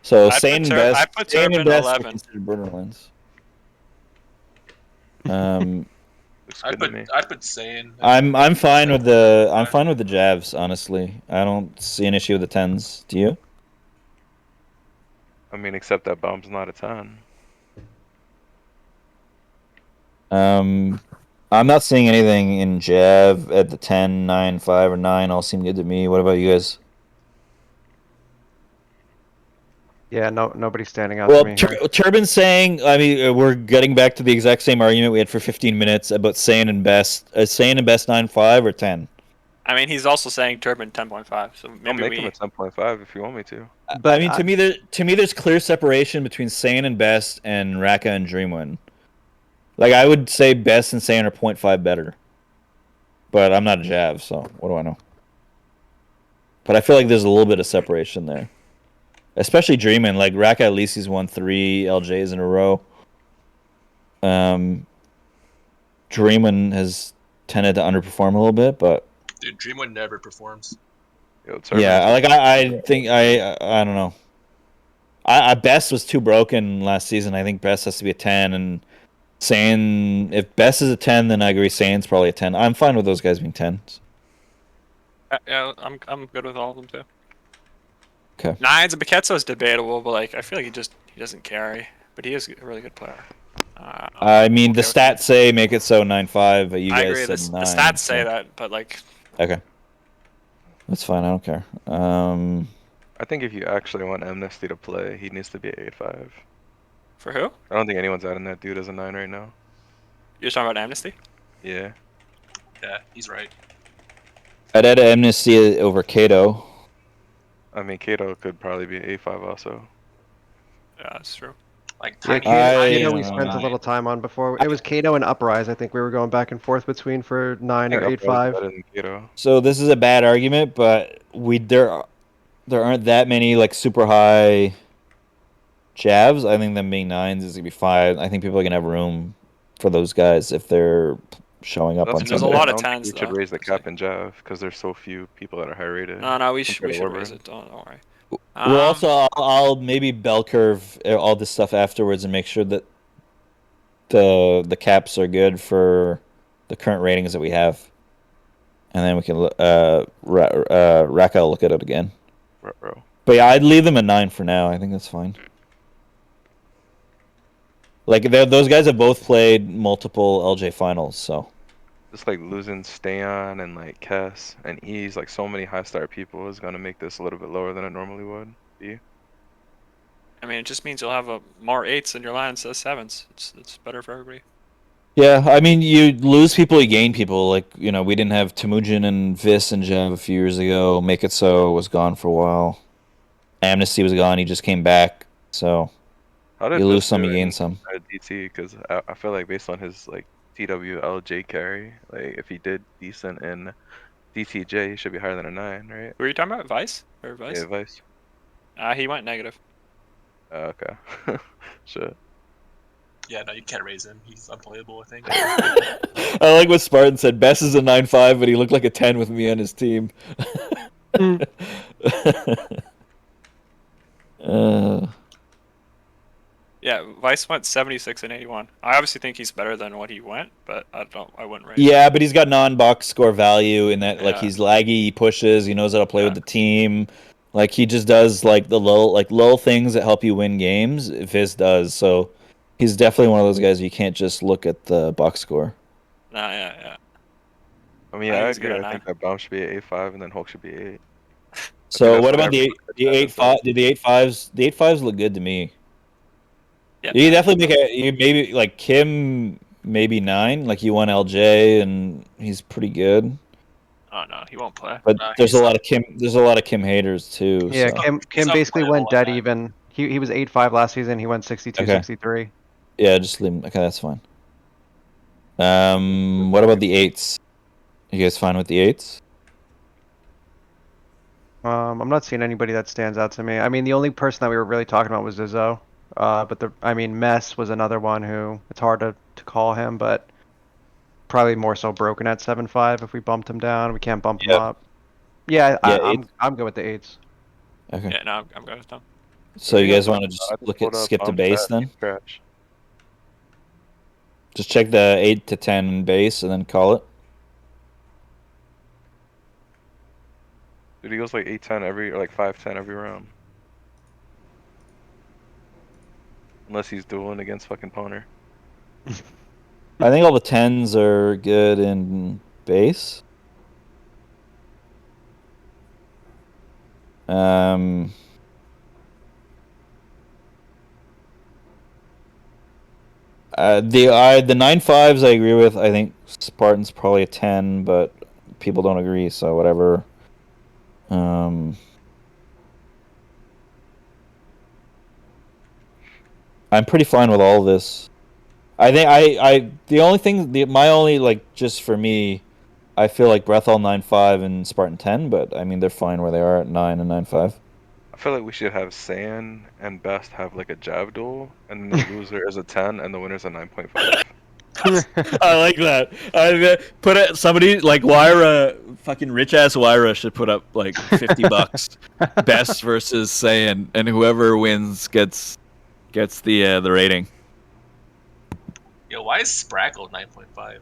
So I'd Sane put and Best. I'd put Sane and Turbin Best are 11. considered borderlands. Looks good to me. I'd put Saiyan. I'm fine with the Javs. Honestly, I don't see an issue with the 10s. Do you? I mean, except that bomb's not a 10. I'm not seeing anything in Jav at the 10, 9, 5, or 9. All seem good to me. What about you guys? Yeah. No, nobody's standing out Well, to me here. Turbin's saying, I mean, we're getting back to the exact same argument we had for 15 minutes about Sane and Best. Sane and Best 9.5 or 10? I mean, he's also saying Turbin 10.5, so I'll maybe make we. him a 10.5 if you want me to. But I mean, to me, there's clear separation between Sane and Best and Raka and Dreamwind. Like, I would say Best and Sane are 0.5 better. But I'm not a Jav, so what do I know? But I feel like there's a little bit of separation there. Especially Dreamwind. Like, Raka at least he's won 3 LJs in a row. Dreamwind has tended to underperform a little bit, but... Dude, Dreamwind never performs. Yo, Yeah, like I think I don't know. I Best was too broken last season. I think Best has to be a 10, and saying if Best is a 10, then I agree Sane's probably a 10. I'm fine with those guys being 10s. Yeah, I'm good with all of them too. Okay. Nines and Baketso is debatable, but like I feel like he doesn't carry, but he is a really good player. I mean, the okay with stats say make it so 9.5, but you I guys agree. said The 9. stats say so- that, but like Okay. That's fine. I don't care. I think if you actually want Amnesty to play, he needs to be 8.5. for who? I don't think anyone's adding that dude as a 9 right now. You're talking about Amnesty? Yeah. Yeah, he's right. I'd add Amnesty over Kato. I mean, Kato could probably be 8.5 also. Yeah, that's true. Like Yeah, Tiny. Kato we spent a little time on before. It was Kato and Uprise. I think we were going back and forth between for 9 or I think 8.5. Uprise is better than Kato. So this is a bad argument, but there aren't that many like super high Javs. I think them being 9s is gonna be 5. I think people are gonna have room for those guys if they're showing up That's on There's a Sunday. lot I of don't think 10s we should though, raise the I'd cap say. in Jav because there's so few people that are high rated. No, we should compared to raise Warbird. it. Don't worry. Well, also I'll maybe bell curve all this stuff afterwards and make sure that the caps are good for the current ratings that we have, and then we can Raka will look at it again. Ruh-roh. But yeah, I'd leave them at 9 for now. I think that's fine. Like those guys have both played multiple LJ finals, so just like losing Stayon and like Kess and Ease, like so many high star people is gonna make this a little bit lower than it normally would be. I mean, it just means you'll have more 8s in your line instead of 7s. It's better for everybody. Yeah, I mean, you lose people, you gain people. Like, you know, we didn't have Temujin and Vis and Jev a few years ago. Make It So was gone for a while. Amnesty was gone. He just came back. So How did you lose Vis some, do you gain in some. DT? Because I feel like based on his like TWLJ carry, like if he did decent in DTJ, he should be higher than a 9, right? Who are you talking about? Vice or Yeah, Vice? Vice. He went negative. Okay. Shit. Yeah, no, you can't raise him. He's unplayable, I think. I like what Spartan said. Bess is a 9-5, but he looked like a 10 with me on his team. uh, Yeah, Vice went 76 and 81. I obviously think he's better than what he went, but I wouldn't raise him. yeah, but he's got non-box score value in that, like, Yeah. he's laggy, he pushes, he knows how to play Yeah. with the team. Like, he just does, like, the little things that help you win games. Viz does, so he's definitely one of those guys you can't just look at the box score. Nah, yeah. I mean, I yeah, think I he's good agree. at I think 9. that Baum should be at 8-5 and then Hulk should be 8. I think So that's what why about the everyone the in chat is 8-5? Did the 8-5s? The 8-5s look good to me. Yeah. You definitely you maybe like Kim, maybe 9. Like, you won LJ, and he's pretty good. Oh no, he won't play. But there's he's a lot of Kim. There's a lot of Kim haters too. Yeah, So. Kim basically unplayable went at dead 9. even. He was 8-5 last season. He went 62, Okay. 63. Yeah, just leave him. Okay, that's fine. What about the 8s? You guys fine with the 8s? I'm not seeing anybody that stands out to me. I mean, the only person that we were really talking about was Zizzo. But I mean, Mess was another one who it's hard to call him, but probably more so broken at 7-5 if we bumped him down. We can't bump him Yep. up. Yeah, Yeah, I'm good with the 8s. Okay. Yeah, no, I'm good with them. So you Yeah, guys but want to I just just look pulled at up skip to Baum's base stat, then? he's trash. Just check the 8 to 10 base and then call it. Dude, he goes like 8-10 every, or like 5-10 every round. Unless he's dueling against fucking Poner. I think all the 10s are good in base. The 9-5s I agree with. I think Spartan's probably a 10, but people don't agree, so whatever. I'm pretty fine with all this. I think the only thing, my only, like, just for me, I feel like Breathall 9-5 and Spartan 10, but I mean they're fine where they are at 9 and 9-5. I feel like we should have Saiyan and Best have like a jab duel, and the loser is a 10, and the winner's a 9.5. I like that. I put it. Somebody like Wyra, fucking rich ass Wyra, should put up like $50. Best versus Saiyan, and whoever wins gets the rating. Yo, why is Sprackle 9.5?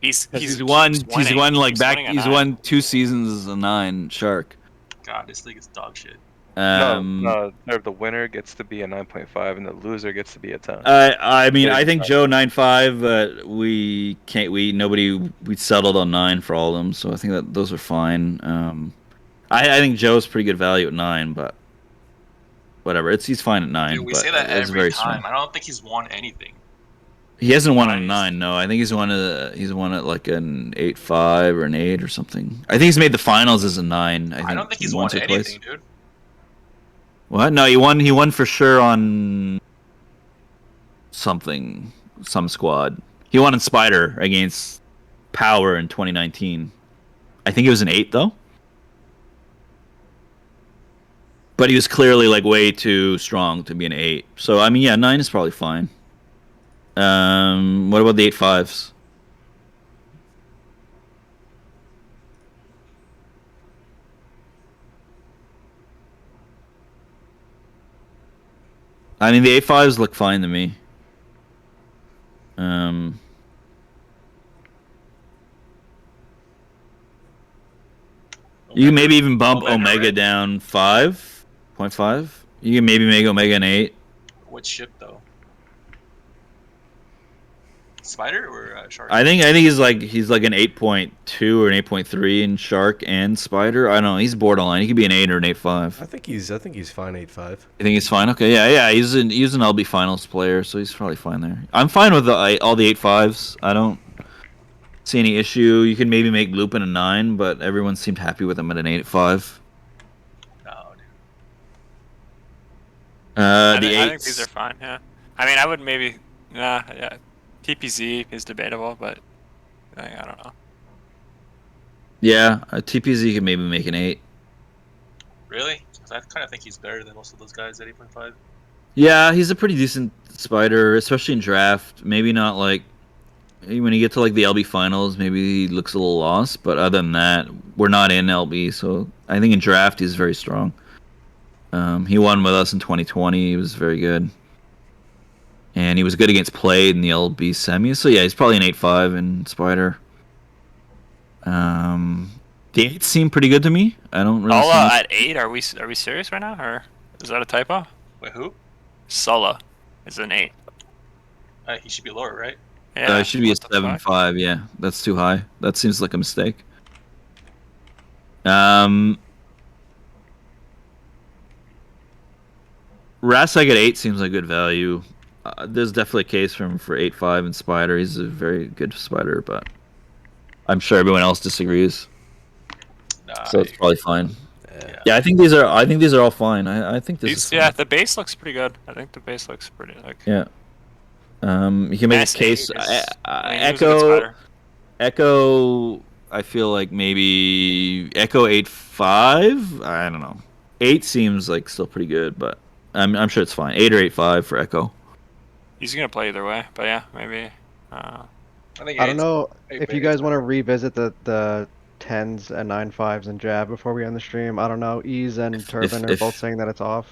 He's won. keeps He's winning. won like Keeps back. winning a He's 9. won 2 seasons as a 9 shark. God, this league is dog shit. No, the winner gets to be a 9.5, and the loser gets to be a 10. I mean, Getting I think the Joe 9-5, but we can't. We settled on 9 for all of them, so I think that those are fine. I think Joe's pretty good value at 9, but whatever. He's fine at 9. Dude, we but say that it's every very time. strong. I don't think he's won anything. He hasn't won at Nice. 9. No, I think he's won at like an 8-5 or an 8 or something. I think he's made the finals as a 9. I don't think he's won once or anything, twice. dude. What? No, he won. He won for sure on some squad. He won in Spider against Power in 2019. I think it was an 8 though. But he was clearly like way too strong to be an 8. So I mean, yeah, 9 is probably fine. What about the 8-5s? I mean, the 8-5s look fine to me. You can maybe even bump Omega down 5.5. You can maybe make Omega an 8. What ship though? Spider or Shark? I think he's like an 8.2 or an 8.3 in Shark and Spider. I don't know. He's borderline. He could be an 8 or an 8.5. I think he's fine 8.5. You think he's fine? Okay, yeah. He's an LB Finals player, so he's probably fine there. I'm fine with all the 8.5s. I don't see any issue. You can maybe make Lupin a 9, but everyone seemed happy with him at an 8.5. No, dude. I The think these 8s. are fine. Yeah. I mean, I would maybe. Yeah. TPZ is debatable, but I don't know. Yeah, a TPZ can maybe make an 8. Really? 'Cause I kind of think he's better than most of those guys at 8.5. Yeah, he's a pretty decent Spider, especially in draft. Maybe not like when you get to like the LB finals, maybe he looks a little lost. But other than that, we're not in LB, so I think in draft he's very strong. He won with us in 2020. He was very good, and he was good against Play in the LB semis. So yeah, he's probably an 8.5 in Spider. The 8s seem pretty good to me. I don't really. Sulla at 8. Are we serious right now, or is that a typo? Wait, who? Sulla is an 8. He should be lower, right? Yeah. It should be a what the fuck? 7.5. Yeah, that's too high. That seems like a mistake. Rasek at 8 seems like good value. There's definitely a case for him for 8.5 in Spider. He's a very good Spider, but I'm sure everyone else disagrees. Nah, So it's probably fine. Yeah. Yeah, I think these are all fine. I think this is fine. Yeah, the base looks pretty good. I think the base looks pretty like. Yeah. You can make a S8 case. I mean, he was a good spider. Echo. I feel like maybe Echo 8.5. I don't know. 8 seems like still pretty good, but I'm sure it's fine. 8 or 8.5 for Echo. He's gonna play either way, but yeah, maybe. I think I don't know eight if you base. guys want to revisit the 10s and 9.5s and jab before we end the stream. I don't know. Ease and Turban are if- both saying that it's off.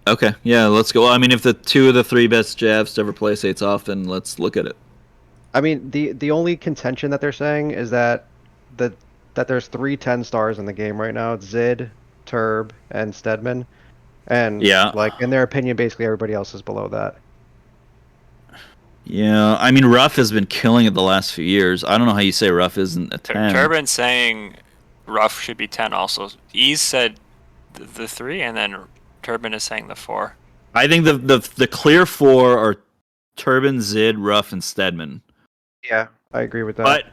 Okay, yeah, let's go. Well, I mean, if the 2 of the 3 best jabs to ever play Sate's off, then let's look at it. I mean, the only contention that they're saying is that there's 3 10 stars in the game right now. It's Zid, Turb, and Stedman. And Yeah. like in their opinion, basically everybody else is below that. Yeah, I mean, Ruff has been killing it the last few years. I don't know how you say Ruff isn't a 10. Turban saying Ruff should be 10 also. Ease said the 3, and then Turban is saying the 4. I think the clear 4 are Turban, Zid, Ruff, and Stedman. Yeah, I agree with that. But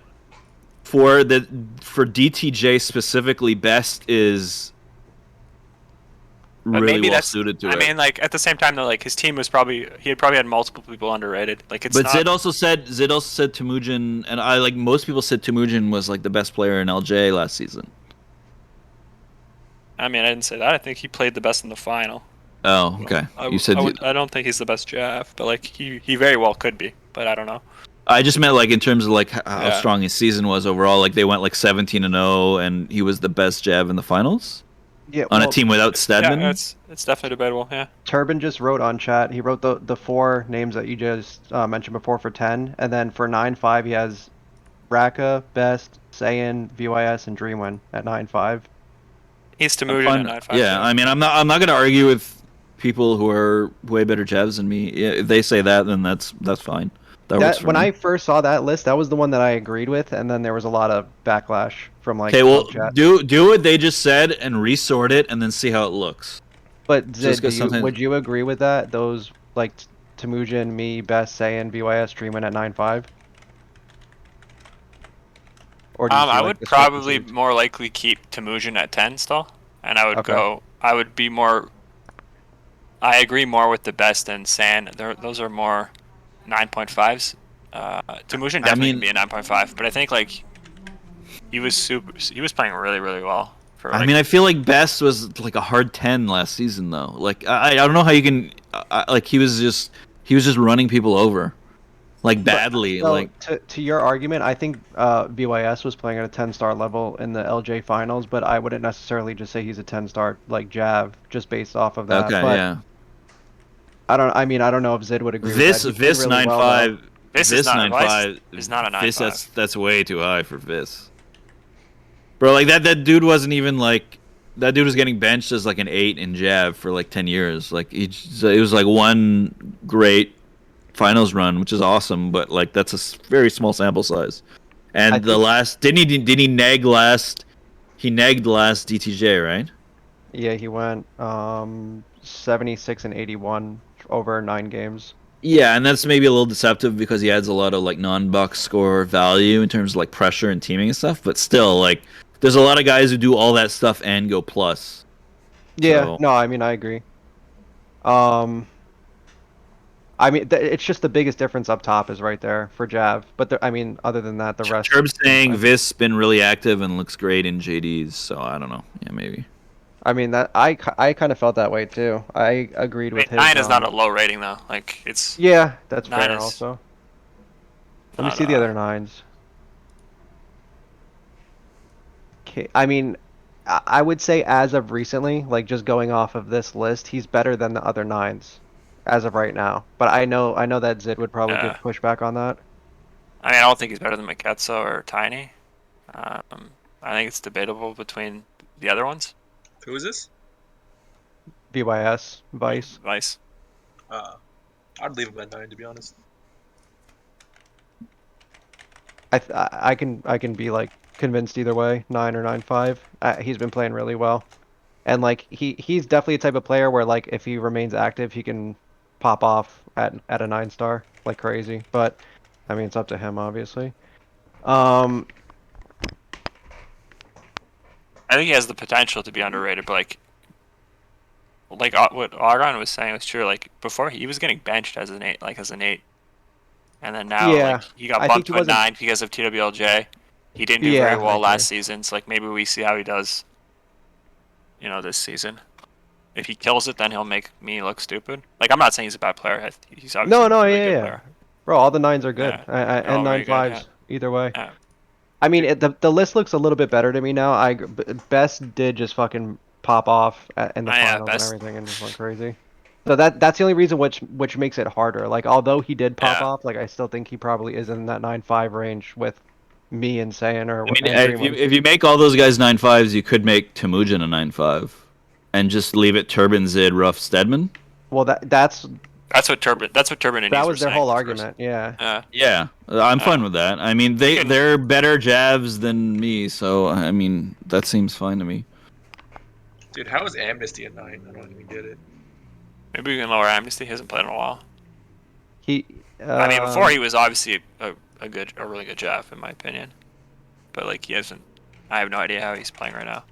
for DTJ specifically, best is But really maybe well that's suited to I it. mean, like at the same time though, like his team was he had probably had multiple people underrated. Like it's But not. Zid also said Temujin, and I like most people said Temujin was like the best player in LJ last season. I mean, I didn't say that. I think he played the best in the final. Oh, okay. You said I don't think he's the best Jav, but like he very well could be. But I don't know. I just meant like in terms of like how Yeah. strong his season was overall. Like they went like 17-0, and he was the best Jav in the finals yeah, on well, a team without Stedman. Yeah, it's definitely debatable. Yeah. Turban just wrote on chat. He wrote the 4 names that you just mentioned before for 10, and then for 9.5 he has Raka, Best, Saiyan, VYS, and Dreamwin at 9.5. He's I'm Temujin fine- at 9.5. Yeah, I mean, I'm not going to argue with people who are way better Javs than me. Yeah, if they say that, then that's fine. That works for When me. I first saw that list, that was the one that I agreed with, and then there was a lot of backlash from like Okay, well, chat. do what they just said and resort it, and then see how it looks. But just Zid, 'cause sometimes- would you agree with that? Those like Temujin, me, Best, Saiyan, VYS, Dreamwin at 9.5? Or do you feel I like would this was probably perceived? more likely keep Temujin at 10 still, and I would Okay. I would be more. I agree more with the Best and San. Those are more 9.5s. Temujin definitely mean- can be a 9.5, but I think like he was playing really really well. For I like, mean, I feel like Best was like a hard 10 last season, though. Like I don't know how you can like he was just running people over, like badly. So, like to your argument, I think VYS was playing at a 10-star level in the LJ finals, but I wouldn't necessarily just say he's a 10-star like Jav just based off of that. okay, but yeah. I don't know if Zid would agree Vis with that. He played really well, though. 9.5. Vis is not 9.5 is not a 9.5. Vis, that's way too high for Vis. Bro, like that dude wasn't even like that dude was getting benched as like an 8 in Jav for like 10 years. Like it was like one great finals run, which is awesome. But like that's a very small sample size. And I the think- last did he neg last? He negged last DTJ, right? Yeah, he went 76 and 81 over 9 games. Yeah, and that's maybe a little deceptive because he adds a lot of like non-box score value in terms of like pressure and teaming and stuff. But still, like, there's a lot of guys who do all that stuff and go plus. Yeah, So- no, I mean I agree. I mean it's just the biggest difference up top is right there for Jav. But I mean, other than that, the rest. Turb's saying fine. Vis been really active and looks great in JDs. So I don't know. Yeah, maybe. I mean that I kind of felt that way too. I agreed with his. 9 is not a low rating though. Like it's Yeah, that's 9 fair is also. Let me not, see the other 9s. Okay, I mean, I would say as of recently, like just going off of this list, he's better than the other 9s as of right now. But I know that Zid would probably give pushback on that. I mean, I don't think he's better than Maketsa or Tiny. I think it's debatable between the other ones. Who is this? VYS, Vice. Vice. I'd leave him at 9 to be honest. I can be like convinced either way, 9 or 9.5. He's been playing really well, and like he's definitely a type of player where like if he remains active, he can pop off at a 9-star like crazy. But I mean, it's up to him obviously. I think he has the potential to be underrated, but like what Argon was saying was true. Like before, he was getting benched as an 8, and then now Yeah, like he got I bumped think he to a wasn't- 9 because of TWLJ. He didn't do Yeah, very well I last agree. season, so like maybe we see how he does. This season. If he kills it, then he'll make me look stupid. Like I'm not saying he's a bad player. He's obviously No, a really good yeah. player. Bro, all the 9s are good, Yeah, they're and all very good, 9.5s either way. Yeah. I mean, the list looks a little bit better to me now. Best did just fucking pop off in the Yeah, finals and Best- everything and just went crazy. So that's the only reason which makes it harder. Like although he did pop Yeah. off, like I still think he probably is in that 9.5 range with me and Saiyan or I mean, and if Dreamland. you make all those guys 9.5s, you could make Temujin a 9.5, and just leave it Turbin, Zid, Ruff, Stedman. Well, that's what Turbin. That's what Turbin and that Ease was were their saying whole first. argument. Yeah. Yeah, I'm fine with that. I mean, they're better Javs than me, so I mean that seems fine to me. Dude, how is Amnesty at 9? I don't even get it. Maybe we can lower Amnesty. He hasn't played in a while. He. I mean, before he was obviously a really good Jeff, in my opinion. But like he hasn't. I have no idea how he's playing right now.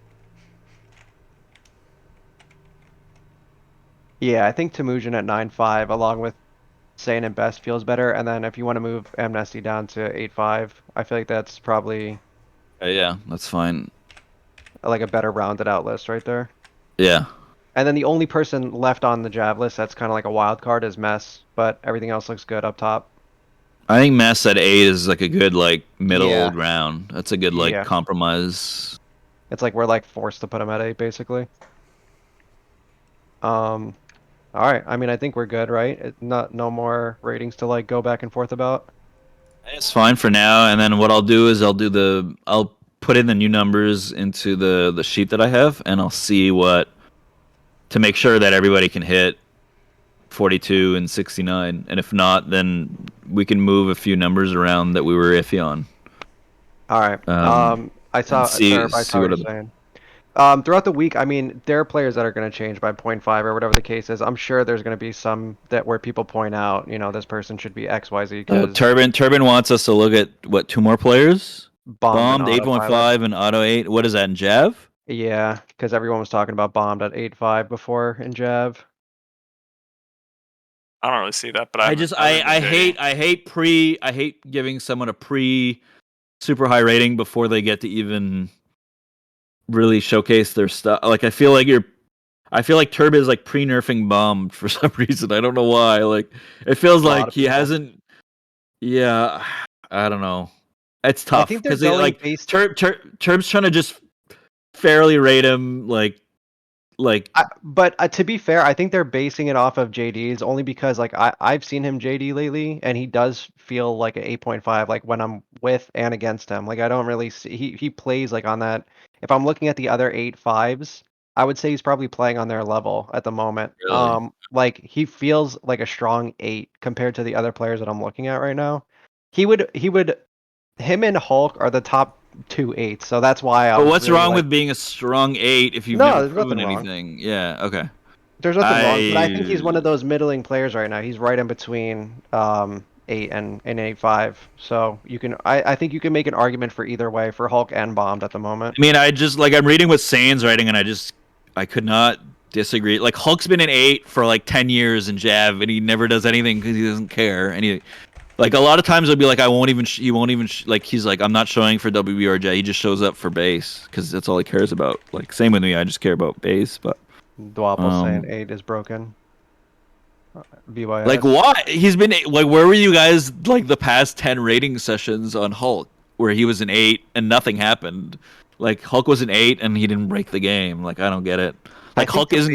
Yeah, I think Temujin at 9.5 along with Saiyan and Best feels better. And then if you want to move Amnesty down to 8.5, I feel like that's probably Yeah, that's fine. like a better rounded out list right there. Yeah. And then the only person left on the Jav list that's kind of like a wild card is Mess, but everything else looks good up top. I think Mess at 8 is like a good like middle Yeah. ground. That's a good like Yeah. compromise. It's like we're like forced to put him at 8 basically. All right. I mean, I think we're good, right? No more ratings to like go back and forth about. It's fine for now, and then what I'll do is I'll put in the new numbers into the sheet that I have, and I'll see what to make sure that everybody can hit 42 and 69, and if not, then we can move a few numbers around that we were iffy on. All right. I saw. and see- Sir, I see saw what what you're other- saying. Throughout the week, I mean, there are players that are going to change by 0.5 or whatever the case is. I'm sure there's going to be some that where people point out, this person should be X, Y, Z. Because Turbin wants us to look at what 2 more players? bombed Bombed and autopilot. 8.5 and Auto 8. What is that in Jav? Yeah, because everyone was talking about bombed at 8.5 before in Jav. I don't really see that, but I hate giving someone a pre super high rating before they get to even really showcase their stuff. Like I feel like Turb is like pre-nerfing bombed for some reason. I don't know why. Like it feels A lot like of he people. hasn't. Yeah, I don't know. It's tough think they're because going like based- Turb's trying to just fairly rate him But to be fair, I think they're basing it off of JD's only because like I've seen him JD lately, and he does feel like an 8.5 like when I'm with and against him. Like I don't really see he plays like on that. If I'm looking at the other 8.5s, I would say he's probably playing on their level at the moment. Really? Like he feels like a strong 8 compared to the other players that I'm looking at right now. Him and Hulk are the top 2 8s, so that's why But I'm what's really wrong like. with being a strong 8 if you've No, never there's nothing proven wrong. anything? Yeah. Okay. There's nothing wrong, but I think he's one of I those middling players right now. He's right in between 8 and 8-5. So I think you can make an argument for either way for Hulk and Bombed at the moment. I mean, I just like I'm reading what Sane's writing, and I could not disagree. Like Hulk's been an 8 for like 10 years in Jav, and he never does anything because he doesn't care. And he like a lot of times it'll be like I won't even he won't even like he's like I'm not showing for WB or J. He just shows up for base because that's all he cares about. Like same with me, I just care about base. But Dwapple saying 8 is broken. BYS. like what? He's been like where were you guys like the past 10 rating sessions on Hulk where he was an 8 and nothing happened? Like Hulk was an 8 and he didn't break the game. Like I don't get it. Like Hulk isn't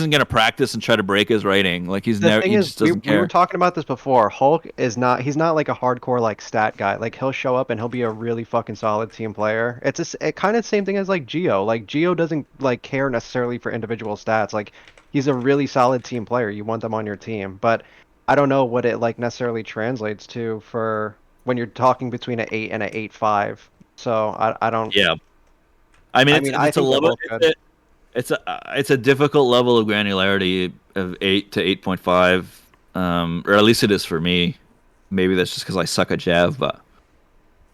gonna practice and try to break his rating. Like he's The never thing he is, just doesn't we were care. talking about this before. He's not like a hardcore like stat guy. Like he'll show up and he'll be a really fucking solid team player. It kind of same thing as like Geo. Like Geo doesn't like care necessarily for individual stats. Like he's a really solid team player. You want them on your team, but I don't know what it like necessarily translates to for when you're talking between an 8 and an 8-5. So I don't. Yeah. I mean, I mean, I it's a think they're level. both good. It's a difficult level of granularity of 8 to 8.5, or at least it is for me. Maybe that's just because I suck at Jav, but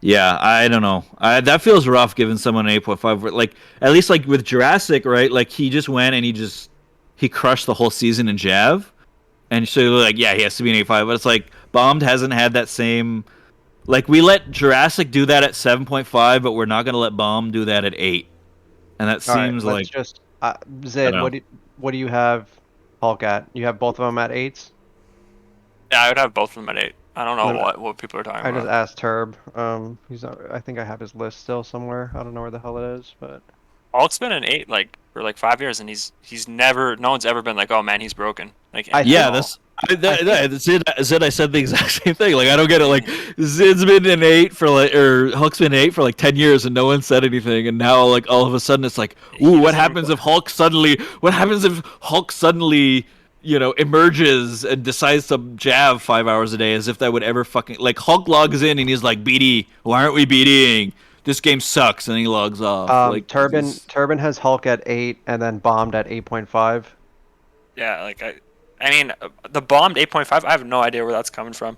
yeah, I don't know. That feels rough giving someone an 8.5. Like at least like with Jurassic, right? Like he just went and he crushed the whole season in Jav, and so like yeah, he has to be an 8.5. But it's like Bombed hasn't had that same. Like we let Jurassic do that at 7.5, but we're not gonna let Bomb do that at 8. And that All right, seems let's like just I Zid. don't know. What do you have Hulk at? You have both of them at 8s. Yeah, I would have both of them at 8. I don't know Let me- what people are talking I just about. asked Turb. He's not, I think I have his list still somewhere. I don't know where the hell it is, but Hulk's been an 8 like for like 5 years, and he's never. No one's ever been like, oh man, he's broken. Like I Yeah, think- that's Zid. I said the exact same thing. Like I don't get it. Like Zid's been an 8 for like, or Hulk's been an 8 for like 10 years, and no one said anything. And now like all of a sudden it's like, ooh, what happens if Hulk suddenly? What happens if Hulk suddenly? Emerges and decides to jab 5 hours a day as if that would ever fucking like Hulk logs in and he's like, BD, why aren't we BDing? This game sucks, and he logs off. Like Turbin has Hulk at 8 and then Bombed at 8.5. Yeah, like I mean, the bombed 8.5. I have no idea where that's coming from.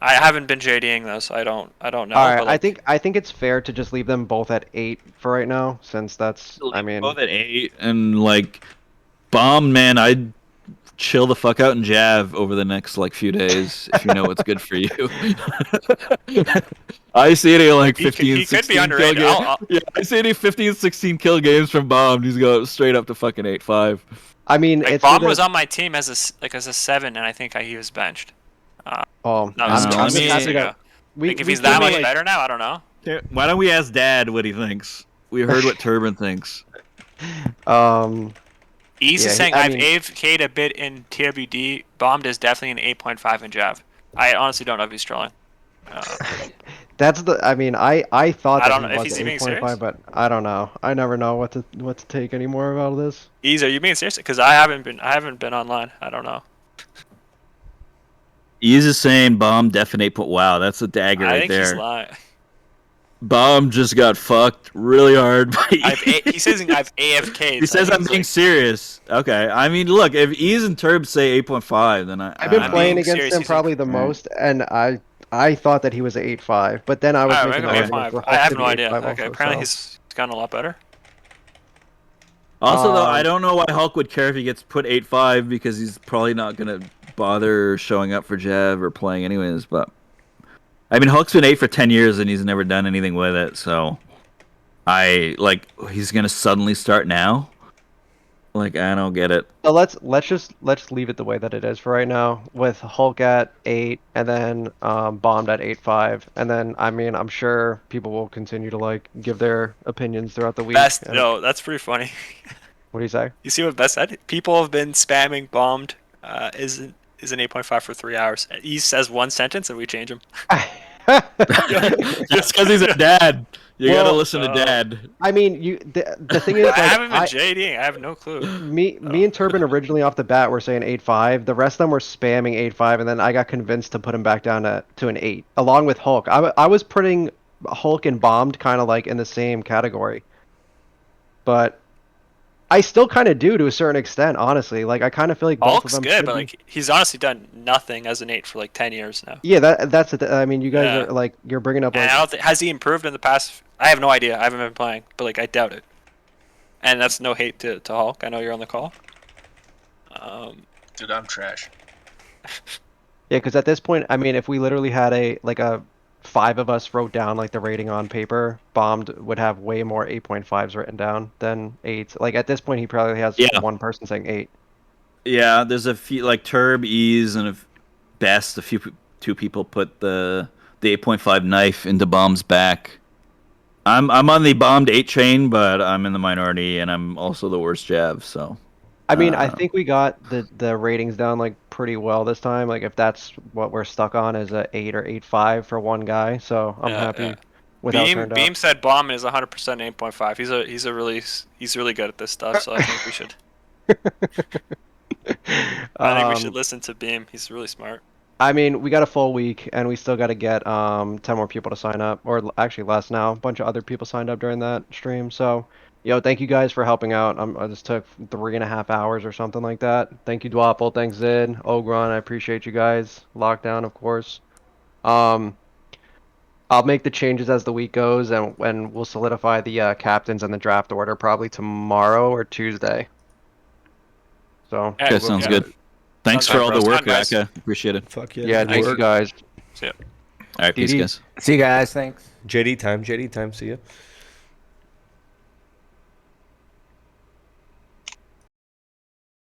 I haven't been JDing those, so I don't know. All right, but like, I think it's fair to just leave them both at 8 for right now, since that's I mean both at 8 and like Bomb, man, I'd chill the fuck out and Jav over the next like few days if you know what's good for you. I see any like 15, he could be 16 kill underrated. games. Yeah, I see any 15, 16 kill games from Bomb. He's going straight up to fucking 8.5. I mean like it's Bomb either- was on my team as a 7, and I think he was benched. Oh, That was I'm 2 just seasons happy ago. that we, Like if we he's that can, much like- better now, I don't know. Why don't we ask Dad what he thinks? We heard what Turbin thinks. Ease Yeah, is saying I I've mean- AFK'd a bit in TWD. Bombed is definitely an 8.5 in Jav. I honestly don't know if he's trolling. That's the I mean I thought I that don't he know if was he's at being serious. 8.5, but I don't know. I never know what to take anymore about this. Ease, are you being serious? Because I haven't been online. I don't know. Ease is saying Bomb definitely put wow, that's a dagger I right think he's there. lying. Bomb just got fucked really hard by He says I've AFK'd. He says I'm being serious. Okay. I mean, look, if Ease and Turb say 8.5, then I've been I'm playing being against serious, him he's probably the most, and I thought that he was 8.5, but then I was Alright, making make him an argument 8.5. for I Hulk have to no be idea. 8.5 Okay, also, apparently so. he's gotten a lot better. Also, though, I don't know why Hulk would care if he gets put 8.5 because he's probably not going to bother showing up for Jav or playing anyways. But I mean, Hulk's been 8 for 10 years and he's never done anything with it. So he's going to suddenly start now. Like, I don't get it. So let's leave it the way that it is for right now, with Hulk at 8 and then Bombed at 8.5, and then I mean I'm sure people will continue to like give their opinions throughout the week. Best, and- no, that's pretty funny. What do you say? You see what Best said? People have been spamming bombed. Is an 8.5 for 3 hours. He says one sentence and we change him. Just because he's a dad, you Well, gotta listen to Dad. I mean, the thing is, I like, haven't been JDing. I have no clue. me and Turbin originally off the bat were saying 8.5. The rest of them were spamming 8.5, and then I got convinced to put him back down to an 8, along with Hulk. I was putting Hulk and Bombed kind of like in the same category, but I still kind of do to a certain extent, honestly. Like, I kind of feel like both of Hulk's them good, should but be. like he's honestly done nothing as an 8 for like 10 years now. Yeah, that's it. I mean, you guys Yeah. are like, you're bringing up And like, I don't has he improved in the past? I have no idea. I haven't been playing, but like I doubt it. And that's no hate to Hulk. I know you're on the call. Dude, I'm trash. yeah, because at this point, I mean, if we literally had a 5 of us wrote down like the rating on paper, Bombed would have way more 8.5s written down than 8s. Like at this point, he probably has Yeah. one person saying 8. Yeah, there's a few like Turb, Ease, and Best. Two people put the 8.5 knife into Bomb's back. I'm on the bombed 8 chain, but I'm in the minority, and I'm also the worst Jav. So I mean, I think we got the ratings down like pretty well this time. Like if that's what we're stuck on is a 8 or 8.5 for one guy, so I'm happy with how it turned out. Beam said Bomb is 100% 8.5. He's really good at this stuff. So I think we should. I think we should listen to Beam. He's really smart. I mean, we got a full week, and we still got to get 10 more people to sign up, or actually less now. A bunch of other people signed up during that stream. So, yo, thank you guys for helping out. I just took 3.5 hours or something like that. Thank you, Dwapple. Thanks, Zid. Ogron, I appreciate you guys. Lockdown, of course. I'll make the changes as the week goes, and we'll solidify the captains and the draft order probably tomorrow or Tuesday. So, Yeah, that sounds good. Thanks Sounds for all good, the bros. work, Guys. Raka. Appreciate it. Fuck yeah. yeah, good thank you work. guys. See ya. All right, peace, DD. guys. See you guys. Thanks. JD time. See ya.